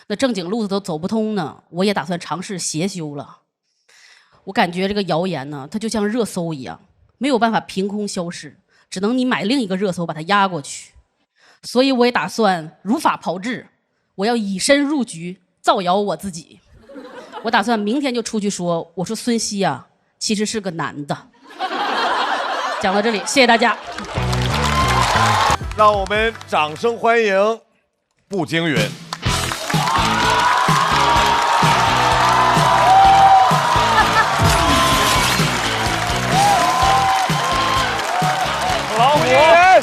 Speaker 19: 那正经路子都走不通呢。我也打算尝试邪修了。我感觉这个谣言呢，它就像热搜一样，没有办法凭空消失，只能你买另一个热搜把它压过去。所以我也打算如法炮制，我要以身入局，造谣我自己。我打算明天就出去说，我说孙熙啊，其实是个男的。讲到这里，谢谢大家。
Speaker 1: 让我们掌声欢迎步惊云。老虎。
Speaker 21: 哎呀，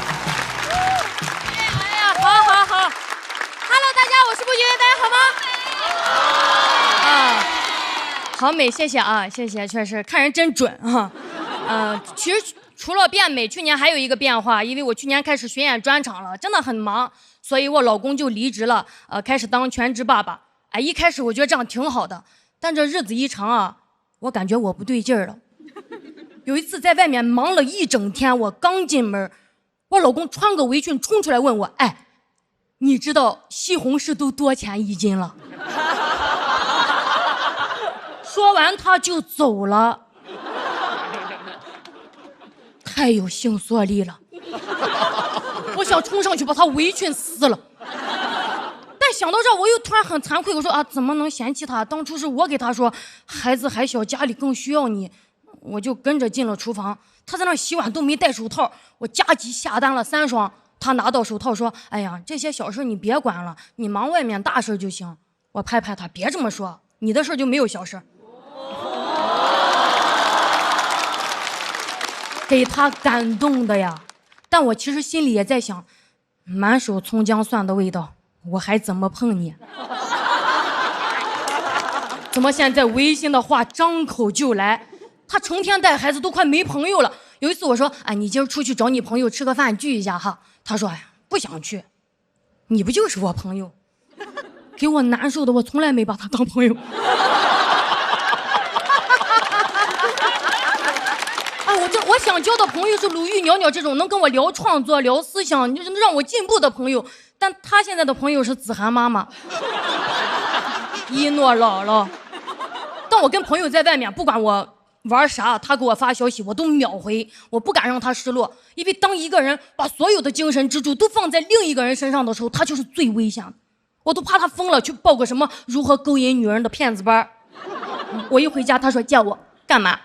Speaker 21: 好 ，Hello， 大家，我是步惊云，大家好吗？啊，好美，谢谢啊，谢谢，确实看人真准啊。其实除了变美，去年还有一个变化，因为我去年开始巡演专场了，真的很忙，所以我老公就离职了，开始当全职爸爸。哎，一开始我觉得这样挺好的，但这日子一长啊，我感觉我不对劲儿了。有一次在外面忙了一整天，我刚进门，我老公穿个围裙冲出来问我：“哎，你知道西红柿都多钱一斤了？”说完他就走了。太有性缩力了，我想冲上去把他围裙撕了，但想到这我又突然很惭愧，我说啊，怎么能嫌弃他？当初是我给他说，孩子还小，家里更需要你，我就跟着进了厨房。他在那洗碗都没戴手套，我加急下单了3双，他拿到手套说：“哎呀，这些小事你别管了，你忙外面大事就行。”我拍拍他，别这么说，你的事就没有小事。给他感动的呀，但我其实心里也在想，满手葱姜蒜的味道，我还怎么碰你？怎么现在违心的话张口就来？他成天带孩子都快没朋友了。有一次我说：“哎，你今儿出去找你朋友吃个饭聚一下哈。”他说：“哎呀，不想去。”你不就是我朋友？给我难受的，我从来没把他当朋友。我想交的朋友是鲁豫、袅袅这种能跟我聊创作、聊思想，就是让我进步的朋友。但他现在的朋友是子涵妈妈、一诺姥姥。当我跟朋友在外面，不管我玩啥，他给我发消息，我都秒回。我不敢让他失落，因为当一个人把所有的精神支柱都放在另一个人身上的时候，他就是最危险的。我都怕他疯了，去报个什么如何勾引女人的骗子班。我一回家，他说叫我干嘛？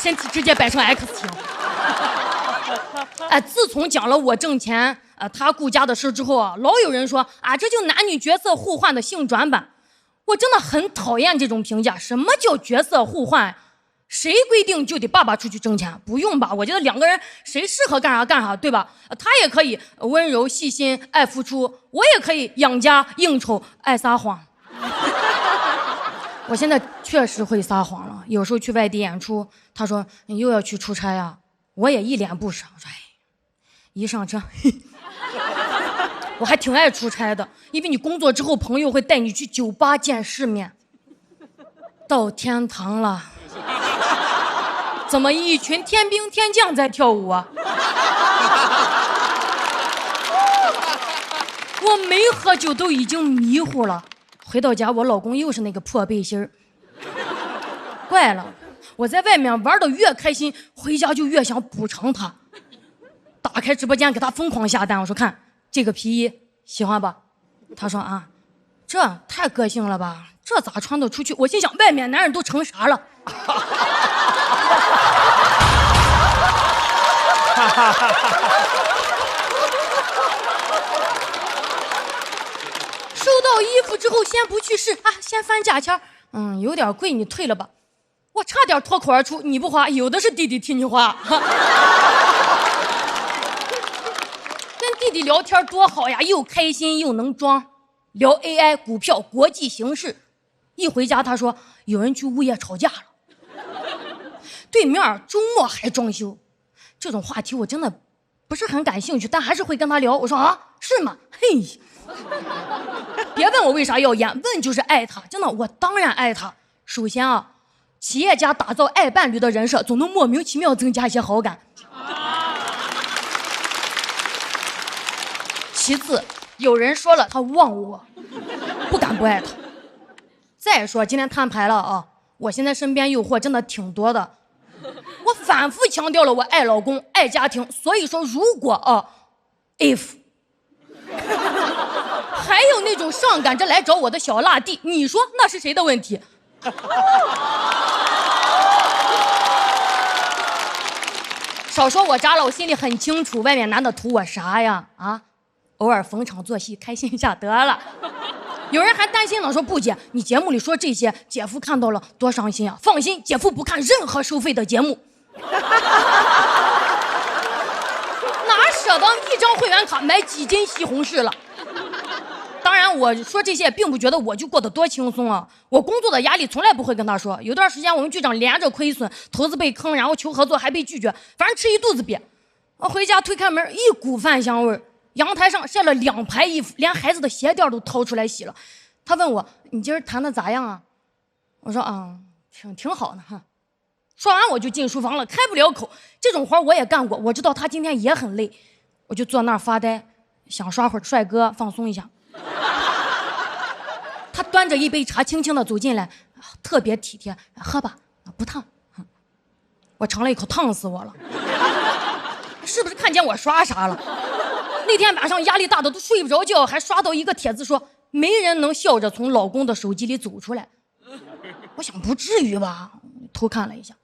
Speaker 21: 身体直接摆成 X 型。哎，自从讲了我挣钱，他顾家的事之后啊，老有人说啊，这就男女角色互换的性转版。我真的很讨厌这种评价。什么叫角色互换？谁规定就得爸爸出去挣钱？不用吧？我觉得两个人谁适合干啥干啥，对吧？他也可以温柔细心爱付出，我也可以养家应酬爱撒谎。我现在确实会撒谎了，有时候去外地演出，他说你又要去出差啊，我也一脸不舍，我说哎，一上车，我还挺爱出差的，因为你工作之后，朋友会带你去酒吧见世面。到天堂了，怎么一群天兵天将在跳舞啊？我没喝酒都已经迷糊了。回到家，我老公又是那个破背心儿。怪了，我在外面玩的越开心，回家就越想补偿他。打开直播间给他疯狂下单，我说看这个皮衣喜欢吧？他说啊，这太个性了吧，这咋穿得出去？我心想，外面男人都成啥了？收到衣服之后，先不去试啊，先翻价钱。有点贵，你退了吧。我差点脱口而出，你不花，有的是弟弟替你花。跟弟弟聊天多好呀，又开心又能装。聊 AI、股票、国际形势。一回家，他说有人去物业吵架了。对面周末还装修。这种话题我真的不是很感兴趣，但还是会跟他聊。我说啊，是吗？嘿。别问我为啥要演，问就是爱他，真的，我当然爱他。首先啊，企业家打造爱伴侣的人设，总能莫名其妙增加一些好感。其次，有人说了他忘我，不敢不爱他。再说今天摊牌了啊，我现在身边诱惑真的挺多的，我反复强调了我爱老公爱家庭，所以说如果if 还有那种上赶着来找我的小辣弟，你说那是谁的问题？少说我渣了，我心里很清楚，外面男的图我啥呀？啊，偶尔逢场作戏，开心一下得了。有人还担心呢，说不姐，你节目里说这些，姐夫看到了多伤心啊！放心，姐夫不看任何收费的节目。哪舍得一张会员卡买几斤西红柿了？当然，我说这些并不觉得我就过得多轻松啊！我工作的压力从来不会跟他说。有段时间我们剧场连着亏损，投资被坑，然后求合作还被拒绝，反正吃一肚子瘪。我回家推开门，一股饭香味，阳台上晒了2排衣服，连孩子的鞋垫都掏出来洗了。他问我：“你今儿弹的咋样啊？”我说：“挺好的哈。”说完我就进书房了，开不了口。这种活我也干过，我知道他今天也很累，我就坐那儿发呆，想刷会儿帅哥放松一下。他端着一杯茶轻轻地走进来，特别体贴，喝吧，不烫。我尝了一口，烫死我了。是不是看见我刷啥了？那天晚上压力大的都睡不着觉，还刷到一个帖子说没人能笑着从老公的手机里走出来。我想不至于吧，偷看了一下，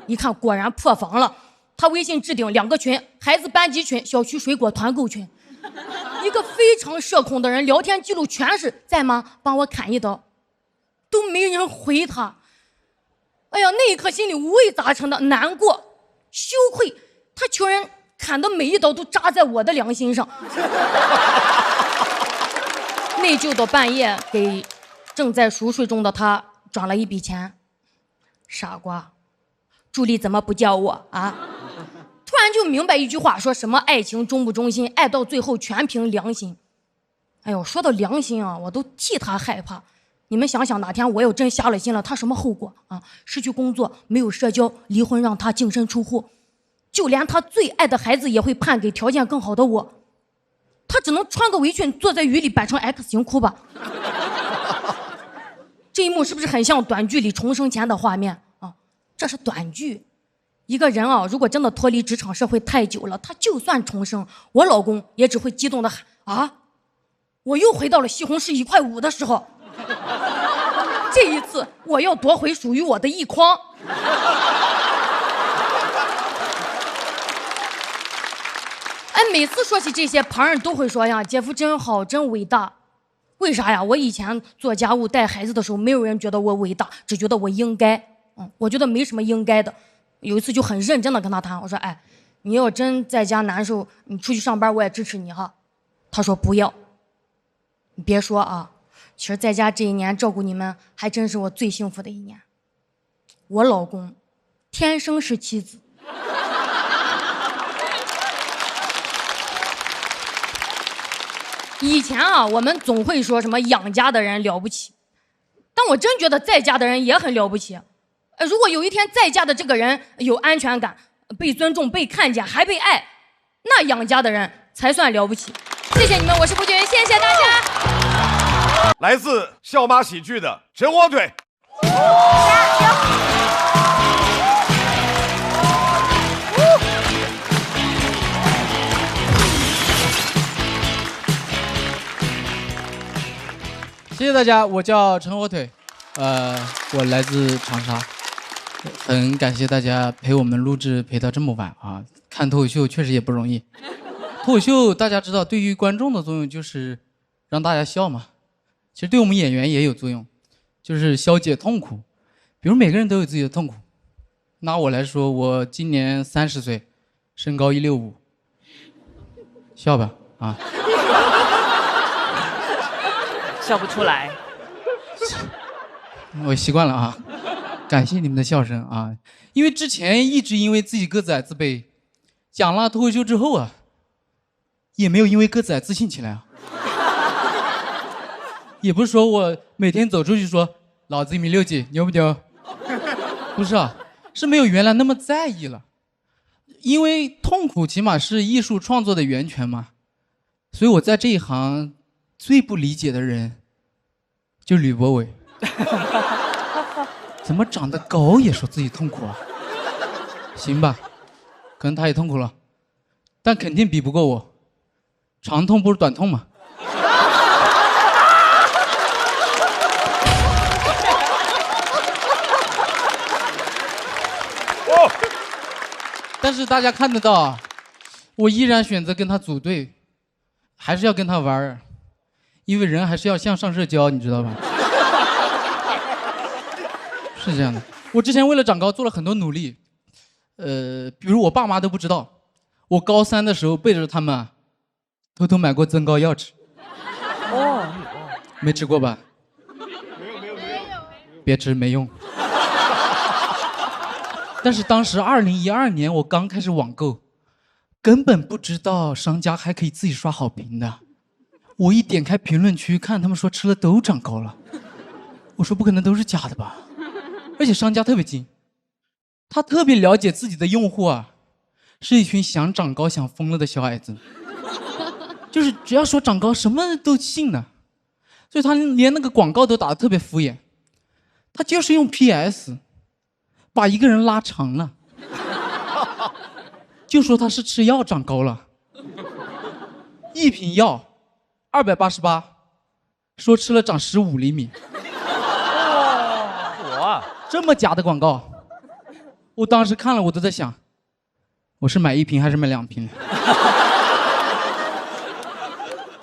Speaker 21: 一看果然破防了。他微信置顶2个群，孩子班级群、小区水果团购群。一个非常社恐的人，聊天记录全是在吗？帮我砍一刀，都没人回他。哎呀，那一刻心里五味杂陈的，难过、羞愧。他求人砍的每一刀都扎在我的良心上。内疚的半夜给正在熟睡中的他转了一笔钱。傻瓜，助理怎么不叫我啊？突然就明白一句话，说什么爱情忠不忠心，爱到最后全凭良心。哎呦，说到良心啊，我都替他害怕。你们想想，哪天我要真瞎了心了，他什么后果啊？失去工作，没有社交，离婚让他净身出户，就连他最爱的孩子也会判给条件更好的我。他只能穿个围裙，坐在雨里摆成 X 型哭吧。这一幕是不是很像短剧里重生前的画面啊？这是短剧。一个人啊，如果真的脱离职场社会太久了，他就算重生，我老公也只会激动的喊啊，我又回到了西红柿1块5的时候。这一次我要夺回属于我的1筐。每次说起这些，旁人都会说呀，姐夫真好，真伟大。为啥呀？我以前做家务带孩子的时候，没有人觉得我伟大，只觉得我应该。我觉得没什么应该的。有一次就很认真的跟他谈，我说，哎，你要真在家难受，你出去上班我也支持你哈。他说不要。你别说啊，其实在家这一年照顾你们，还真是我最幸福的一年。我老公天生是妻子。以前啊，我们总会说什么养家的人了不起，但我真觉得在家的人也很了不起。如果有一天在家的这个人有安全感、被尊重、被看见，还被爱，那养家的人才算了不起。谢谢你们，我是顾俊，谢谢大家。
Speaker 1: 来自笑妈喜剧的陈火腿。
Speaker 8: 谢谢大家，我叫陈火腿，我来自长沙，很感谢大家陪我们录制陪到这么晚啊！看脱口秀确实也不容易，脱口秀大家知道对于观众的作用就是让大家笑嘛，其实对我们演员也有作用，就是消解痛苦。比如每个人都有自己的痛苦，拿我来说，我今年30岁，身高165，笑吧啊！
Speaker 4: 笑不出来，
Speaker 8: 我习惯了啊，感谢你们的笑声啊！因为之前一直因为自己个子矮自卑，讲了脱口秀之后啊，也没有因为个子矮自信起来啊。也不是说我每天走出去说老子1.6米牛不牛，不是啊，是没有原来那么在意了。因为痛苦起码是艺术创作的源泉嘛，所以我在这一行最不理解的人就吕博伟。怎么长得高也说自己痛苦啊？行吧，可能他也痛苦了，但肯定比不过我。长痛不如短痛嘛。但是大家看得到，我依然选择跟他组队，还是要跟他玩，因为人还是要向上社交，你知道吧？是这样的，我之前为了长高做了很多努力，比如我爸妈都不知道，我高3的时候背着他们偷偷买过增高药吃。哦，没吃过吧？没有，别吃没用。但是当时2012年我刚开始网购，根本不知道商家还可以自己刷好评的。我一点开评论区看，他们说吃了都长高了。我说不可能都是假的吧？而且商家特别精，他特别了解自己的用户啊，是一群想长高想疯了的小矮子，就是只要说长高什么都信呢。所以他连那个广告都打得特别敷衍，他就是用 PS 把一个人拉长了，就说他是吃药长高了，一瓶药288，说吃了长15厘米。
Speaker 4: 哇，
Speaker 8: 这么假的广告，我当时看了我都在想，我是买1瓶还是买2瓶？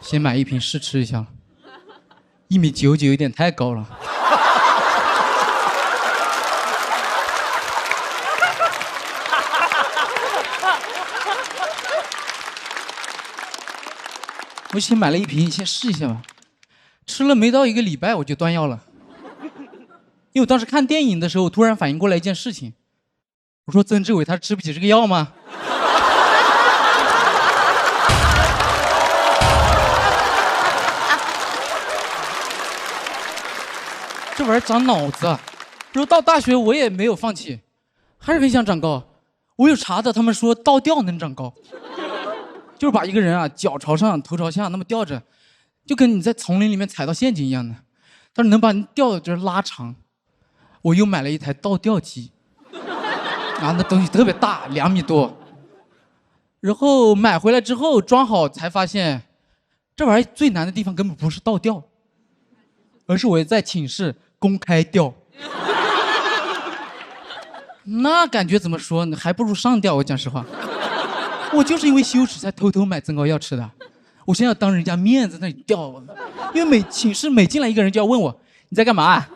Speaker 8: 先买1瓶试吃一下，1.99米有点太高了。我先买了1瓶，先试一下吧。吃了没到1个礼拜我就断药了，因为我当时看电影的时候，我突然反应过来一件事情，我说曾志伟他吃不起这个药吗？这玩意儿长脑子，然后到大学我也没有放弃，还是很想长高。我有查的，他们说倒吊能长高。就是把一个人啊脚朝上头朝下那么吊着，就跟你在丛林里面踩到陷阱一样的，但是能把你吊着拉长。我又买了一台倒吊机，啊，那东西特别大，2米多。然后买回来之后装好才发现，这玩意儿最难的地方根本不是倒吊，而是我在寝室公开吊。那感觉怎么说呢？还不如上吊，我讲实话。我就是因为羞耻才偷偷买增高药吃的。我现在要当人家面子那里吊，因为寝室每进来一个人就要问我你在干嘛。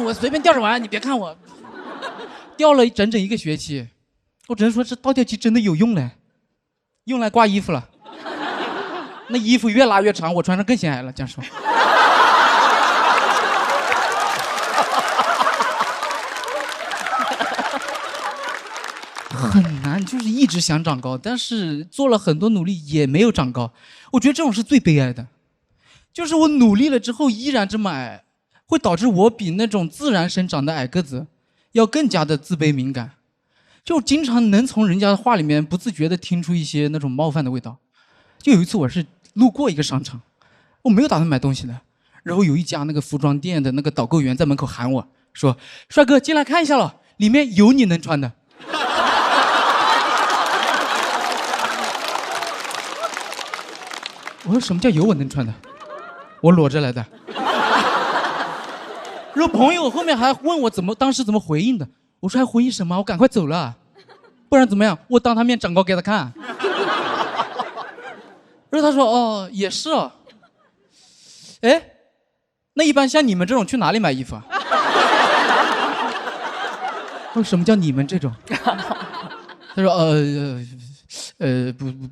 Speaker 8: 我随便吊着玩，你别看我。吊了整整1个学期，我只能说这倒吊机真的有用嘞，用来挂衣服了。那衣服越拉越长，我穿上更显矮了。这样说。很难，就是一直想长高，但是做了很多努力也没有长高。我觉得这种是最悲哀的，就是我努力了之后依然这么矮，会导致我比那种自然生长的矮个子要更加的自卑敏感，就经常能从人家的话里面不自觉的听出一些那种冒犯的味道。就有一次我是路过一个商场，我没有打算买东西的，然后有一家那个服装店的那个导购员在门口喊我说：“帅哥，进来看一下了，里面有你能穿的。”我说什么叫有我能穿的？我裸着来的。然后朋友后面还问我当时怎么回应的，我说还回应什么？我赶快走了，不然怎么样？我当他面长高给他看。然后他说哦也是哦。哎，那一般像你们这种去哪里买衣服啊？我说什么叫你们这种？他说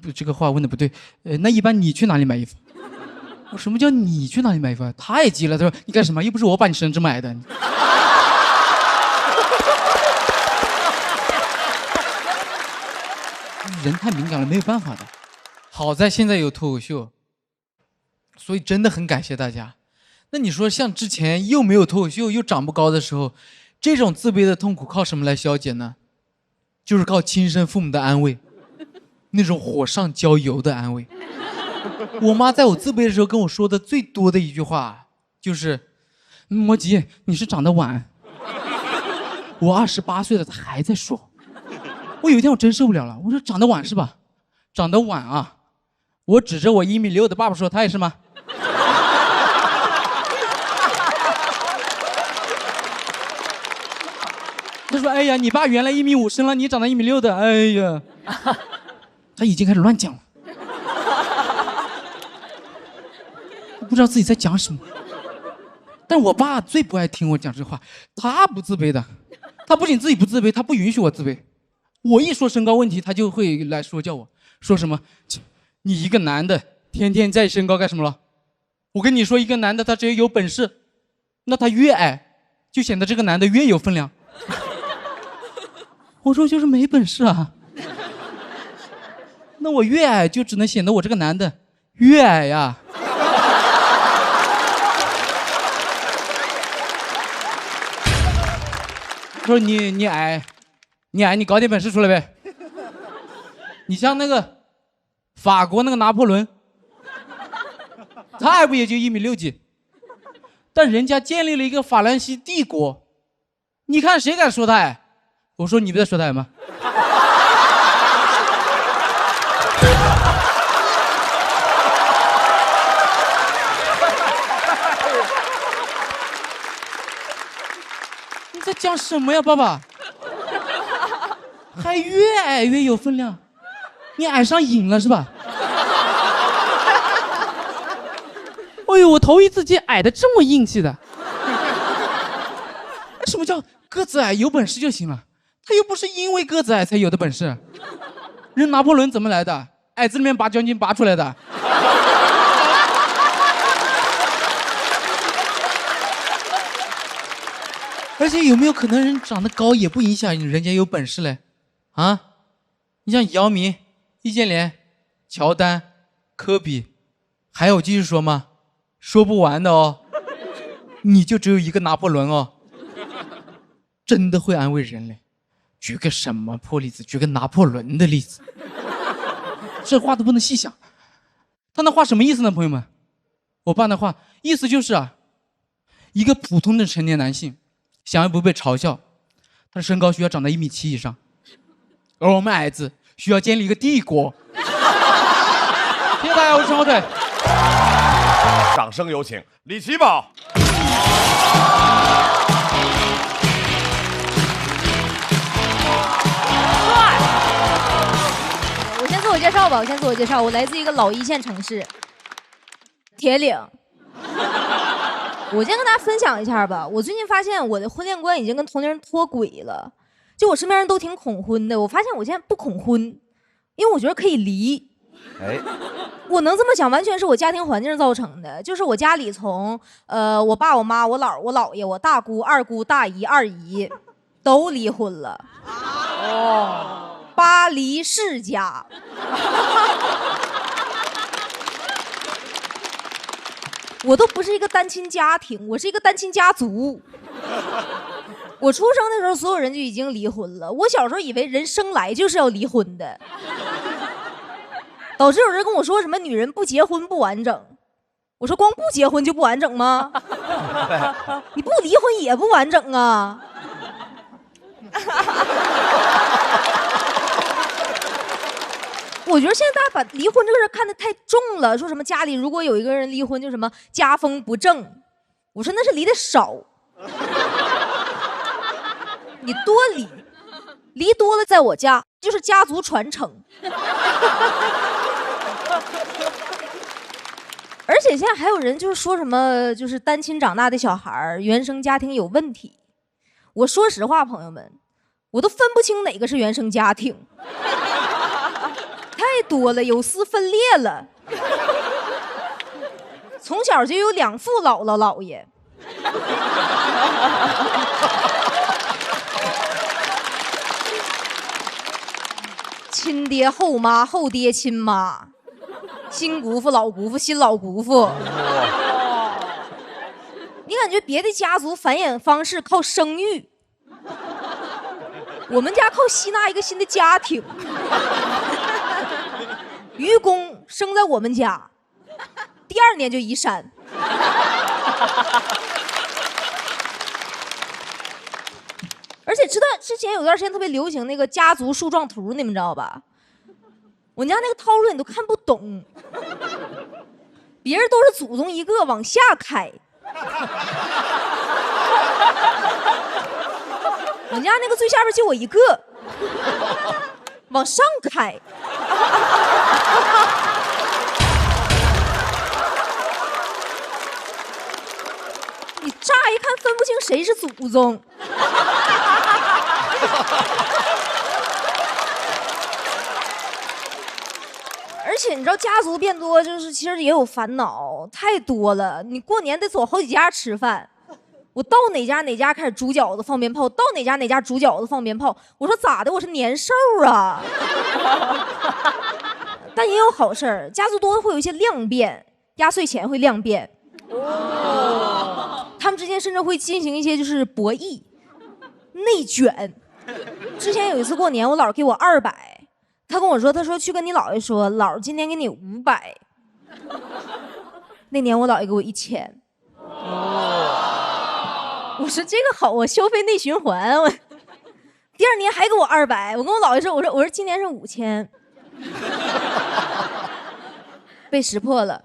Speaker 8: 不，这个话问的不对。那一般你去哪里买衣服？我什么叫你去哪里买衣服啊？太急了，他说你干什么？又不是我把你生这么矮的。人太敏感了，没有办法的。好在现在有脱口秀，所以真的很感谢大家。那你说像之前又没有脱口秀又长不高的时候，这种自卑的痛苦靠什么来消解呢？就是靠亲生父母的安慰，那种火上浇油的安慰。我妈在我自卑的时候跟我说的最多的一句话就是：“莫急，你是长得晚。”我28岁了，她还在说。我有一天我真受不了了，我说：“长得晚是吧？长得晚啊！”我指着我1.6米的爸爸说：“他也是吗？”他说：“哎呀，你爸原来1.5米，生了你长得1.6米的，哎呀。”他已经开始乱讲了，我不知道自己在讲什么。但我爸最不爱听我讲这话，他不自卑的，他不仅自己不自卑，他不允许我自卑。我一说身高问题，他就会来说教我，说什么你一个男的天天在意身高干什么了？我跟你说，一个男的他只要有本事，那他越矮就显得这个男的越有分量。我说就是没本事啊。那我越矮就只能显得我这个男的越矮呀。他说你矮，你搞点本事出来呗。你像那个法国那个拿破仑，他矮不也就1.6米几，但人家建立了一个法兰西帝国，你看谁敢说他矮？我说你不在说他矮吗？你在讲什么呀，爸爸？还越矮越有分量，你矮上瘾了是吧？哎呦，我头一次见矮的这么硬气的。什么叫个子矮有本事就行了？他又不是因为个子矮才有的本事。人拿破仑怎么来的？矮子里面把将军拔出来的。而且有没有可能人长得高也不影响人家有本事嘞？啊，你像姚明、易建联、乔丹、科比，还有继续说吗？说不完的哦。你就只有一个拿破仑哦。真的会安慰人嘞。举个什么破例子？举个拿破仑的例子。这话都不能细想。他那话什么意思呢，朋友们？我爸那话意思就是啊，一个普通的成年男性想要不被嘲笑，他的身高需要长到1.7米以上，而我们矮子需要建立一个帝国。谢谢大家，我是陈火腿。
Speaker 1: 掌声有请李奇宝。
Speaker 6: 介绍吧，我先自我介绍，我来自一个老一线城市，铁岭。我先跟大家分享一下吧，我最近发现我的婚恋观已经跟同龄人脱轨了，就我身边人都挺恐婚的，我发现我现在不恐婚，因为我觉得可以离。哎，我能这么讲，完全是我家庭环境造成的，就是我家里从我爸、我妈、我姥、我姥爷、我大姑、二姑、大姨、二姨都离婚了。哦，巴黎世家。我都不是一个单亲家庭，我是一个单亲家族。我出生的时候，所有人就已经离婚了。我小时候以为人生来就是要离婚的，导致有人跟我说什么女人不结婚不完整。我说光不结婚就不完整吗？你不离婚也不完整啊。我觉得现在大家把离婚这个事看得太重了，说什么家里如果有一个人离婚就什么家风不正，我说那是离得少，你多离多了，在我家就是家族传承。而且现在还有人就是说什么就是单亲长大的小孩原生家庭有问题，我说实话朋友们，我都分不清哪个是原生家庭。太多了，有丝分裂了。从小就有2副姥姥姥爷。亲爹后妈后爹亲妈，新姑父老姑父新老姑父。你感觉别的家族繁衍方式靠生育，我们家靠吸纳一个新的家庭。愚公生在我们家，第2年就移山。而且知道之前有段时间特别流行那个家族树状图，你们知道吧？我家那个套路你都看不懂，别人都是祖宗一个往下开，我家那个最下边就我一个，往上开。你乍一看分不清谁是祖宗。而且你知道家族变多就是其实也有烦恼，太多了，你过年得走好几家吃饭，我到哪家哪家开始煮饺子放鞭炮，到哪家哪家煮饺子放鞭炮，我说咋的，我是年兽啊。但也有好事儿，家族多会有一些量变，压岁钱会量变。他们之间甚至会进行一些就是博弈、内卷。之前有一次过年，我姥给我200，他跟我说，他说去跟你姥爷说，姥今年给你500。那年我姥爷给我1000。我说这个好，我消费内循环。我第2年还给我200，我跟我姥爷说，我说今年是5000。被识破了，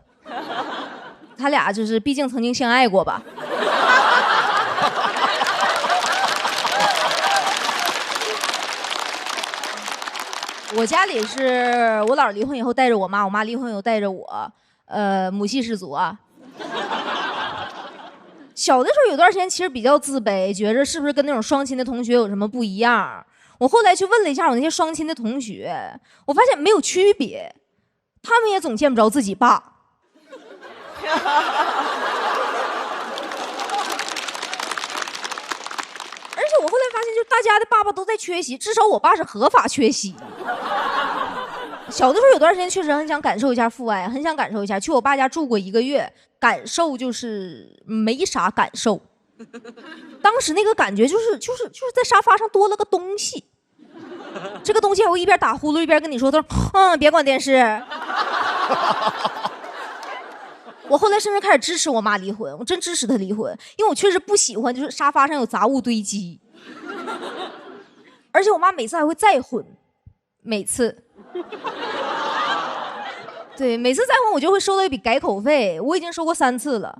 Speaker 6: 他俩就是毕竟曾经相爱过吧。我家里是我姥离婚以后带着我妈，我妈离婚以后带着我，母系氏族啊。小的时候有段时间其实比较自卑，觉着是不是跟那种双亲的同学有什么不一样。我后来去问了一下我那些双亲的同学，我发现没有区别，他们也总见不着自己爸。而且我后来发现，就大家的爸爸都在缺席，至少我爸是合法缺席。小的时候有段时间确实很想感受一下父爱，很想感受一下，去我爸家住过1个月，感受就是没啥感受。当时那个感觉就是在沙发上多了个东西，这个东西还会一边打呼噜一边跟你说，他说别管电视。我后来甚至开始支持我妈离婚，我真支持她离婚，因为我确实不喜欢就是沙发上有杂物堆积，而且我妈每次还会再婚，每次对，每次再婚我就会收到一笔改口费，我已经收过3次了。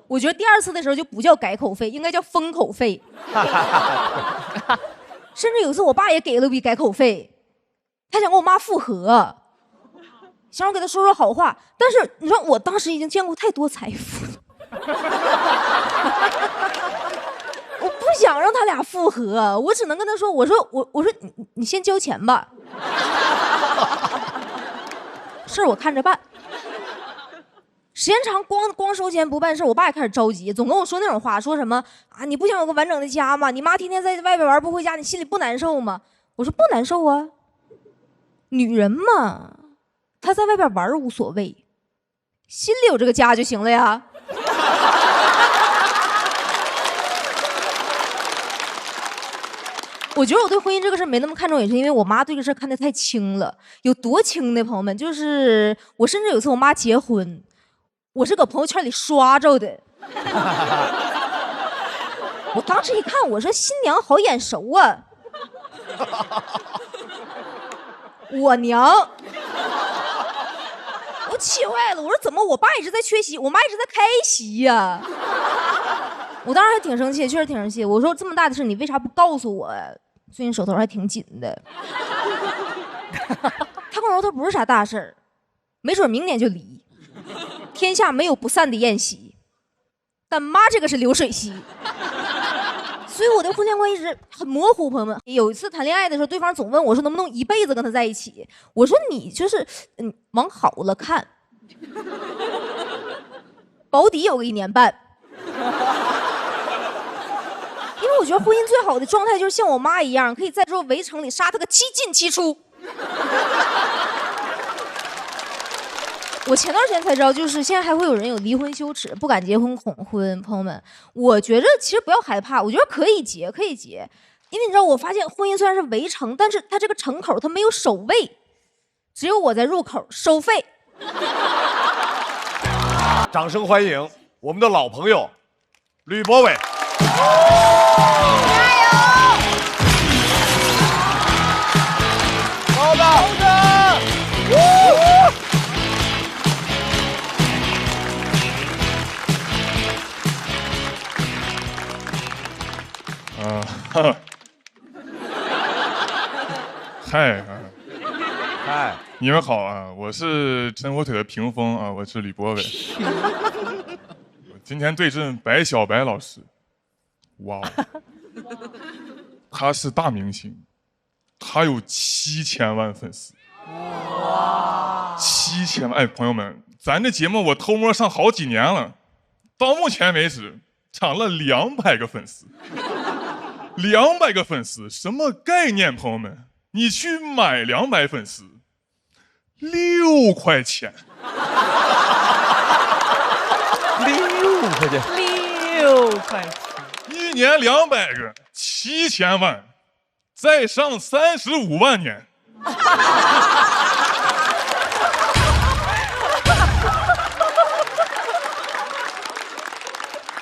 Speaker 6: 我觉得第2次的时候就不叫改口费，应该叫封口费。甚至有一次我爸也给了笔改口费，他想跟我妈复合，想让我给他说说好话。但是你说我当时已经见过太多财富了，我不想让他俩复合，我只能跟他说，我说你先交钱吧，事儿我看着办。时间长光收钱不办事，我爸也开始着急，总跟我说那种话，说什么啊，你不想有个完整的家吗？你妈天天在外边玩不回家，你心里不难受吗？我说不难受啊，女人嘛，她在外边玩无所谓，心里有这个家就行了呀。我觉得我对婚姻这个事没那么看重，也是因为我妈对这事看得太轻了。有多轻呢，朋友们？就是我甚至有一次我妈结婚，我是搁朋友圈里刷着的。我当时一看，我说新娘好眼熟啊。我娘，我气坏了。我说怎么我爸一直在缺席，我妈一直在开席呀？我当时还挺生气，确实挺生气。我说这么大的事你为啥不告诉我？最近手头还挺紧的。他跟我说他不是啥大事儿，没准明年就离。天下没有不散的宴席，但妈这个是流水席。所以我的婚恋观一直很模糊，朋友们。有一次谈恋爱的时候，对方总问我说能不能一辈子跟他在一起。我说你就是往好了看，保底有个1年半。因为我觉得婚姻最好的状态就是像我妈一样，可以在这座围城里杀他个7进7出。我前段时间才知道，就是现在还会有人有离婚羞耻，不敢结婚恐婚。朋友们，我觉着其实不要害怕，我觉得可以结，可以结。因为你知道，我发现婚姻虽然是围城，但是它这个城口它没有守卫，只有我在入口收费。
Speaker 1: 掌声欢迎我们的老朋友吕博伟。
Speaker 9: 好的，好的。
Speaker 2: 嗨，
Speaker 1: 嗨，
Speaker 2: 你们好啊！我是真火腿的屏风啊，我是吕博伟。我今天对阵白小白老师。哇哦，他是大明星，他有7000万粉丝。哇，7000万！哎，朋友们，咱这节目我偷摸上好几年了，到目前为止涨了200个粉丝。200个粉丝什么概念？朋友们，你去买200粉丝，6块钱。
Speaker 4: 6块钱，6块钱。
Speaker 2: 1年200个，7000万，再上35万年。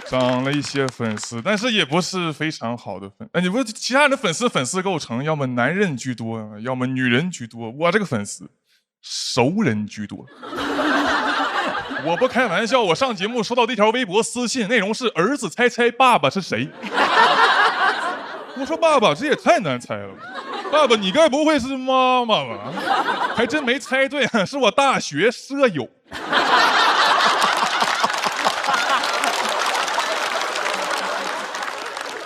Speaker 2: 涨了一些粉丝，但是也不是非常好的粉。你不，其他人的粉丝构成，要么男人居多，要么女人居多。我这个粉丝，熟人居多。我不开玩笑，我上节目收到这条微博私信，内容是儿子猜爸爸是谁。我说爸爸，这也太难猜了。爸爸，你该不会是妈妈吧？还真没猜对，是我大学舍友。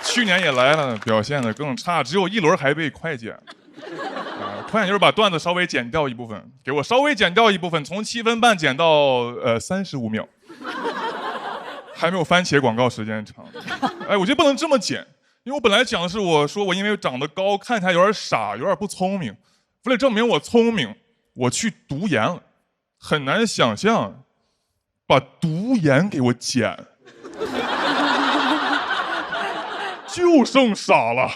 Speaker 2: 去年也来了，表现得更差，只有1轮还被快剪。快剪就是把段子稍微剪掉一部分，给我稍微剪掉一部分，从7分半剪到35秒，还没有番茄广告时间长。哎，我觉得不能这么剪，因为我本来讲的是我说我因为长得高，看起来有点傻，有点不聪明，为了证明我聪明，我去读研了，很难想象把读研给我剪。就剩傻了。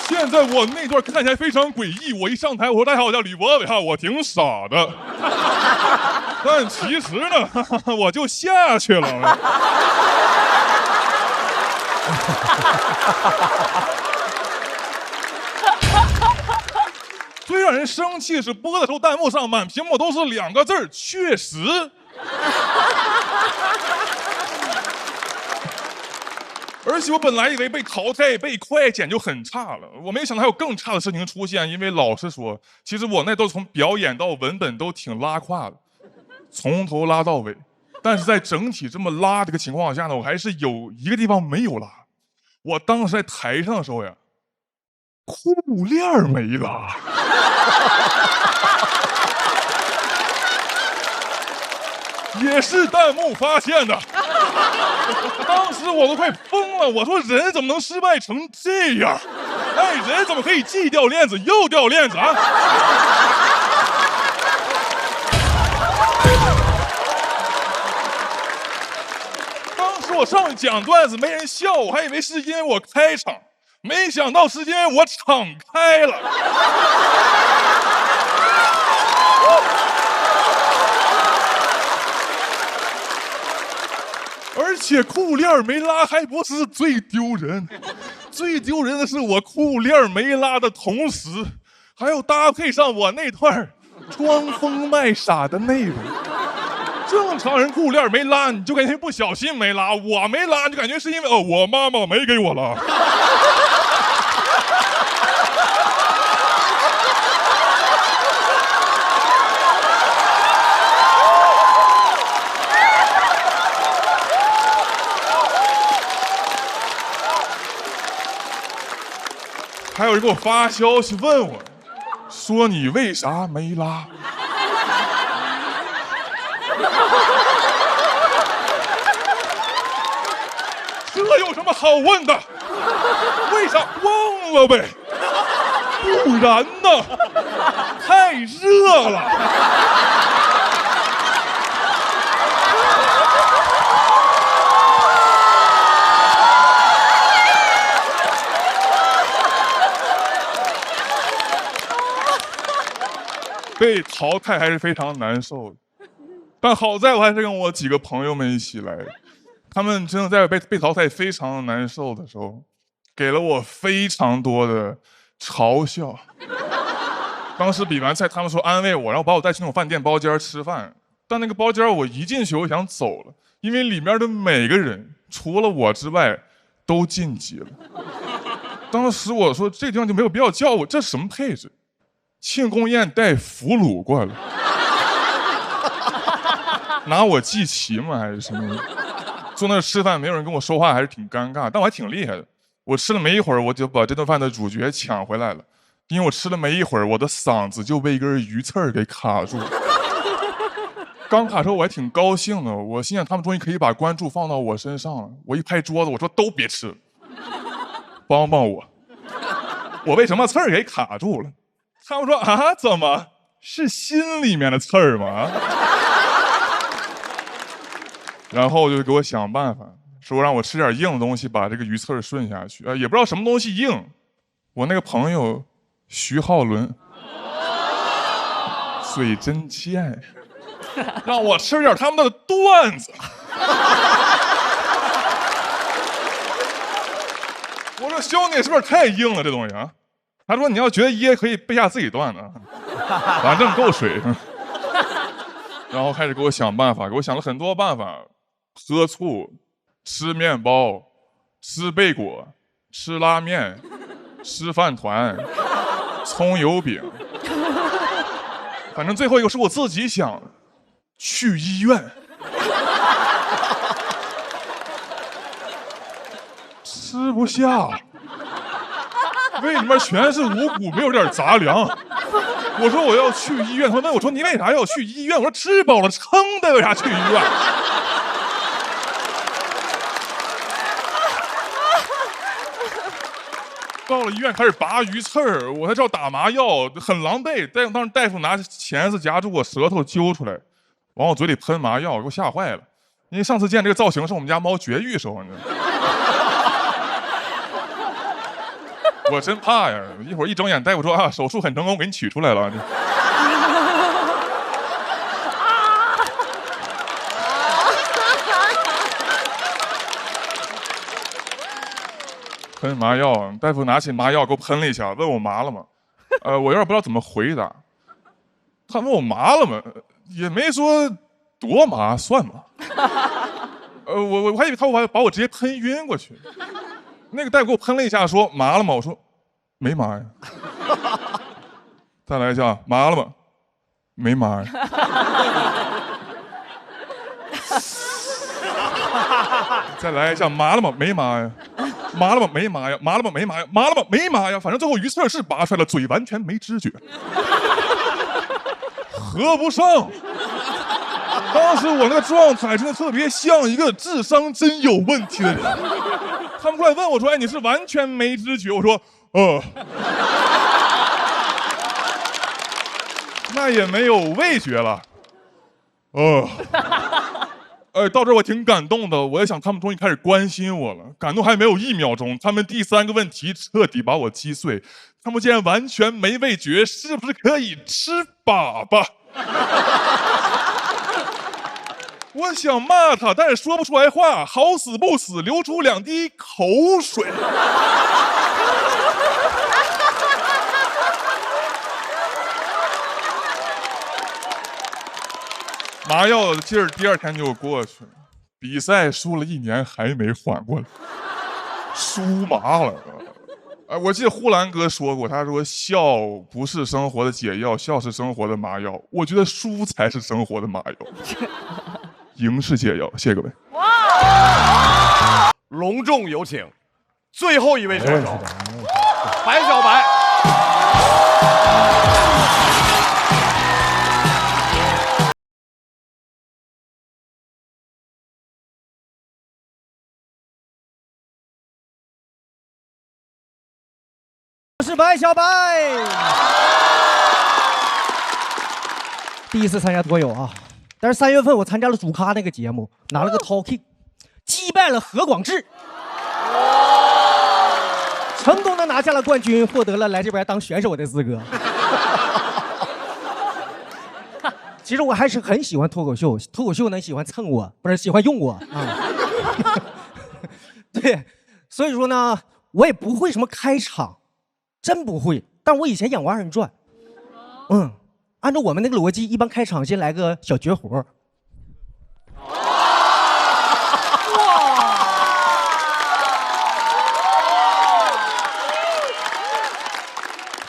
Speaker 2: 现在我那段看起来非常诡异，我一上台我说大家好，我叫吕博伟哈，我挺傻的，但其实呢，我就下去了。最让人生气的是播的时候弹幕上满屏幕都是2个字，确实。而且我本来以为被淘汰、被快剪就很差了，我没想到还有更差的事情出现。因为老实说，其实我那都从表演到文本都挺拉胯的，从头拉到尾。但是在整体这么拉这个情况下呢，我还是有一个地方没有拉。我当时在台上的时候呀，裤链没拉。也是弹幕发现的。当时我都快疯了，我说人怎么能失败成这样？哎，人怎么可以既掉链子又掉链子啊？当时我上去讲段子没人笑，我还以为是因为我开场，没想到是因为我场开了。而且裤链没拉还不是最丢人，最丢人的是我裤链没拉的同时，还要搭配上我那段装疯卖傻的内容。正常人裤链没拉，你就感觉不小心没拉；我没拉，就感觉是因为我妈妈没给我拉。还有人给我发消息问我，说你为啥没拉？这有什么好问的？为啥忘了呗？不然呢？太热了。被淘汰还是非常难受的，但好在我还是跟我几个朋友们一起来，他们真的在被淘汰非常难受的时候，给了我非常多的嘲笑。当时比完赛，他们说安慰我，然后把我带去那种饭店包间吃饭，但那个包间我一进去我想走了，因为里面的每个人除了我之外都晋级了。当时我说这地方就没有必要叫我，这什么配置？庆功宴带俘虏过来，拿我祭旗吗？还是什么？坐那吃饭，没有人跟我说话，还是挺尴尬。但我还挺厉害的，我吃了没一会儿，我就把这顿饭的主角抢回来了。因为我吃了没一会儿，我的嗓子就被一根鱼刺儿给卡住了。刚卡住我还挺高兴的，我心想他们终于可以把关注放到我身上了。我一拍桌子，我说都别吃了，帮帮我，我被什么刺儿给卡住了？他们说啊，怎么是心里面的刺儿吗？然后就给我想办法，说让我吃点硬的东西，把这个鱼刺儿顺下去。也不知道什么东西硬。我那个朋友徐浩伦，嘴真贱，让我吃点他们的段子。我说兄弟，是不是太硬了这东西啊？他说你要觉得噎可以背下自己段子，反正够水。然后开始给我想办法，给我想了很多办法，喝醋、吃面包、吃贝果、吃拉面、吃饭团、葱油饼。反正最后一个是我自己想的，去医院。吃不下。胃里面全是五谷，没有点杂粮。我说我要去医院，他问我说你为啥要去医院？我说吃饱了撑的，为啥去医院？到了医院开始拔鱼刺儿，我还知道打麻药，很狼狈。当时大夫拿钳子夹住我舌头揪出来，往我嘴里喷麻药，给我吓坏了。因为上次见这个造型是我们家猫绝育时候，你知道吗？我真怕呀！一会儿一睁眼，大夫说啊，手术很成功，给你取出来了。喷麻药，大夫拿起麻药给我喷了一下，问我麻了吗？我有点不知道怎么回答。他问我麻了吗？也没说多麻，算麻。我还以为他会把我直接喷晕过去。那个大夫给我喷了一下，说麻了吗？我说没麻呀。再来一下，麻了吗？没麻呀。再来一下，麻了吗？没麻呀。麻了吗？没麻呀。麻了吗？没麻呀。麻了吗？没麻呀。反正最后鱼刺是拔出来了，嘴完全没知觉。合不上。当时我那个状态真的特别像一个智商真有问题的人。他们过来问我说：“哎，你是完全没知觉？”我说：“那也没有味觉了。”到这儿我挺感动的，我也想他们终于开始关心我了。感动还没有1秒钟，他们第3个问题彻底把我击碎。他们竟然完全没味觉，是不是可以吃粑粑？我想骂他，但是说不出来话，好死不死流出2滴口水。麻药的劲儿第2天就过去了，比赛输了1年还没缓过来，输麻了。我记得呼兰哥说过，他说笑不是生活的解药，笑是生活的麻药。我觉得输才是生活的麻药，赢是解药。谢谢各位。
Speaker 1: 隆重有请最后一位选手白小白。
Speaker 7: 我是白小白，第一次参加脱友啊！但是3月份我参加了主咖那个节目，拿了个 Talking， 击败了何广智，成功的拿下了冠军，获得了来这边当选手的资格。其实我还是很喜欢脱口秀，脱口秀呢喜欢蹭我，不是喜欢用我啊。对，所以说呢，我也不会什么开场。真不会，但我以前演过2人转。按照我们那个逻辑，一般开场先来个小绝活。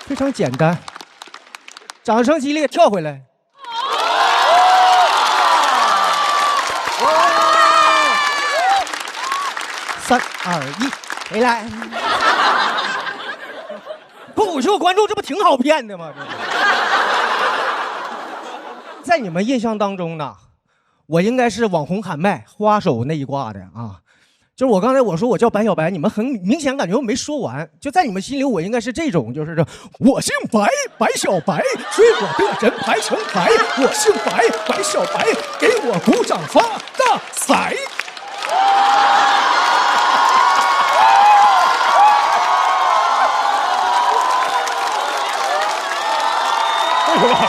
Speaker 7: 非常简单，掌声激烈，跳回来。3、2、1，回来。脱口秀观众这不挺好骗的吗？在你们印象当中呢，我应该是网红喊麦、花手那一挂的啊。就是我刚才我说我叫白小白，你们很明显感觉我没说完。就在你们心里，我应该是这种，就是这我姓白，白小白，追我的人排成排。我姓白，白小白，给我鼓掌发大财。
Speaker 2: 为什么？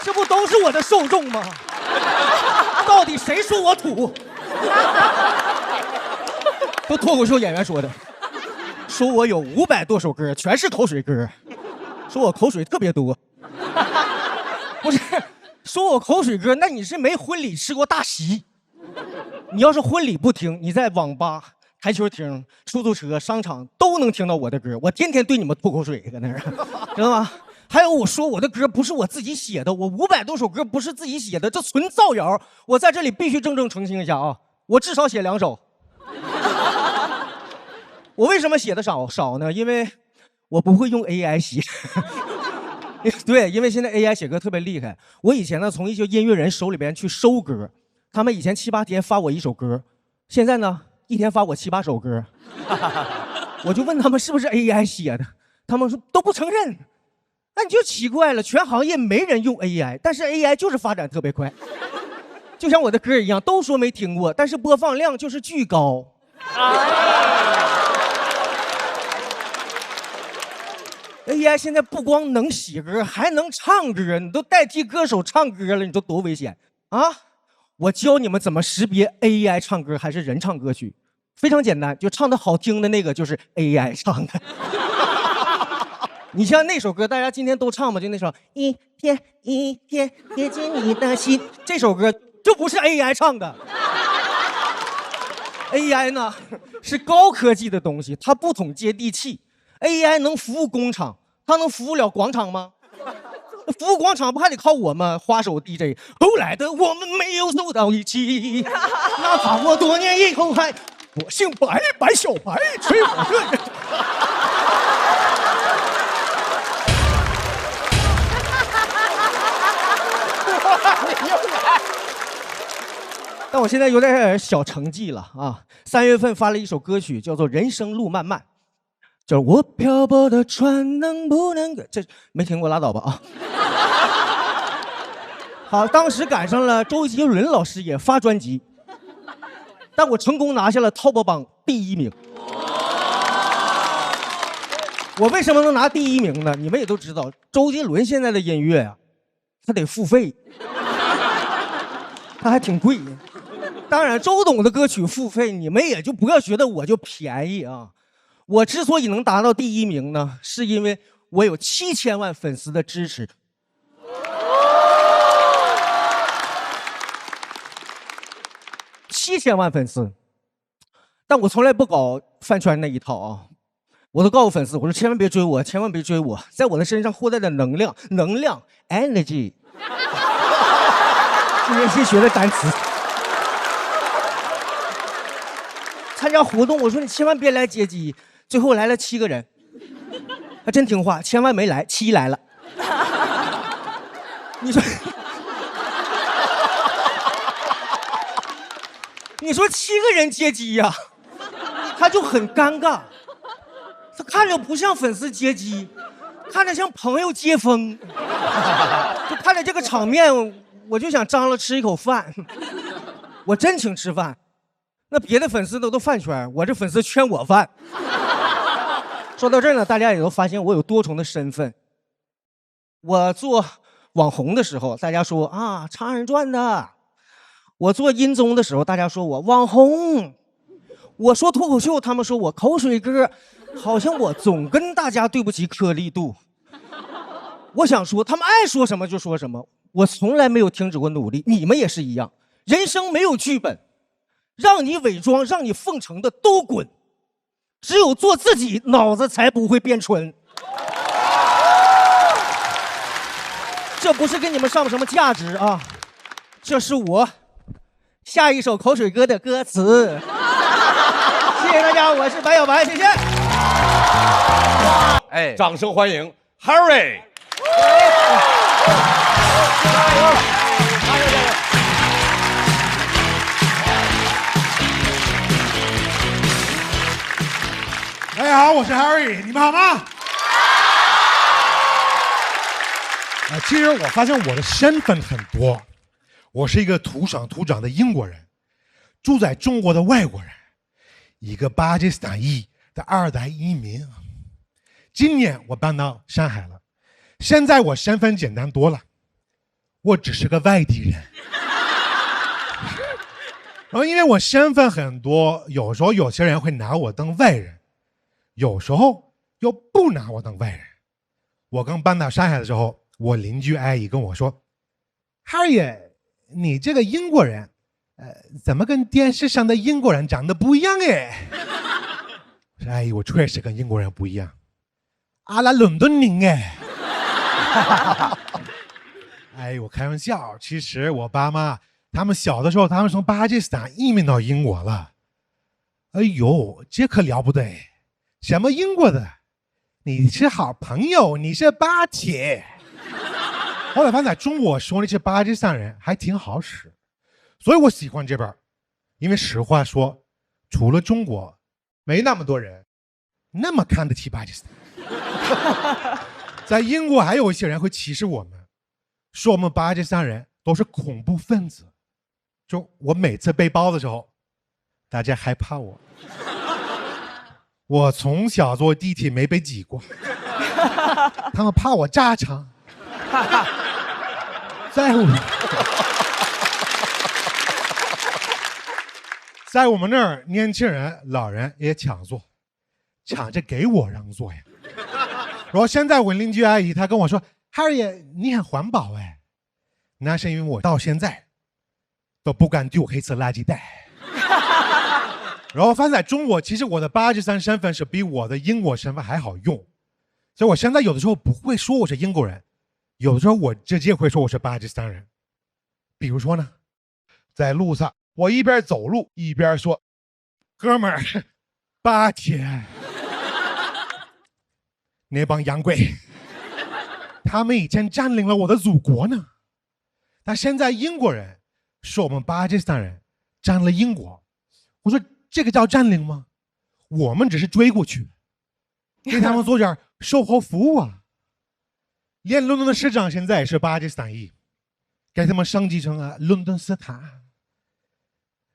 Speaker 7: 这不都是我的受众吗？到底谁说我土？都脱口秀演员说的，说我有500多首歌，全是口水歌，说我口水特别多。不是，说我口水歌，那你是没婚礼吃过大席。你要是婚礼不听，你在网吧、台球厅、出租车、商场都能听到我的歌，我天天对你们吐口水，搁那儿，知道吗？还有我说我的歌不是我自己写的，我500多首歌不是自己写的，这纯造谣。我在这里必须郑重澄清一下啊，我至少写2首。我为什么写的少呢？因为我不会用 AI 写。对，因为现在 AI 写歌特别厉害。我以前呢从一些音乐人手里边去收歌，他们以前7、8天发我1首歌，现在呢1天发我7、8首歌。我就问他们是不是 AI 写的，他们说都不承认。那你就奇怪了，全行业没人用 AI， 但是 AI 就是发展特别快，就像我的歌一样，都说没听过，但是播放量就是巨高。AI 现在不光能写歌，还能唱歌，你都代替歌手唱歌了，你说多危险啊！我教你们怎么识别 AI 唱歌还是人唱歌曲，非常简单，就唱的好听的那个就是 AI 唱的。你像那首歌，大家今天都唱嘛，就那首一天一天贴近你的心，这首歌就不是 AI 唱的。AI 呢是高科技的东西，它不统接地气。AI 能服务工厂，它能服务了广场吗？服务广场不还得靠我们花手 DJ？ 后来的我们没有走到一起，哪怕我多年以后还，我姓白，白小白，吹我这人。但我现在有点小成绩了啊！3月份发了一首歌曲，叫做《人生路漫漫》，叫我漂泊的船能不能……这没听过拉倒吧啊！好，当时赶上了周杰伦老师也发专辑，但我成功拿下了 Top 榜第1名。我为什么能拿第1名呢？你们也都知道，周杰伦现在的音乐啊，他得付费，他还挺贵。当然，周董的歌曲付费，你们也就不要觉得我就便宜啊。我之所以能达到第1名呢，是因为我有7000万粉丝的支持。7000万粉丝，但我从来不搞饭圈那一套啊！我都告诉粉丝，我说千万别追我，千万别追我，在我的身上获得的能量 energy， 今天新学的单词。参加活动，我说你千万别来接机，最后来了7个人，他真听话，千万没来，7来了。你说，你说7个人接机呀，他就很尴尬，他看着不像粉丝接机，看着像朋友接风，就看着这个场面，我就想张罗吃一口饭，我真请吃饭。那别的粉丝都饭圈，我这粉丝圈我饭。说到这儿呢，大家也都发现我有多重的身份。我做网红的时候，大家说啊唱二人转的；我做音综的时候，大家说我网红；我说脱口秀，他们说我口水歌，好像我总跟大家对不起颗粒度。我想说，他们爱说什么就说什么，我从来没有停止过努力，你们也是一样。人生没有剧本。让你伪装、让你奉承的都滚，只有做自己，脑子才不会变蠢。这不是给你们上什么价值啊，这是我下一首口水歌的歌词。谢谢大家，我是白小白，谢谢。
Speaker 1: 哎，掌声欢迎 Harry。
Speaker 3: 大家好，我是 Harry， 你们好吗？其实我发现我的身份很多，我是一个土生土长的英国人，住在中国的外国人，一个巴基斯坦裔的2代移民。今年我搬到上海了，现在我身份简单多了，我只是个外地人。然后因为我身份很多，有时候有些人会拿我当外人。有时候又不拿我当外人。我刚搬到上海的时候，我邻居阿姨跟我说 ：“Harry， 你这个英国人，怎么跟电视上的英国人长得不一样哎？”我说：“阿姨，我确实跟英国人不一样，阿拉伦敦人哎。”哎，我开玩笑，其实我爸妈他们小的时候，他们从巴基斯坦移民到英国了。哎呦，这可了不得！什么英国的？你是好朋友，你是巴铁。后来发现中国说那些巴基斯坦人还挺好使，所以我喜欢这边。因为实话说，除了中国，没那么多人那么看得起巴基斯坦。在英国还有一些人会歧视我们，说我们巴基斯坦人都是恐怖分子。就我每次背包的时候，大家害怕我。我从小坐地铁没被挤过，他们怕我炸场。在我们那儿，年轻人、老人也抢座，抢着给我让座呀。然后现在我邻居阿姨她跟我说 ：“Harry， 你很环保哎。”那是因为我到现在都不敢丢黑色垃圾袋。然后发现在中国，其实我的83身份是比我的英国身份还好用，所以我现在有的时候不会说我是英国人，有的时候我直接会说我是巴基斯坦人。比如说呢，在路上我一边走路一边说：“哥们儿，巴铁，那帮洋鬼，他们以前占领了我的祖国呢。但现在英国人说我们巴基斯坦人占了英国，我说这个叫占领吗？我们只是追过去，给他们做点售后服务啊。连伦敦的市长现在也是巴基斯坦裔，给他们升级成伦敦斯坦。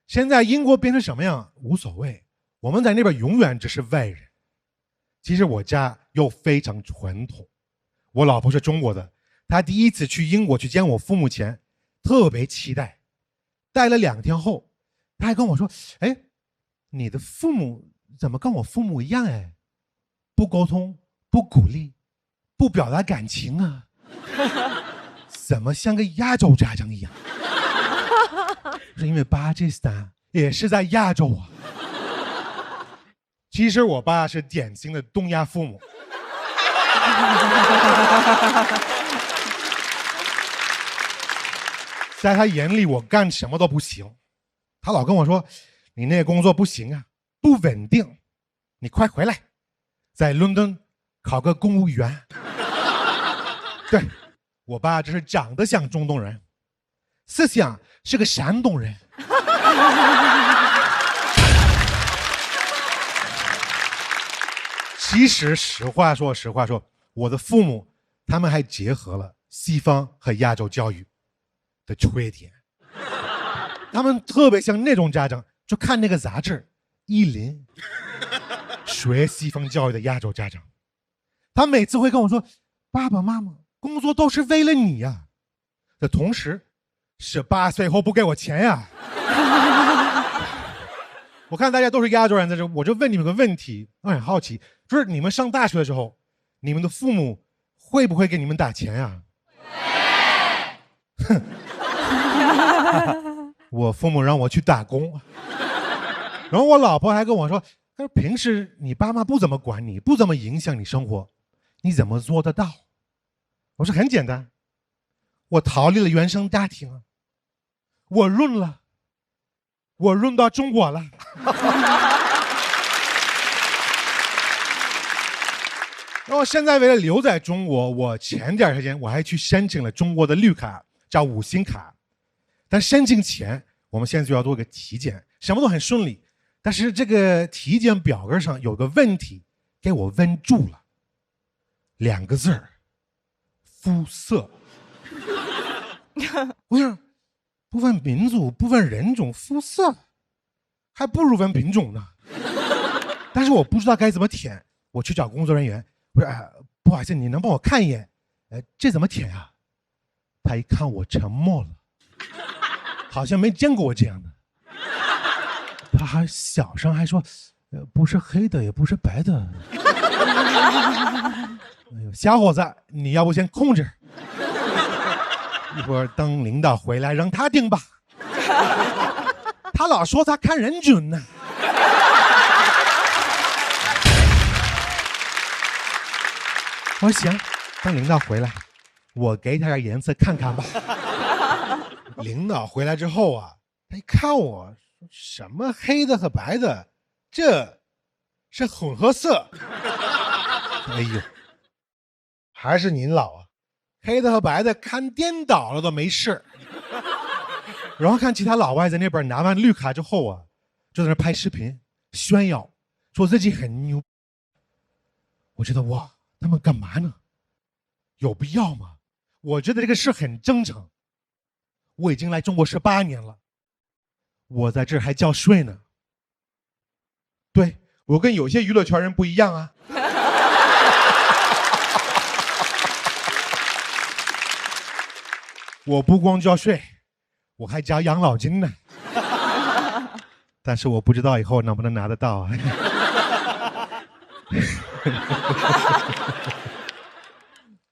Speaker 3: 现在英国变成什么样无所谓，我们在那边永远只是外人。其实我家又非常传统，我老婆是中国的，她第一次去英国去见我父母前特别期待，待了2天后，她还跟我说：“哎，你的父母怎么跟我父母一样哎？不沟通，不鼓励，不表达感情啊，怎么像个亚洲家长一样？”是因为巴基斯坦也是在亚洲啊。其实我爸是典型的东亚父母。在他眼里我干什么都不行，他老跟我说：“你那个工作不行啊，不稳定，你快回来，在伦敦考个公务员。”对，我爸这是长得像中东人，思想是个山东人。其实实话说，我的父母他们还结合了西方和亚洲教育的缺点，他们特别像那种家长，就看那个杂志意林，学西方教育的亚洲家长，他每次会跟我说：“爸爸妈妈工作都是为了你呀。”的同时，18岁后不给我钱呀。我看大家都是亚洲人在这，我就问你们个问题，我很好奇，就是你们上大学的时候，你们的父母会不会给你们打钱呀？哼。我父母让我去打工，然后我老婆还跟我说：“她说平时你爸妈不怎么管你，不怎么影响你生活，你怎么做得到？”我说很简单，我逃离了原生家庭啊，我润到中国了。然后现在为了留在中国，我前段时间我还去申请了中国的绿卡，叫5星卡。但申请前，我们现在就要做个体检，什么都很顺利。但是这个体检表格上有个问题给我问住了，2个字儿：肤色。我想，不问民族，不问人种，肤色，还不如问品种呢。但是我不知道该怎么填，我去找工作人员，我说：“不好意思，你能帮我看一眼？这怎么填啊？”他一看我沉默了，好像没见过我这样的。他还小声还说：“不是黑的，也不是白的。”哎呦，小伙子，你要不先空着，一会儿等领导回来让他定吧。他老说他看人准呢。我说行，等领导回来，我给他点颜色看看吧。领导回来之后啊，他一看我，什么黑的和白的，这是混合色。哎呦，还是您老啊，黑的和白的看颠倒了都没事。然后看其他老外在那边拿完绿卡之后啊，就在那拍视频炫耀，说自己很牛。我觉得哇，他们干嘛呢？有必要吗？我觉得这个事很正常。我已经来中国18年了，我在这儿还交税呢。对，我跟有些娱乐圈人不一样啊。我不光交税，我还交养老金呢。但是我不知道以后能不能拿得到啊。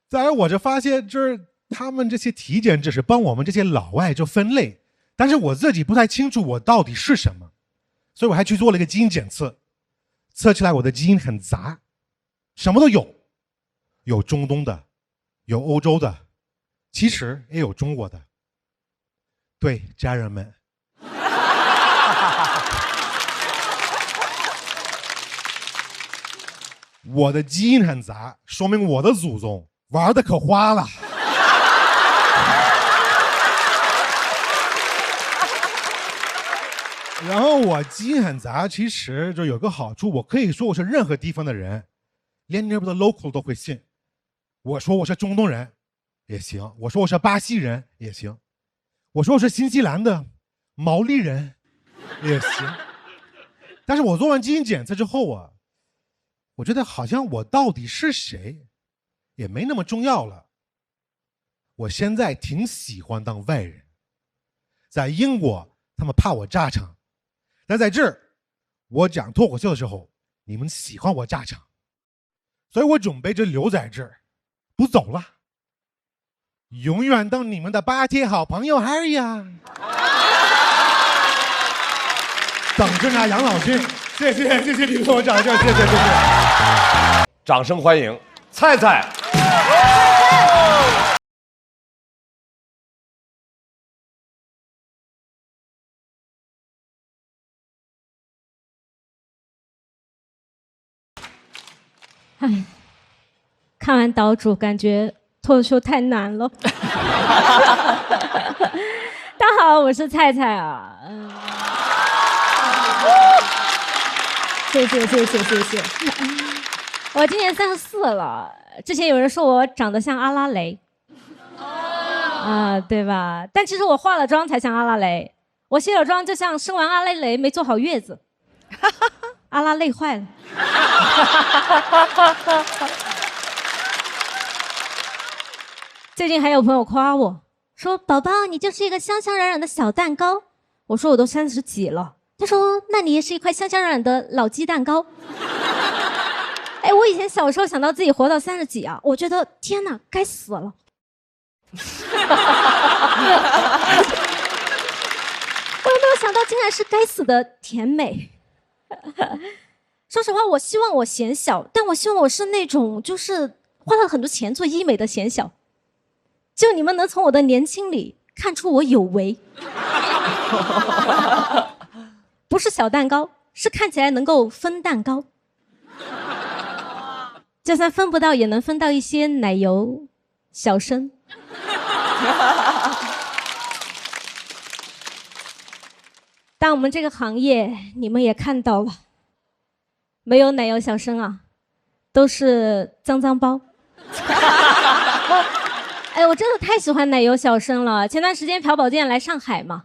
Speaker 3: 在我这发现，就是他们这些体检只是帮我们这些老外就分类，但是我自己不太清楚我到底是什么，所以我还去做了一个基因检测，测起来我的基因很杂，什么都有，有中东的，有欧洲的，其实也有中国的。对，家人们。我的基因很杂，说明我的祖宗玩的可花了。然后我基因很杂，其实就有个好处，我可以说我是任何地方的人，连那边的 local 都会信。我说我是中东人也行，我说我是巴西人也行，我说我是新西兰的毛利人也行。但是我做完基因检测之后啊，我觉得好像我到底是谁也没那么重要了。我现在挺喜欢当外人，在英国他们怕我炸场，但在这儿我讲脱口秀的时候你们喜欢我炸场，所以我准备就留在这儿不走了，永远当你们的巴铁好朋友 Harry 呀。等着拿养老金。谢谢你给我掌声，谢谢。
Speaker 1: 掌声欢迎菜菜。
Speaker 11: 哎，看完岛主，感觉脱口秀太难了。大家好，我是菜菜啊。谢谢。我今年34了，之前有人说我长得像阿拉蕾，对吧？但其实我化了妆才像阿拉蕾，我卸了妆就像生完阿拉蕾没坐好月子，阿拉累坏了。最近还有朋友夸我说：“宝宝，你就是一个香香软软的小蛋糕。”我说：“我都30几了。”他说：“那你也是一块香香软软的老鸡蛋糕。”哎，我以前小时候想到自己活到30几啊，我觉得天哪，该死了。我都没有想到，竟然是该死的甜美。说实话，我希望我显小，但我希望我是那种就是花了很多钱做医美的显小，就你们能从我的年轻里看出我有为。不是小蛋糕，是看起来能够分蛋糕，就算分不到也能分到一些奶油小生。但我们这个行业你们也看到了，没有奶油小生啊，都是脏脏包。哎，我真的太喜欢奶油小生了。前段时间朴宝剑来上海嘛，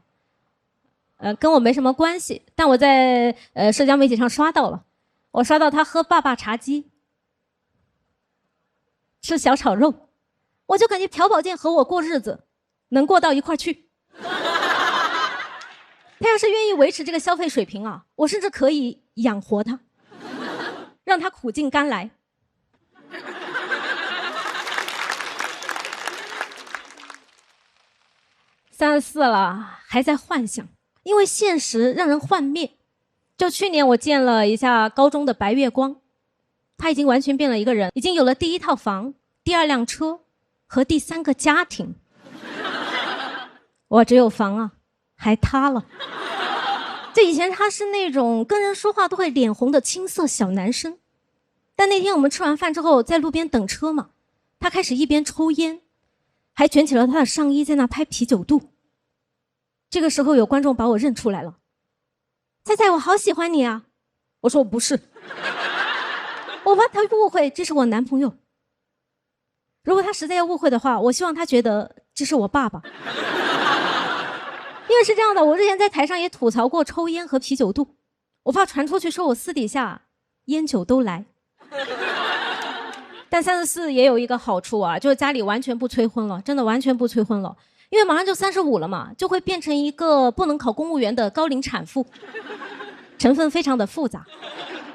Speaker 11: 跟我没什么关系，但我在社交媒体上刷到了，我刷到他喝爸爸茶姬，吃小炒肉，我就感觉朴宝剑和我过日子能过到一块去。他要是愿意维持这个消费水平啊，我甚至可以养活他，让他苦尽甘来。34了，还在幻想，因为现实让人幻灭。就去年我见了一下高中的白月光，他已经完全变了一个人，已经有了第1套房、第2辆车和第3个家庭。我只有房啊，还塌了。这以前他是那种跟人说话都会脸红的青涩小男生，但那天我们吃完饭之后在路边等车嘛，他开始一边抽烟，还卷起了他的上衣在那拍啤酒肚。这个时候有观众把我认出来了，菜菜，我好喜欢你啊！我说我不是，我怕他误会这是我男朋友。如果他实在要误会的话，我希望他觉得这是我爸爸。因为是这样的，我之前在台上也吐槽过抽烟和啤酒肚，我怕传出去说我私底下烟酒都来。但34也有一个好处啊，就是家里完全不催婚了，真的完全不催婚了，因为马上就35了嘛，就会变成一个不能考公务员的高龄产妇，成分非常的复杂。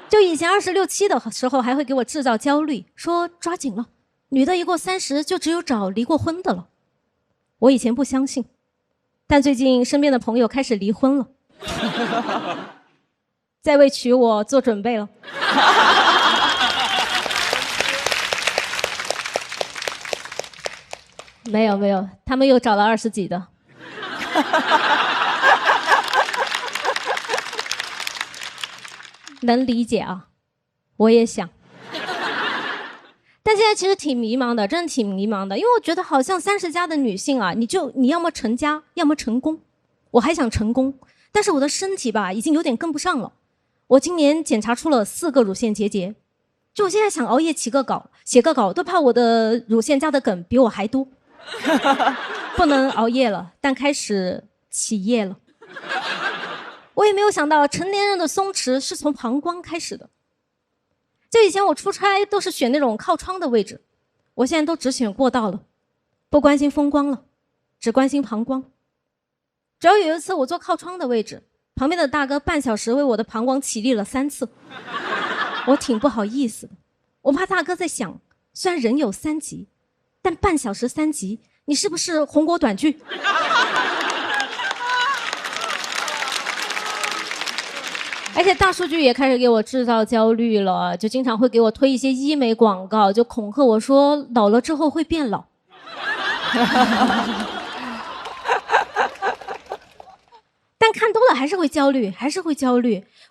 Speaker 11: 就以前26、7的时候还会给我制造焦虑，说抓紧了，女的一过30就只有找离过婚的了。我以前不相信，但最近身边的朋友开始离婚了，在为娶我做准备了。没有，他们又找了20几的。能理解啊，我也想。但现在其实挺迷茫的，真的挺迷茫的，因为我觉得好像30+的女性啊，你要么成家，要么成功。我还想成功，但是我的身体吧已经有点跟不上了。我今年检查出了4个乳腺结节，就我现在想熬夜写个稿，都怕我的乳腺加的梗比我还多。不能熬夜了，但开始起夜了。我也没有想到成年人的松弛是从膀胱开始的。就以前我出差都是选那种靠窗的位置，我现在都只选过道了，不关心风光了，只关心膀胱。只要有一次我坐靠窗的位置，旁边的大哥半小时为我的膀胱起立了3次，我挺不好意思的。我怕大哥在想，虽然人有3级，但半小时3级，你是不是红果短剧？而且大数据也开始给我制造焦虑了，就经常会给我推一些医美广告，就恐吓我说老了之后会变老。但看多了还是会焦虑，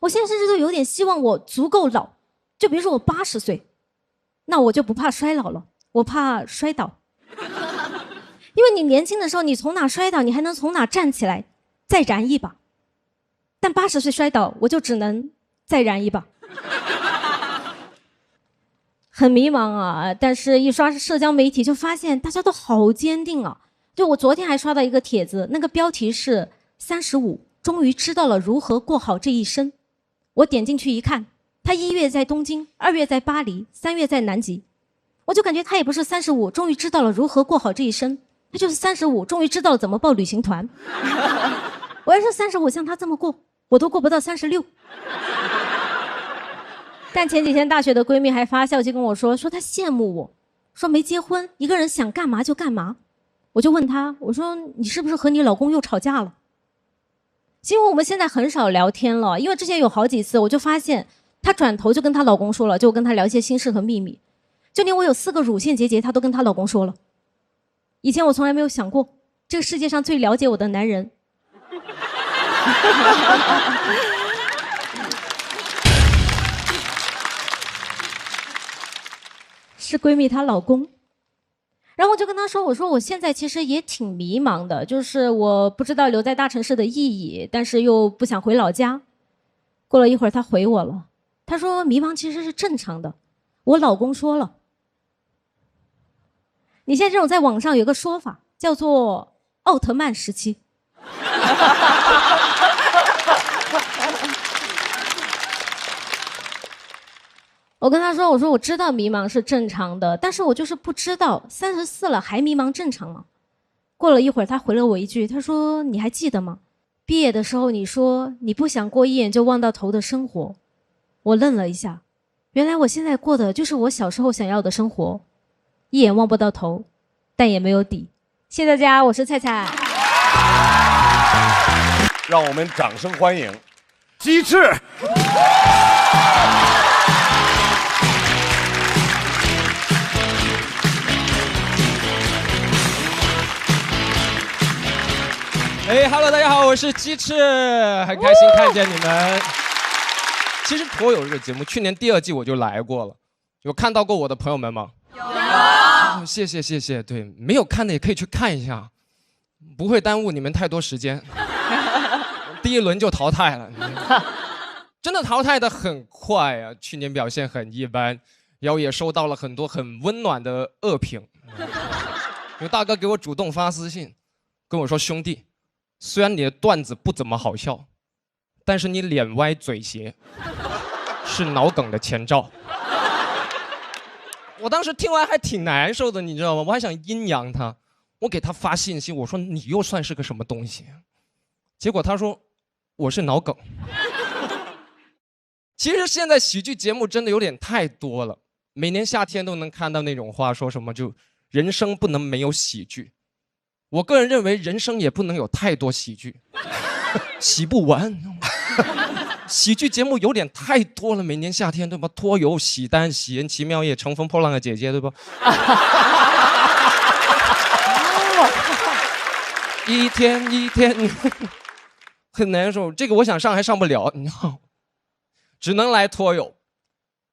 Speaker 11: 我现在甚至都有点希望我足够老，就比如说我80岁，那我就不怕衰老了，我怕摔倒。因为你年轻的时候，你从哪摔倒，你还能从哪站起来，再燃一把。但80岁摔倒，我就只能再燃一把。很迷茫啊，但是一刷社交媒体就发现大家都好坚定啊。就我昨天还刷到一个帖子，那个标题是35终于知道了如何过好这一生。我点进去一看，他1月在东京，2月在巴黎，3月在南极。我就感觉他也不是35终于知道了如何过好这一生，他就是35终于知道了怎么报旅行团。我要是35像他这么过，我都过不到36。但前几天大学的闺蜜还发消息跟我说她羡慕我，说没结婚，一个人想干嘛就干嘛。我就问她，我说你是不是和你老公又吵架了？因为我们现在很少聊天了，因为之前有好几次我就发现她转头就跟她老公说了，就跟她聊一些心事和秘密，就连我有4个乳腺结节她都跟她老公说了。以前我从来没有想过，这个世界上最了解我的男人是闺蜜她老公。然后我就跟她说，我说我现在其实也挺迷茫的，就是我不知道留在大城市的意义，但是又不想回老家。过了一会儿她回我了，她说迷茫其实是正常的，我老公说了，你现在这种在网上有个说法叫做奥特曼时期。我跟他说，我说我知道迷茫是正常的，但是我就是不知道34了还迷茫正常吗？过了一会儿他回了我一句，他说你还记得吗？毕业的时候你说你不想过一眼就望到头的生活。我愣了一下，原来我现在过的就是我小时候想要的生活，一眼望不到头，但也没有底。谢谢大家，我是菜菜。
Speaker 1: 让我们掌声欢迎鸡翅。
Speaker 17: Hello， 大家好，我是鸡翅，很开心看见你们。其实颇有这个节目，去年第2季我就来过了，有看到过我的朋友们吗？有。谢谢，对，没有看的也可以去看一下，不会耽误你们太多时间。第1轮就淘汰了，真的淘汰的很快啊！去年表现很一般，然后也收到了很多很温暖的恶评。有大哥给我主动发私信，跟我说兄弟，虽然你的段子不怎么好笑，但是你脸歪嘴斜，是脑梗的前兆。我当时听完还挺难受的，你知道吗？我还想阴阳他，我给他发信息，我说你又算是个什么东西？结果他说我是脑梗。其实现在喜剧节目真的有点太多了，每年夏天都能看到那种话，说什么就人生不能没有喜剧。我个人认为人生也不能有太多喜剧，洗不完。喜剧节目有点太多了，每年夏天对吧？拖油、喜单、喜人、奇妙夜、乘风破浪的姐姐对吧？一天一天很难受，这个我想上还上不了，你知道，只能来拖友。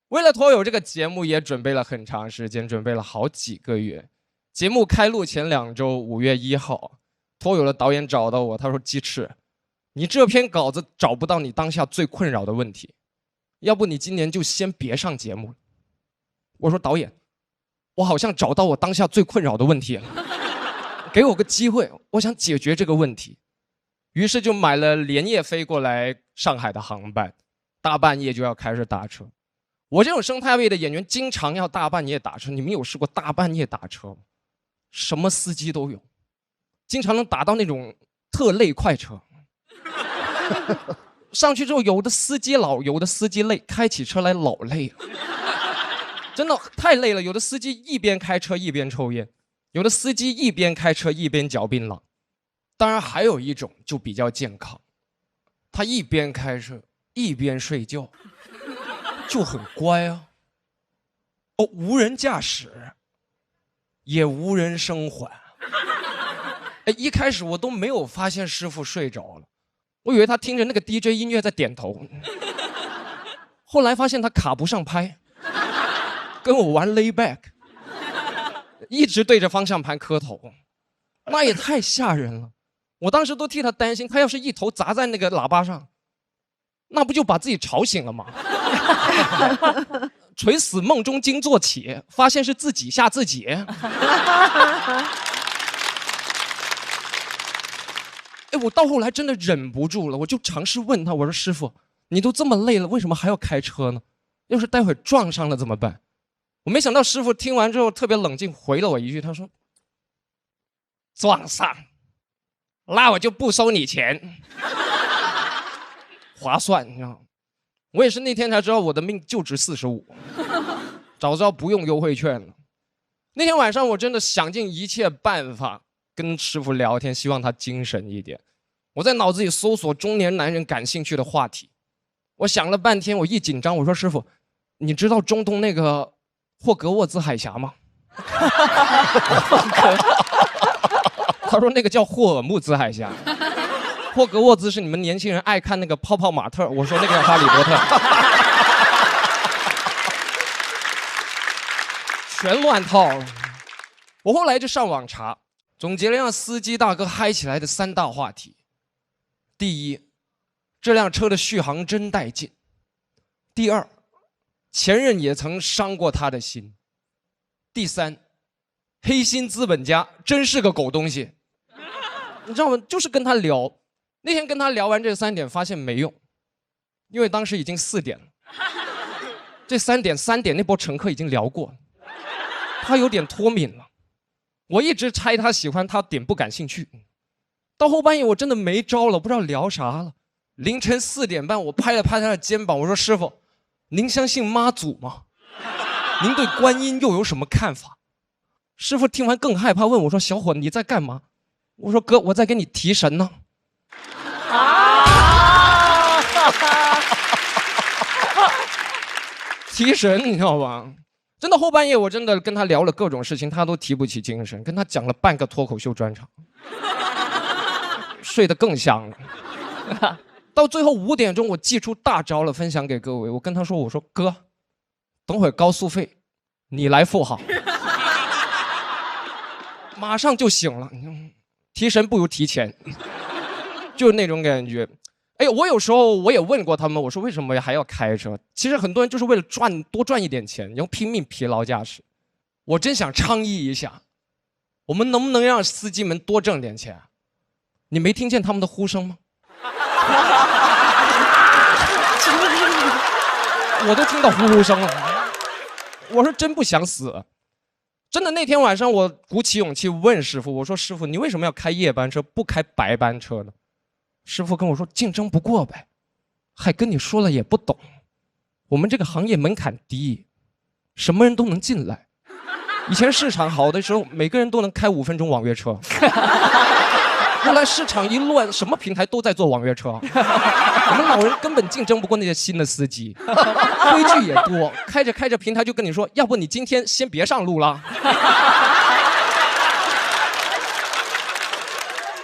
Speaker 17: 为了拖友这个节目也准备了很长时间，准备了好几个月。节目开录前2周，5月1号，拖友的导演找到我，他说：“鸡翅，你这篇稿子找不到你当下最困扰的问题，要不你今年就先别上节目了。”我说：“导演，我好像找到我当下最困扰的问题了，给我个机会，我想解决这个问题。”于是就买了连夜飞过来上海的航班，大半夜就要开始打车。我这种生态位的演员经常要大半夜打车，你们有试过大半夜打车吗？什么司机都有，经常能打到那种特累快车。上去之后，有的司机老，有的司机累，开起车来老累了，真的太累了。有的司机一边开车一边抽烟，有的司机一边开车一边嚼槟榔。当然还有一种就比较健康，他一边开车一边睡觉，就很乖啊。哦，无人驾驶，也无人生还。哎，一开始我都没有发现师傅睡着了，我以为他听着那个 DJ 音乐在点头。后来发现他卡不上拍，跟我玩 layback， 一直对着方向盘磕头，那也太吓人了。我当时都替他担心，他要是一头砸在那个喇叭上，那不就把自己吵醒了吗？垂死梦中惊坐起，发现是自己吓自己。哎，我到后来真的忍不住了，我就尝试问他，我说：“师傅，你都这么累了，为什么还要开车呢？要是待会撞上了怎么办？”我没想到师傅听完之后特别冷静，回了我一句，他说：“撞上，那我就不收你钱。”划算，你知道吗？我也是那天才知道我的命就值45，早知道不用优惠券了。那天晚上我真的想尽一切办法跟师傅聊天，希望他精神一点。我在脑子里搜索中年男人感兴趣的话题，我想了半天，我一紧张，我说：“师傅，你知道中东那个霍格沃兹海峡吗？”他说：“那个叫霍尔木兹海峡。”霍格沃兹是你们年轻人爱看那个泡泡玛特，我说那个叫哈利波特。全乱套了。我后来就上网查，总结了让司机大哥嗨起来的3大话题。第一，这辆车的续航真带劲。第二，前任也曾伤过他的心。第三，黑心资本家真是个狗东西。你知道吗？就是跟他聊，那天跟他聊完这3点，发现没用，因为当时已经4点了。这3点那波乘客已经聊过了，他有点脱敏了。我一直猜他喜欢他点不感兴趣，到后半夜我真的没招了，不知道聊啥了。凌晨4点半，我拍了拍他的肩膀，我说：“师傅，您相信妈祖吗？您对观音又有什么看法？”师傅听完更害怕，问我说：“小伙，你在干嘛？”我说：“哥，我在给你提神呢。”提神，你知道吧？真的后半夜，我真的跟他聊了各种事情，他都提不起精神。跟他讲了半个脱口秀专场，睡得更香了。到最后5点钟，我祭出大招了，分享给各位。我跟他说：“我说哥，等会儿高速费你来付好。”马上就醒了。提神不如提钱，就是那种感觉。哎，我有时候我也问过他们，我说为什么还要开车？其实很多人就是为了多赚一点钱，然后拼命疲劳驾驶。我真想倡议一下，我们能不能让司机们多挣点钱？你没听见他们的呼声吗？我都听到呼声了。我说真不想死。真的，那天晚上我鼓起勇气问师傅，我说：“师傅，你为什么要开夜班车，不开白班车呢？”师傅跟我说：“竞争不过呗，还跟你说了也不懂，我们这个行业门槛低，什么人都能进来。以前市场好的时候，每个人都能开5分钟网约车。后来市场一乱，什么平台都在做网约车，我们老人根本竞争不过那些新的司机，规矩也多，开着平台就跟你说，要不你今天先别上路了。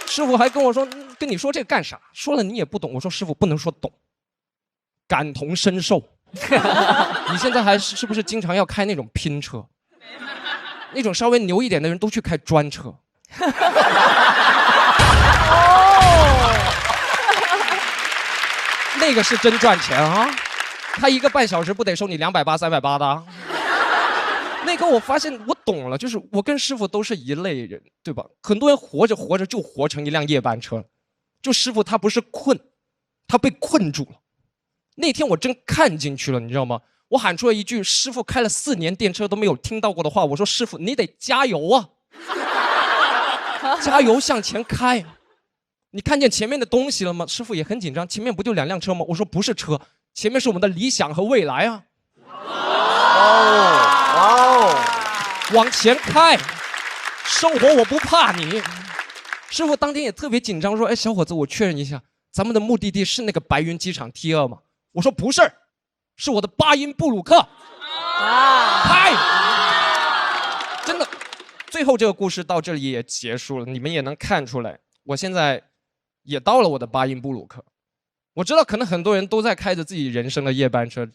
Speaker 17: 师傅还跟我说，跟你说这个干啥？说了你也不懂。我说师傅不能说懂，感同身受。你现在是不是经常要开那种拼车？那种稍微牛一点的人都去开专车。那个是真赚钱啊！开1个半小时不得收你280、380的？那个我发现我懂了，就是我跟师傅都是一类人，对吧？很多人活着就活成一辆夜班车，就师傅他不是困，他被困住了。那天我真看进去了，你知道吗？我喊出了一句师傅开了4年电车都没有听到过的话，我说师傅你得加油啊，加油向前开。你看见前面的东西了吗？师傅也很紧张，前面不就2辆车吗？我说不是车，前面是我们的理想和未来啊。往前开，生活我不怕你。师傅当天也特别紧张，说：“哎，小伙子，我确认一下，咱们的目的地是那个白云机场 T2吗？”我说：“不是，是我的巴音布鲁克。”开，真的。最后这个故事到这里也结束了，你们也能看出来，我现在也到了我的巴音布鲁克。我知道可能很多人都在开着自己人生的夜班车，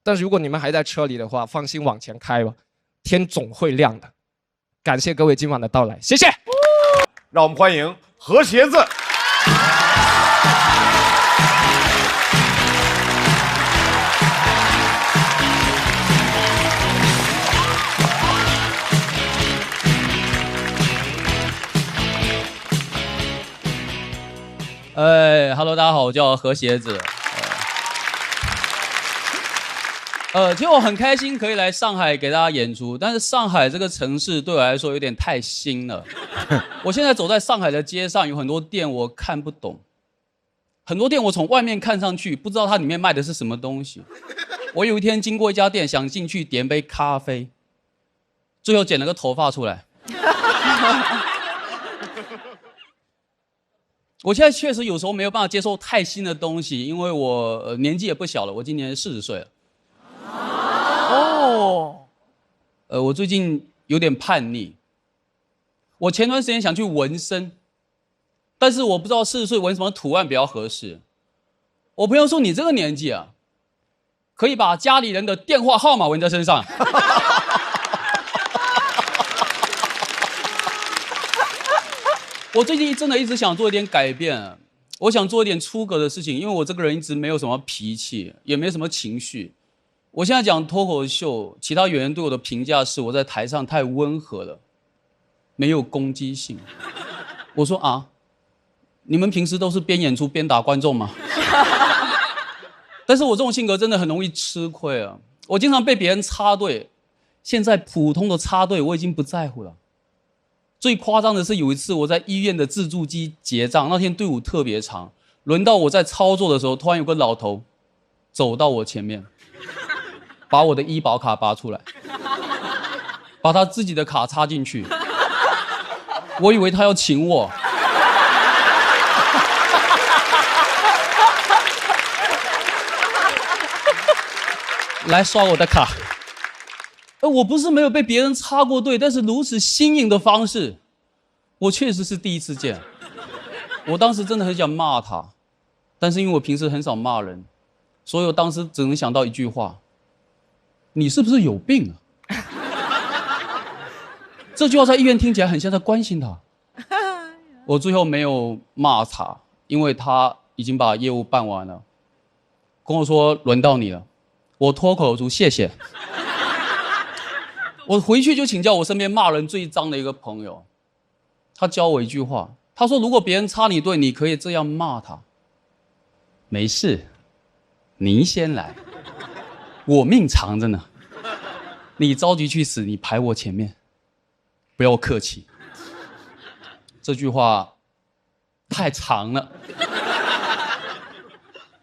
Speaker 17: 但是如果你们还在车里的话，放心往前开吧，天总会亮的。感谢各位今晚的到来，谢谢。
Speaker 1: 让我们欢迎何鞋子。
Speaker 12: Hello， 大家好，我叫何鞋子。其实我很开心可以来上海给大家演出，但是上海这个城市对我来说有点太新了。我现在走在上海的街上，有很多店我看不懂，很多店我从外面看上去不知道它里面卖的是什么东西。我有一天经过一家店，想进去点杯咖啡，最后剪了个头发出来。我现在确实有时候没有办法接受太新的东西，因为我年纪也不小了，我今年40岁了。我最近有点叛逆。我前段时间想去纹身，但是我不知道40岁纹什么图案比较合适。我朋友说你这个年纪啊，可以把家里人的电话号码纹在身上。我最近真的一直想做一点改变，我想做一点出格的事情，因为我这个人一直没有什么脾气，也没什么情绪。我现在讲脱口秀，其他演员对我的评价是我在台上太温和了，没有攻击性。我说啊，你们平时都是边演出边打观众吗？但是我这种性格真的很容易吃亏啊，我经常被别人插队，现在普通的插队我已经不在乎了。最夸张的是有一次我在医院的自助机结账，那天队伍特别长，轮到我在操作的时候，突然有个老头走到我前面，把我的医保卡拔出来，把他自己的卡插进去，我以为他要请我。来刷我的卡。我不是没有被别人插过队，但是如此新颖的方式，我确实是第一次见。我当时真的很想骂他，但是因为我平时很少骂人，所以我当时只能想到一句话：你是不是有病啊？这句话在医院听起来很像在关心他。我最后没有骂他，因为他已经把业务办完了，跟我说轮到你了，我脱口而出谢谢。我回去就请教我身边骂人最脏的一个朋友，他教我一句话，他说如果别人插你队，你可以这样骂他：没事，您先来，我命长着呢，你着急去死，你排我前面，不要客气。这句话太长了，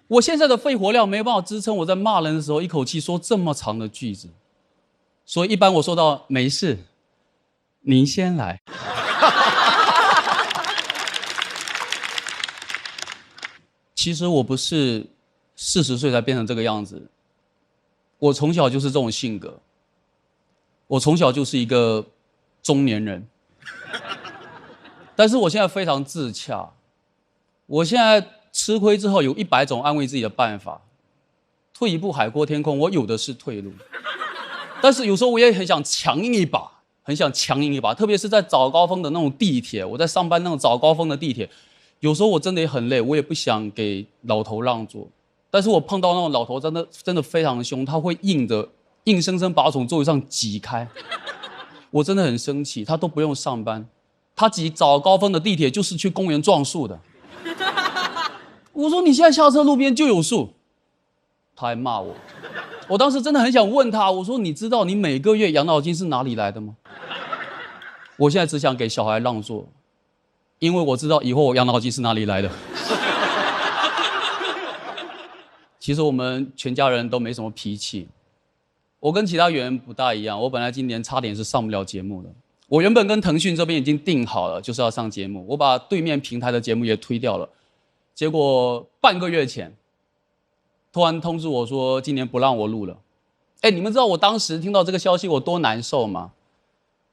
Speaker 12: 我现在的肺活量没有办法支撑我在骂人的时候一口气说这么长的句子。所以一般我说到没事，您先来。其实我不是40岁才变成这个样子，我从小就是这种性格，我从小就是一个中年人，但是我现在非常自洽，我现在吃亏之后有100种安慰自己的办法，退一步海阔天空，我有的是退路，但是有时候我也很想强硬一把，很想强硬一把，特别是在早高峰的那种地铁，我在上班那种早高峰的地铁，有时候我真的也很累，我也不想给老头让座，但是我碰到那种老头真的非常凶，他会硬生生把我从座位上挤开，我真的很生气，他都不用上班，他挤早高峰的地铁就是去公园撞树的。我说你现在下车路边就有树，他还骂我，我当时真的很想问他，我说你知道你每个月养老金是哪里来的吗？我现在只想给小孩让座，因为我知道以后我养老金是哪里来的。其实我们全家人都没什么脾气，我跟其他演员不大一样，我本来今年差点是上不了节目的。我原本跟腾讯这边已经定好了，就是要上节目，我把对面平台的节目也推掉了。结果半个月前，突然通知我说今年不让我录了。哎，你们知道我当时听到这个消息我多难受吗？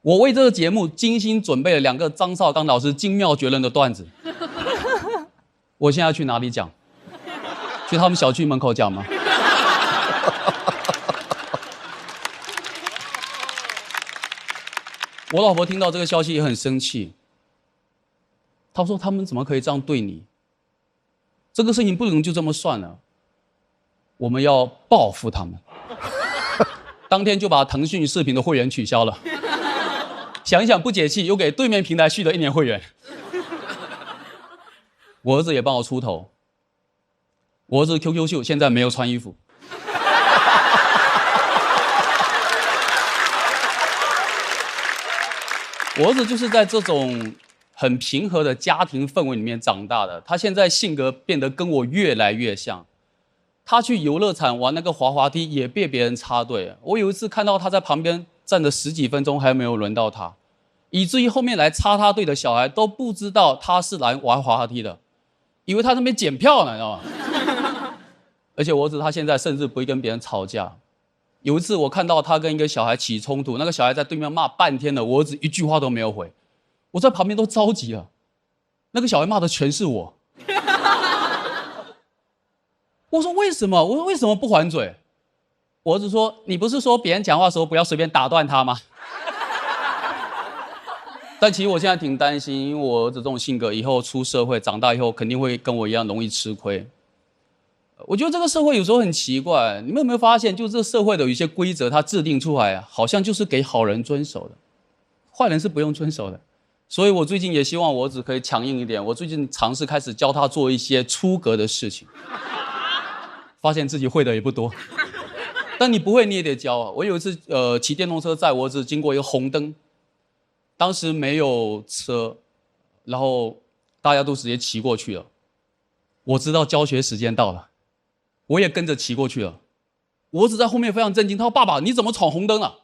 Speaker 12: 我为这个节目精心准备了2个张绍刚老师精妙绝伦的段子。我现在要去哪里讲？去他们小区门口讲吗？我老婆听到这个消息也很生气，她说他们怎么可以这样对你？这个事情不能就这么算了，我们要报复他们。当天就把腾讯视频的会员取消了，想一想不解气，又给对面平台续了1年会员。我儿子也帮我出头，我儿子 QQ 秀现在没有穿衣服。我儿子就是在这种很平和的家庭氛围里面长大的，他现在性格变得跟我越来越像。他去游乐场玩那个滑滑梯也被别人插队，我有一次看到他在旁边站了10几分钟还没有轮到他，以至于后面来插他队的小孩都不知道他是来玩滑滑梯的，以为他在那边检票呢，你知道吗？而且我儿子他现在甚至不会跟别人吵架。有一次我看到他跟一个小孩起冲突，那个小孩在对面骂半天了，我儿子一句话都没有回，我在旁边都着急了。那个小孩骂的全是我。我说为什么？我说为什么不还嘴？我儿子说你不是说别人讲话的时候不要随便打断他吗？但其实我现在挺担心，因为我儿子这种性格以后出社会长大以后肯定会跟我一样容易吃亏。我觉得这个社会有时候很奇怪，你们有没有发现，就这个社会的有一些规则它制定出来好像就是给好人遵守的，坏人是不用遵守的。所以我最近也希望我儿子可以强硬一点，我最近尝试开始教他做一些出格的事情，发现自己会的也不多。但你不会你也得教啊。我有一次骑电动车载我儿子经过一个红灯，当时没有车，然后大家都直接骑过去了。我知道教学时间到了，我也跟着骑过去了。我儿子在后面非常震惊，他说：“爸爸，你怎么闯红灯了？”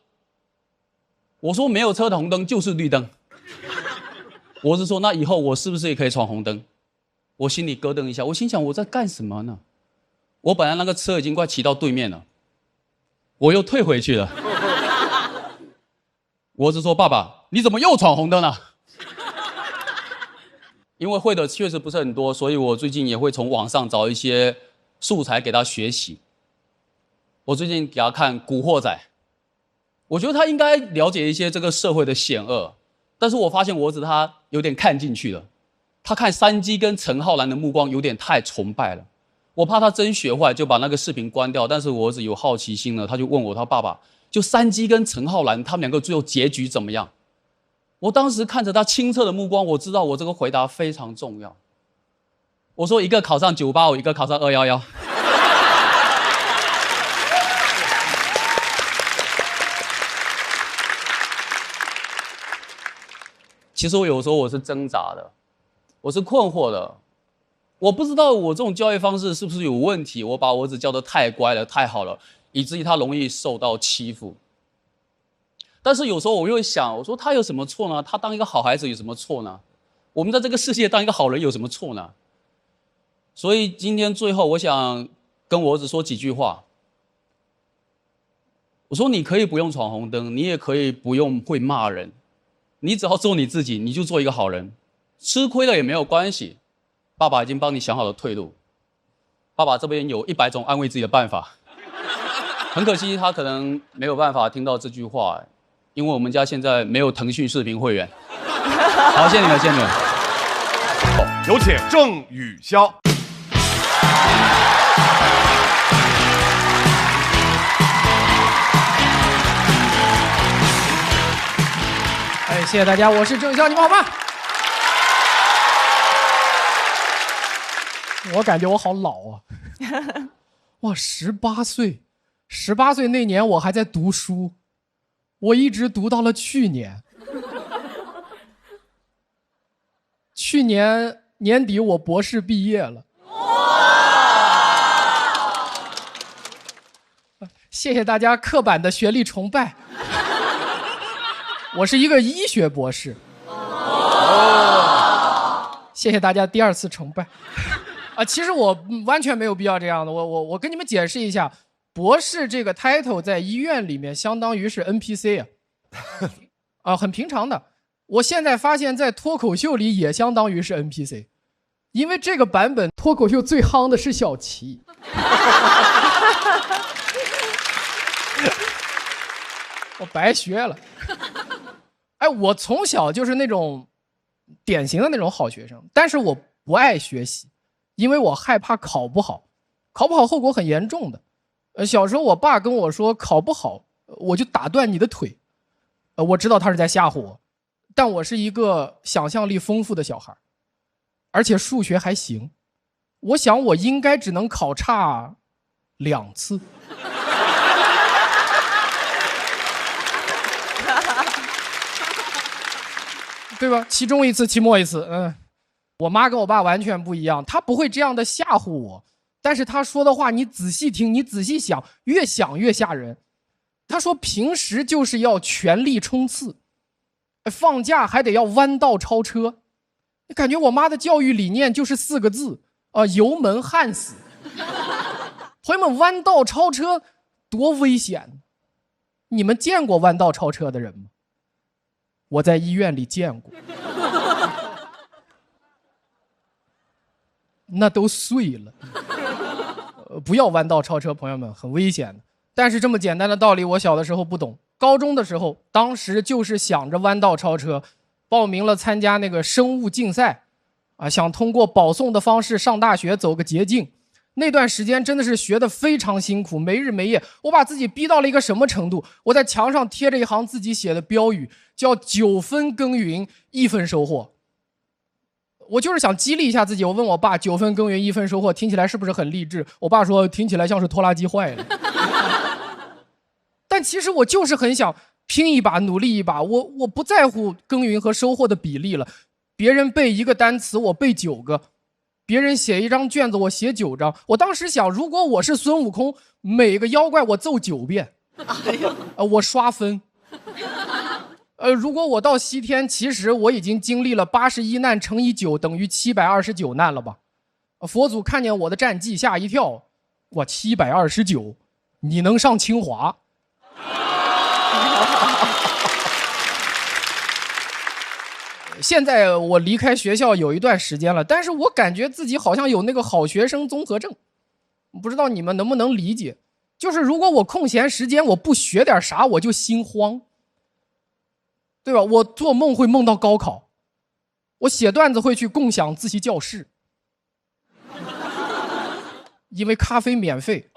Speaker 12: 我说：“没有车的红灯就是绿灯。”我儿子说：“那以后我是不是也可以闯红灯？”我心里咯噔一下，我心想我在干什么呢？我本来那个车已经快骑到对面了，我又退回去了。我儿子说：“爸爸，你怎么又闯红灯了？”因为会的确实不是很多，所以我最近也会从网上找一些素材给他学习。我最近给他看《古惑仔》，我觉得他应该了解一些这个社会的险恶，但是我发现我儿子他有点看进去了，他看山鸡跟陈浩南的目光有点太崇拜了，我怕他真学坏，就把那个视频关掉。但是我儿子有好奇心了，他就问我，他爸爸，就山鸡跟陈浩南他们2个最后结局怎么样？我当时看着他清澈的目光，我知道我这个回答非常重要。我说一个考上985，一个考上211。其实我有时候我是挣扎的，我是困惑的，我不知道我这种教育方式是不是有问题，我把我儿子教得太乖了，太好了，以至于他容易受到欺负。但是有时候我又会想，我说他有什么错呢？他当一个好孩子有什么错呢？我们在这个世界当一个好人有什么错呢？所以今天最后，我想跟我儿子说几句话。我说你可以不用闯红灯，你也可以不用会骂人，你只要做你自己，你就做一个好人。吃亏了也没有关系，爸爸已经帮你想好了退路。爸爸这边有100种安慰自己的办法。很可惜，他可能没有办法听到这句话，因为我们家现在没有腾讯视频会员。好，谢谢你们，谢谢你们。
Speaker 1: 有请郑宇潇。
Speaker 14: 哎，谢谢大家，我是郑宇潇，你们好吗？我感觉我好老啊！哇，18岁，18岁那年我还在读书，我一直读到了去年。去年年底我博士毕业了。谢谢大家刻板的学历崇拜。我是一个医学博士。谢谢大家第2次崇拜。其实我完全没有必要这样的。我跟你们解释一下，博士这个 title 在医院里面相当于是 NPC 啊，很平常的。我现在发现，在脱口秀里也相当于是 NPC， 因为这个版本脱口秀最夯的是小齐。我白学了。哎，我从小就是那种典型的那种好学生，但是我不爱学习，因为我害怕考不好，考不好后果很严重的。小时候我爸跟我说考不好我就打断你的腿。我知道他是在吓唬我，但我是一个想象力丰富的小孩，而且数学还行。我想我应该只能考差2次。对吧？期中一次，期末一次。我妈跟我爸完全不一样，她不会这样的吓唬我，但是她说的话你仔细听，你仔细想，越想越吓人。她说平时就是要全力冲刺，放假还得要弯道超车。感觉我妈的教育理念就是4个字油门焊死。朋友们，弯道超车多危险！你们见过弯道超车的人吗？我在医院里见过。那都碎了。不要弯道超车，朋友们，很危险的。但是这么简单的道理，我小的时候不懂。高中的时候，当时就是想着弯道超车，报名了参加那个生物竞赛，想通过保送的方式上大学，走个捷径。那段时间真的是学得非常辛苦，没日没夜。我把自己逼到了一个什么程度？我在墙上贴着一行自己写的标语，叫9分耕耘1分收获。我就是想激励一下自己。我问我爸，9分耕耘1分收获听起来是不是很励志？我爸说听起来像是拖拉机坏了。但其实我就是很想拼一把，努力一把。我不在乎耕耘和收获的比例了。别人背1个单词，我背9个。别人写一张卷子，我写9张。我当时想，如果我是孙悟空，每个妖怪我揍9遍，我刷分。如果我到西天，其实我已经经历了81难乘以9等于729难了吧？佛祖看见我的战绩吓一跳，我729，你能上清华？现在我离开学校有一段时间了，但是我感觉自己好像有那个好学生综合症，不知道你们能不能理解？就是如果我空闲时间我不学点啥，我就心慌，对吧？我做梦会梦到高考，我写段子会去共享自习教室，因为咖啡免费。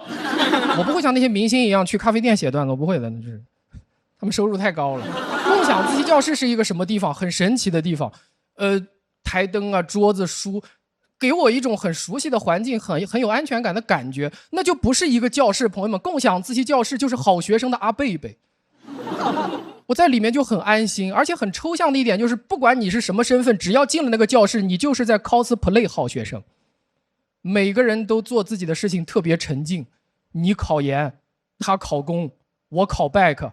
Speaker 14: 我不会像那些明星一样去咖啡店写段子，我不会的，那是他们收入太高了。共享自习教室是一个什么地方？很神奇的地方。台灯啊，桌子，书，给我一种很熟悉的环境，很有安全感的感觉。那就不是一个教室，朋友们，共享自习教室就是好学生的阿贝贝。我在里面就很安心，而且很抽象的一点就是，不管你是什么身份，只要进了那个教室，你就是在 cosplay 好学生。每个人都做自己的事情，特别沉静。你考研，他考公，我考 back。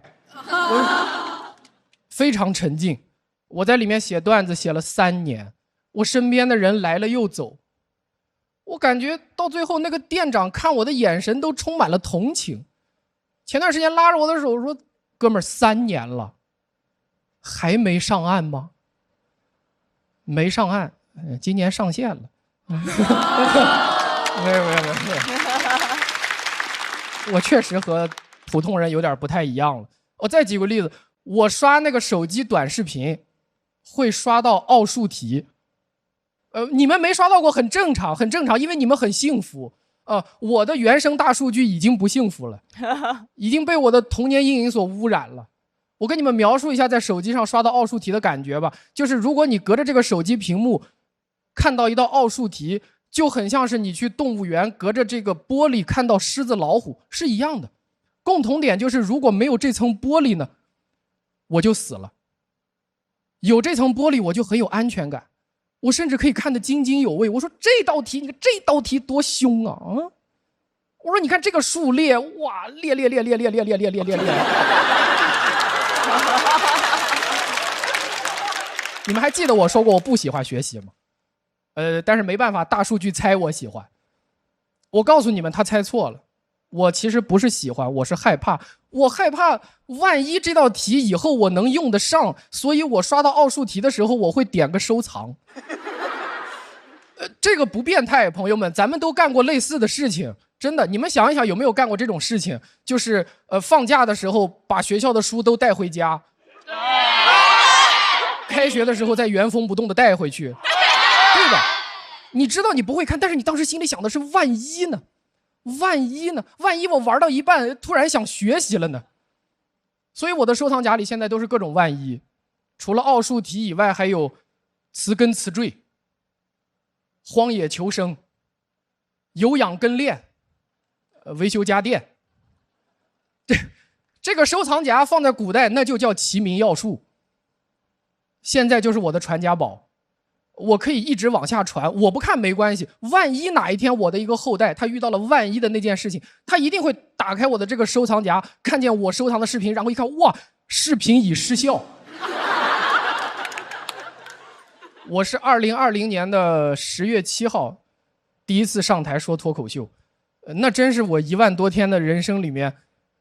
Speaker 14: 非常沉静。我在里面写段子写了3年，我身边的人来了又走，我感觉到最后那个店长看我的眼神都充满了同情。前段时间拉着我的手说：“哥们儿，3年了，还没上岸吗？”没上岸，今年上线了。没有。我确实和普通人有点不太一样了。我再举个例子，我刷那个手机短视频，会刷到奥数题。你们没刷到过很正常，很正常，因为你们很幸福。我的原生大数据已经不幸福了，已经被我的童年阴影所污染了。我跟你们描述一下在手机上刷到奥数题的感觉吧，就是如果你隔着这个手机屏幕看到一道奥数题，就很像是你去动物园隔着这个玻璃看到狮子老虎是一样的。共同点就是如果没有这层玻璃呢，我就死了。有这层玻璃我就很有安全感，我甚至可以看得津津有味。我说这道题，你看这道题多凶啊！我说你看这个数列，哇，列。你们还记得我说过我不喜欢学习吗？但是没办法，大数据猜我喜欢。我告诉你们，他猜错了。我其实不是喜欢，我是害怕。我害怕万一这道题以后我能用得上，所以我刷到奥数题的时候，我会点个收藏。这个不变态，朋友们，咱们都干过类似的事情。真的，你们想一想，有没有干过这种事情？就是放假的时候把学校的书都带回家，开学的时候再原封不动的带回去，对吧？你知道你不会看，但是你当时心里想的是万一呢？万一我玩到一半突然想学习了呢？所以我的收藏夹里现在都是各种万一，除了奥数题以外，还有词根词缀、荒野求生、有氧跟练、维修家电。这个收藏夹放在古代那就叫齐民要术，现在就是我的传家宝。我可以一直往下传，我不看没关系。万一哪一天我的一个后代他遇到了万一的那件事情，他一定会打开我的这个收藏夹，看见我收藏的视频，然后一看，哇，视频已失效。我是2020年的10月7号第一次上台说脱口秀，那真是我1万多天的人生里面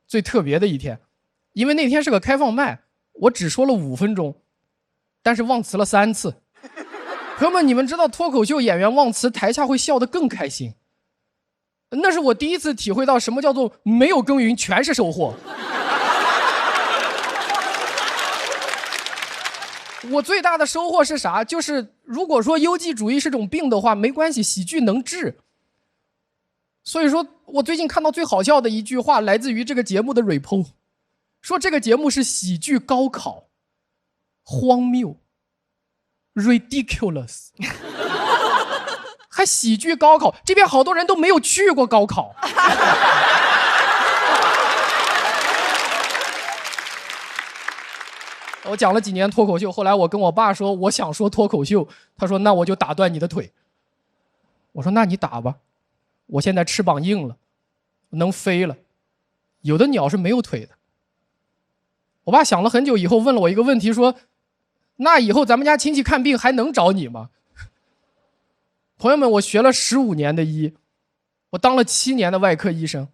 Speaker 14: 最特别的一天，因为那天是个开放麦，我只说了5分钟，但是忘词了3次。朋友们，你们知道脱口秀演员忘词，台下会笑得更开心。那是我第一次体会到什么叫做没有耕耘全是收获。我最大的收获是啥？就是如果说优绩主义是种病的话，没关系，喜剧能治。所以说我最近看到最好笑的一句话来自于这个节目的 repo， 说这个节目是喜剧高考，荒谬。ridiculous， 还喜剧高考，这边好多人都没有去过高考。我讲了几年脱口秀，后来我跟我爸说我想说脱口秀，他说那我就打断你的腿。我说那你打吧，我现在翅膀硬了，能飞了，有的鸟是没有腿的。我爸想了很久以后问了我一个问题，说那以后咱们家亲戚看病还能找你吗？朋友们，我学了15年的医，我当了7年的外科医生，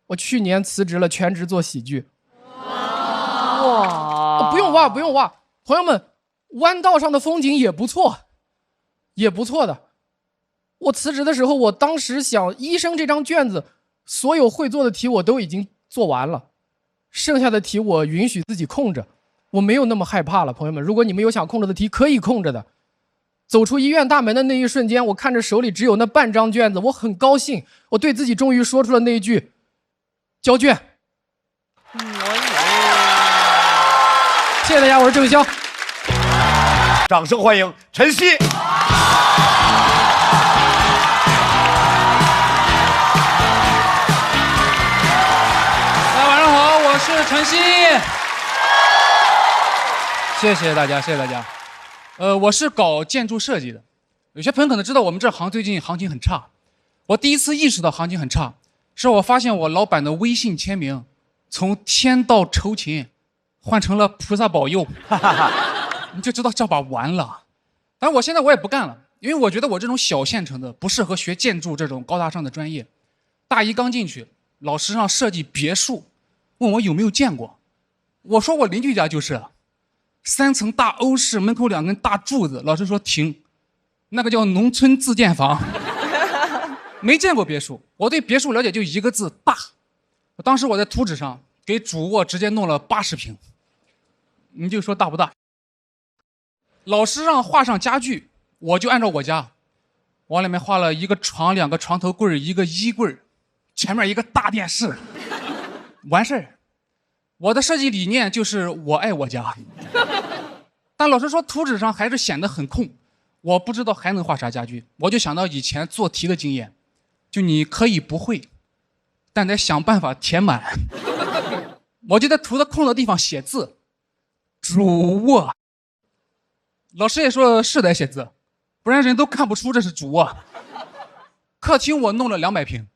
Speaker 14: 我去年辞职了，全职做喜剧。哇！不用挖，不用挖。朋友们，弯道上的风景也不错，也不错的。我辞职的时候，我当时想，医生这张卷子，所有会做的题我都已经做完了，剩下的题我允许自己空着。我没有那么害怕了，朋友们，如果你们有想空着的题，可以空着的。走出医院大门的那一瞬间，我看着手里只有那半张卷子，我很高兴，我对自己终于说出了那一句：交卷。谢谢大家，我是郑潇。
Speaker 1: 掌声欢迎晨曦。
Speaker 5: 大家晚上好，我是晨曦。谢谢大家，谢谢大家。我是搞建筑设计的，有些朋友可能知道我们这行最近行情很差。我第一次意识到行情很差，是我发现我老板的微信签名从签到酬勤换成了菩萨保佑，你就知道这把完了。但我现在我也不干了，因为我觉得我这种小县城的不适合学建筑这种高大上的专业。大一刚进去，老师让设计别墅，问我有没有见过，我说我邻居家就是，3层大欧式，门口2根大柱子，老师说停，那个叫农村自建房。没见过别墅，我对别墅了解就一个字：大。当时我在图纸上给主卧直接弄了80平，你就说大不大？老师让画上家具，我就按照我家，往里面画了1个床、2个床头柜、1个衣柜，前面1个大电视，完事儿。我的设计理念就是我爱我家，但老师说图纸上还是显得很空，我不知道还能画啥家具，我就想到以前做题的经验，就你可以不会，但得想办法填满。我就在图的空的地方写字，主卧。老师也说是得写字，不然人都看不出这是主卧。客厅我弄了200平，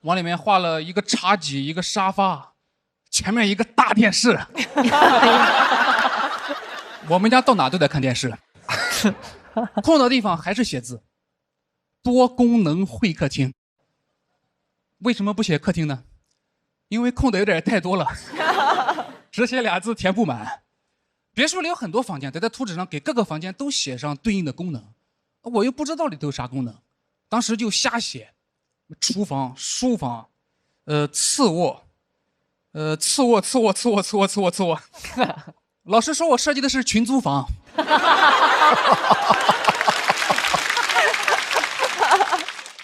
Speaker 5: 往里面画了1个茶几、1个沙发，前面1个大电视。我们家到哪都得看电视。空的地方还是写字，多功能会客厅。为什么不写客厅呢？因为空的有点太多了，只写2字填不满。别墅里有很多房间，得在图纸上给各个房间都写上对应的功能，我又不知道里头有啥功能，当时就瞎写，厨房、书房，次卧，次卧。老师说我设计的是群租房。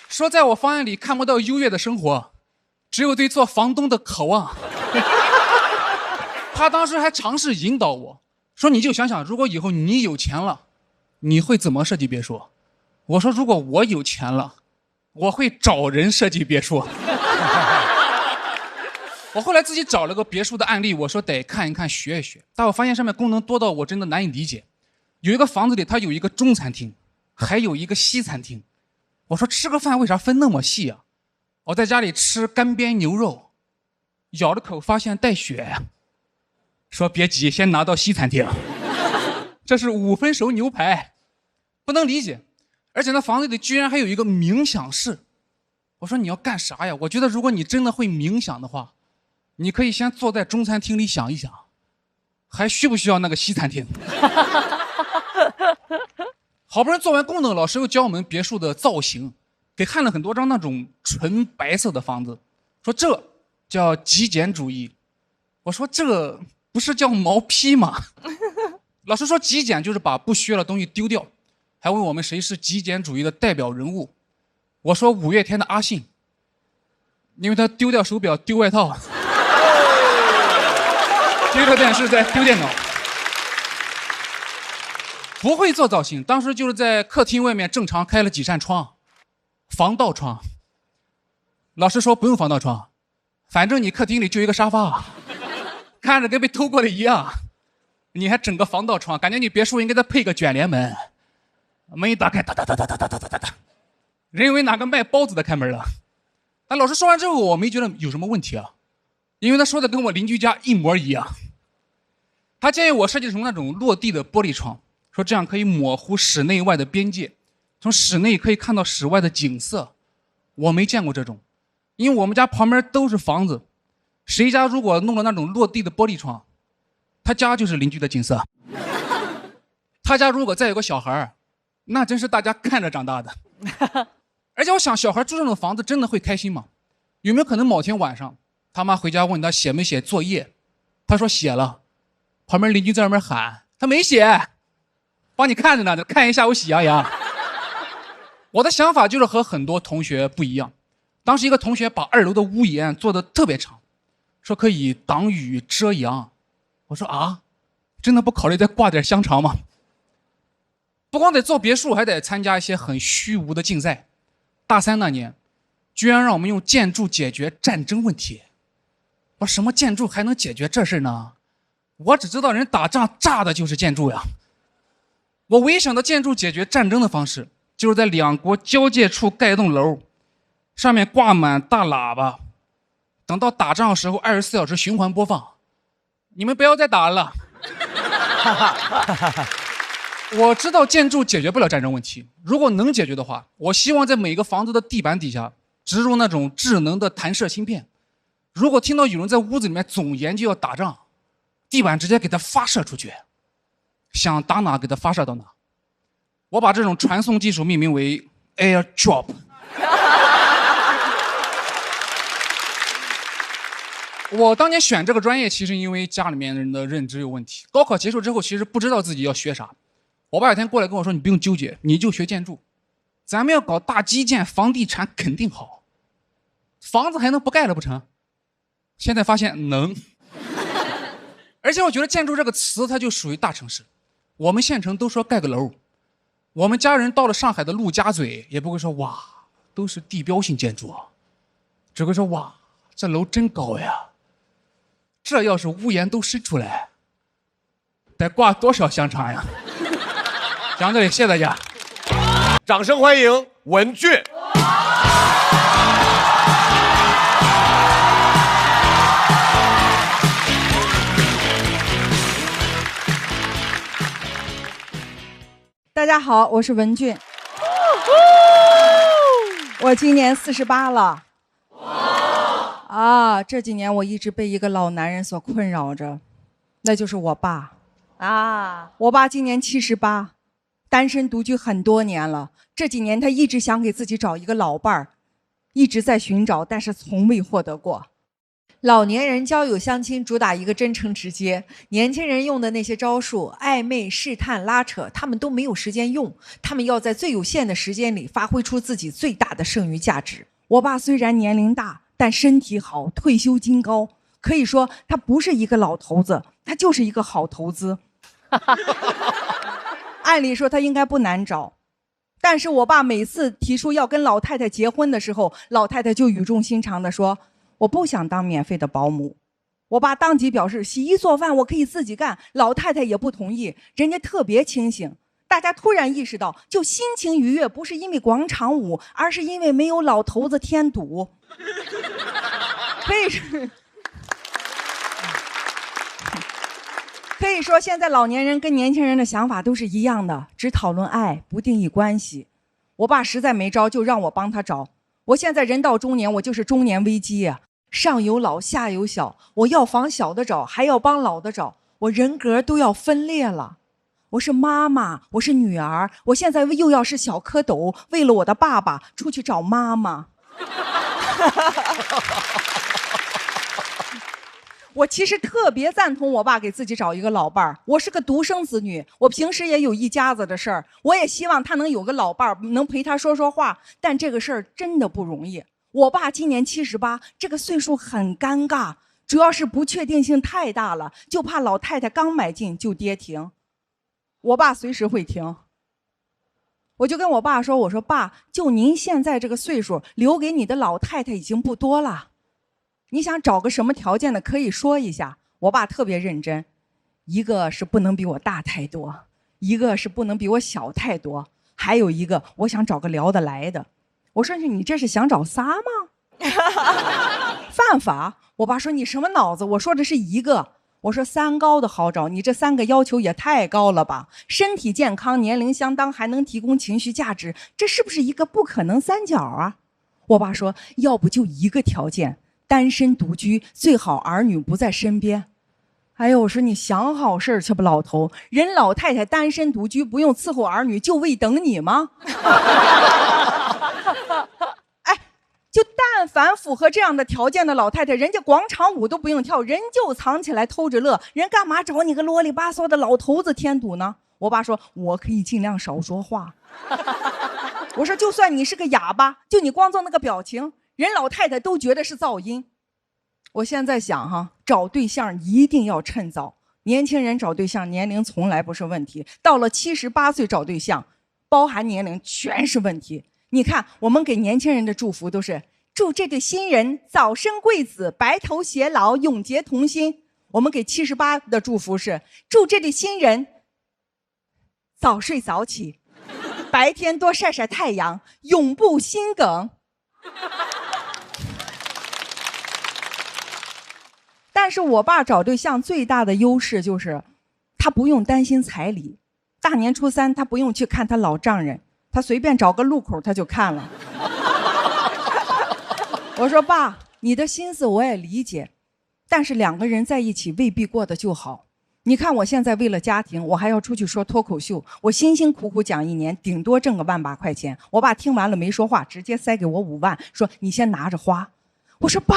Speaker 5: 说在我方案里看不到优越的生活，只有对做房东的渴望。他当时还尝试引导我说，你就想想，如果以后你有钱了，你会怎么设计别墅？我说如果我有钱了，我会找人设计别墅。我后来自己找了个别墅的案例，我说得看一看学一学，但我发现上面功能多到我真的难以理解。有一个房子里它有一个中餐厅，还有一个西餐厅，我说吃个饭为啥分那么细啊？我在家里吃干煸牛肉，咬了口发现带血，说别急，先拿到西餐厅。这是5分熟牛排，不能理解。而且那房子里居然还有一个冥想室，我说你要干啥呀？我觉得如果你真的会冥想的话，你可以先坐在中餐厅里想一想，还需不需要那个西餐厅？好不容易做完功能，老师又教我们别墅的造型，给看了很多张那种纯白色的房子，说这叫极简主义。我说这不是叫毛坯吗？老师说极简就是把不需要的东西丢掉，还问我们谁是极简主义的代表人物。我说5月天的阿信，因为他丢掉手表丢外套，丢掉电视再丢电脑。不会做造型，当时就是在客厅外面正常开了几扇窗，防盗窗。老师说不用防盗窗，反正你客厅里就一个沙发，看着跟被偷过的一样，你还整个防盗窗，感觉你别墅应该再配个卷帘门，门一打开，哒哒哒哒哒哒哒哒哒，人以为哪个卖包子的开门了。但老师说完之后，我没觉得有什么问题啊，因为他说的跟我邻居家一模一样。他建议我设计成那种落地的玻璃窗，说这样可以模糊室内外的边界，从室内可以看到室外的景色。我没见过这种，因为我们家旁边都是房子，谁家如果弄了那种落地的玻璃窗，他家就是邻居的景色。他家如果再有个小孩，那真是大家看着长大的。而且我想，小孩住这种房子真的会开心吗？有没有可能某天晚上他妈回家问他写没写作业，他说写了，旁边邻居在外面喊他没写，帮你看着呢，看一下午喜羊羊。我的想法就是和很多同学不一样。当时一个同学把2楼的屋檐做得特别长，说可以挡雨遮阳。我说啊，真的不考虑再挂点香肠吗？不光得做别墅，还得参加一些很虚无的竞赛。大3那年，居然让我们用建筑解决战争问题。我说什么建筑还能解决这事呢？我只知道人打仗炸的就是建筑呀。我唯一想到建筑解决战争的方式，就是在2国交界处盖一栋楼，上面挂满大喇叭，等到打仗的时候24小时循环播放。
Speaker 15: 你们不要再打了。我知道建筑解决不了战争问题，如果能解决的话，我希望在每个房子的地板底下植入那种智能的弹射芯片。如果听到有人在屋子里面总研究要打仗，地板直接给它发射出去，想打哪给它发射到哪。我把这种传送技术命名为 Air Drop。我当年选这个专业，其实因为家里面人的认知有问题。高考结束之后，其实不知道自己要学啥。我爸有天过来跟我说：“你不用纠结，你就学建筑，咱们要搞大基建，房地产肯定好，房子还能不盖了不成？”现在发现能，而且我觉得建筑这个词它就属于大城市。我们县城都说盖个楼，我们家人到了上海的陆家嘴也不会说哇，都是地标性建筑啊，只会说哇，这楼真高呀。这要是屋檐都伸出来，得挂多少香肠呀？讲到这里，谢谢大家。
Speaker 1: 掌声欢迎文俊。
Speaker 22: 大家好，我是文俊，我今年48了。啊，这几年我一直被一个老男人所困扰着，那就是我爸。啊，我爸今年78，单身独居很多年了。这几年他一直想给自己找一个老伴儿，一直在寻找，但是从未获得过。
Speaker 23: 老年人交友相亲主打一个真诚直接，年轻人用的那些招数，暧昧、试探、拉扯，他们都没有时间用，他们要在最有限的时间里发挥出自己最大的剩余价值。
Speaker 22: 我爸虽然年龄大，但身体好，退休金高，可以说他不是一个老头子，他就是一个好投资。按理说他应该不难找，但是我爸每次提出要跟老太太结婚的时候，老太太就语重心长地说：“我不想当免费的保姆。”我爸当即表示洗衣做饭我可以自己干，老太太也不同意，人家特别清醒。大家突然意识到，就心情愉悦不是因为广场舞，而是因为没有老头子添堵。可以说现在老年人跟年轻人的想法都是一样的，只讨论爱，不定义关系。我爸实在没招，就让我帮他找。我现在人到中年，我就是中年危机啊，上有老下有小，我要防小的找，还要帮老的找，我人格都要分裂了。我是妈妈，我是女儿，我现在又要是小蝌蚪，为了我的爸爸出去找妈妈。我其实特别赞同我爸给自己找一个老伴儿。我是个独生子女，我平时也有一家子的事儿，我也希望他能有个老伴儿，能陪他说说话。但这个事儿真的不容易。我爸今年78，这个岁数很尴尬，主要是不确定性太大了，就怕老太太刚买进就跌停。我爸随时会停。我就跟我爸说：“我说爸，就您现在这个岁数，留给你的老太太已经不多了。你想找个什么条件的，可以说一下。”我爸特别认真，一个是不能比我大太多，一个是不能比我小太多，还有一个我想找个聊得来的。我说你这是想找仨吗？犯法。我爸说你什么脑子？我说的是一个。我说3高的好找，你这3个要求也太高了吧？身体健康，年龄相当，还能提供情绪价值，这是不是一个不可能三角啊？我爸说要不就一个条件，单身独居，最好儿女不在身边。哎呦，我说你想好事儿去吧，老头，人老太太单身独居，不用伺候儿女，就为等你吗？就但凡符合这样的条件的老太太，人家广场舞都不用跳，人就藏起来偷着乐，人干嘛找你个啰里吧嗦的老头子添堵呢？我爸说我可以尽量少说话。我说就算你是个哑巴，就你光做那个表情，人老太太都觉得是噪音。我现在想哈，找对象一定要趁早。年轻人找对象年龄从来不是问题，到了78岁找对象，包含年龄全是问题。你看我们给年轻人的祝福都是祝这对新人早生贵子，白头偕老，永结同心。我们给78的祝福是祝这对新人早睡早起，白天多晒晒太阳，永不心梗。但是我爸找对象最大的优势就是，他不用担心彩礼。大年初三他不用去看他老丈人，他随便找个路口他就看了。我说爸，你的心思我也理解，但是2个人在一起未必过得就好。你看我现在为了家庭，我还要出去说脱口秀，我辛辛苦苦讲1年，顶多挣个18000块钱。我爸听完了没说话，直接塞给我5万，说你先拿着花。我说爸，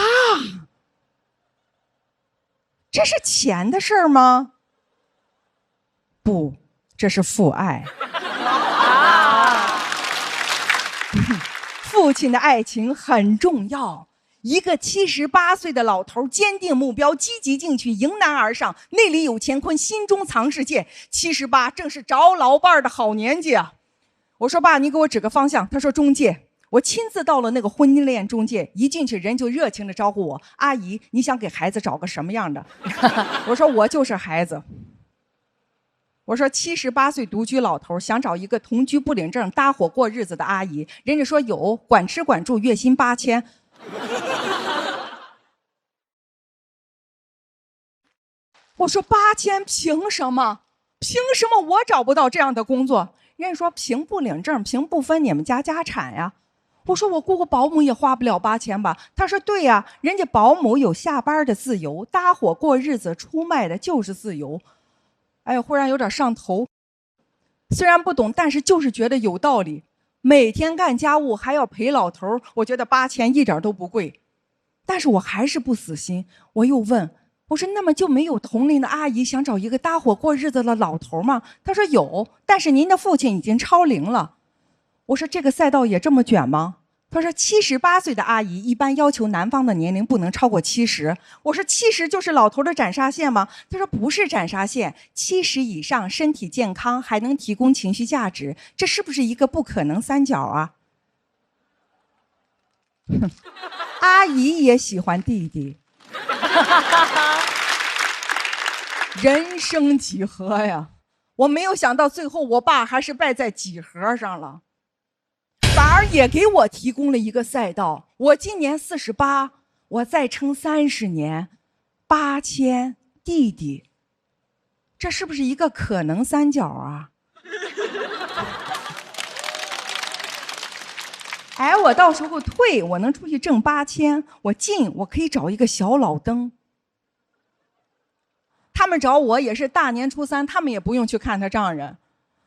Speaker 22: 这是钱的事儿吗？不，这是父爱。父亲的爱情很重要。一个78岁的老头，坚定目标，积极进取，迎难而上，内里有乾坤，心中藏世界。78正是找老伴的好年纪啊！我说爸，你给我指个方向。他说中介。我亲自到了那个婚姻恋中介，一进去人就热情地招呼我：“阿姨，你想给孩子找个什么样的？”我说我就是孩子。我说78岁独居老头想找一个同居不领证、搭伙过日子的阿姨，人家说有，管吃管住，月薪8000。我说8000凭什么？凭什么我找不到这样的工作？人家说凭不领证，凭不分你们家家产呀。我说我雇个保姆也花不了8000吧？他说对呀，人家保姆有下班的自由，搭伙过日子出卖的就是自由。哎呀，忽然有点上头。虽然不懂，但是就是觉得有道理。每天干家务还要陪老头，我觉得8000一点都不贵。但是我还是不死心，我又问，我说那么就没有同龄的阿姨想找一个搭伙过日子的老头吗？他说有，但是您的父亲已经超龄了。我说这个赛道也这么卷吗？他说78岁的阿姨一般要求男方的年龄不能超过70。我说70就是老头的斩杀线吗？他说不是斩杀线，70以上身体健康还能提供情绪价值，这是不是一个不可能三角啊？阿姨也喜欢弟弟。人生几何呀，我没有想到最后我爸还是败在几何上了，反而也给我提供了一个赛道。我今年48，我再撑30年，8000弟弟，这是不是一个可能三角啊？哎，我到时候退，我能出去挣8000；我进，我可以找一个小老登。他们找我也是大年初三，他们也不用去看他丈人。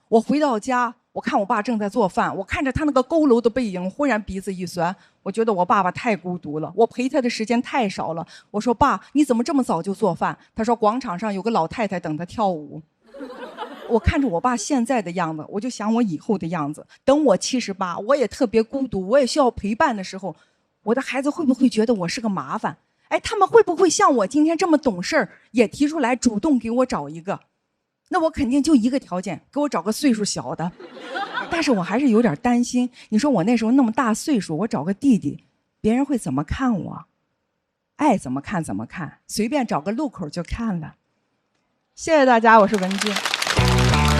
Speaker 22: 我回到家，我看我爸正在做饭，我看着他那个佝偻的背影，忽然鼻子一酸，我觉得我爸爸太孤独了，我陪他的时间太少了。我说爸，你怎么这么早就做饭？他说广场上有个老太太等他跳舞。我看着我爸现在的样子，我就想我以后的样子。等我78，我也特别孤独，我也需要陪伴的时候，我的孩子会不会觉得我是个麻烦？哎，他们会不会像我今天这么懂事儿，也提出来主动给我找一个？那我肯定就一个条件，给我找个岁数小的。但是我还是有点担心，你说我那时候那么大岁数，我找个弟弟，别人会怎么看我？爱怎么看怎么看，随便找个路口就看了。谢谢大家，我是文静。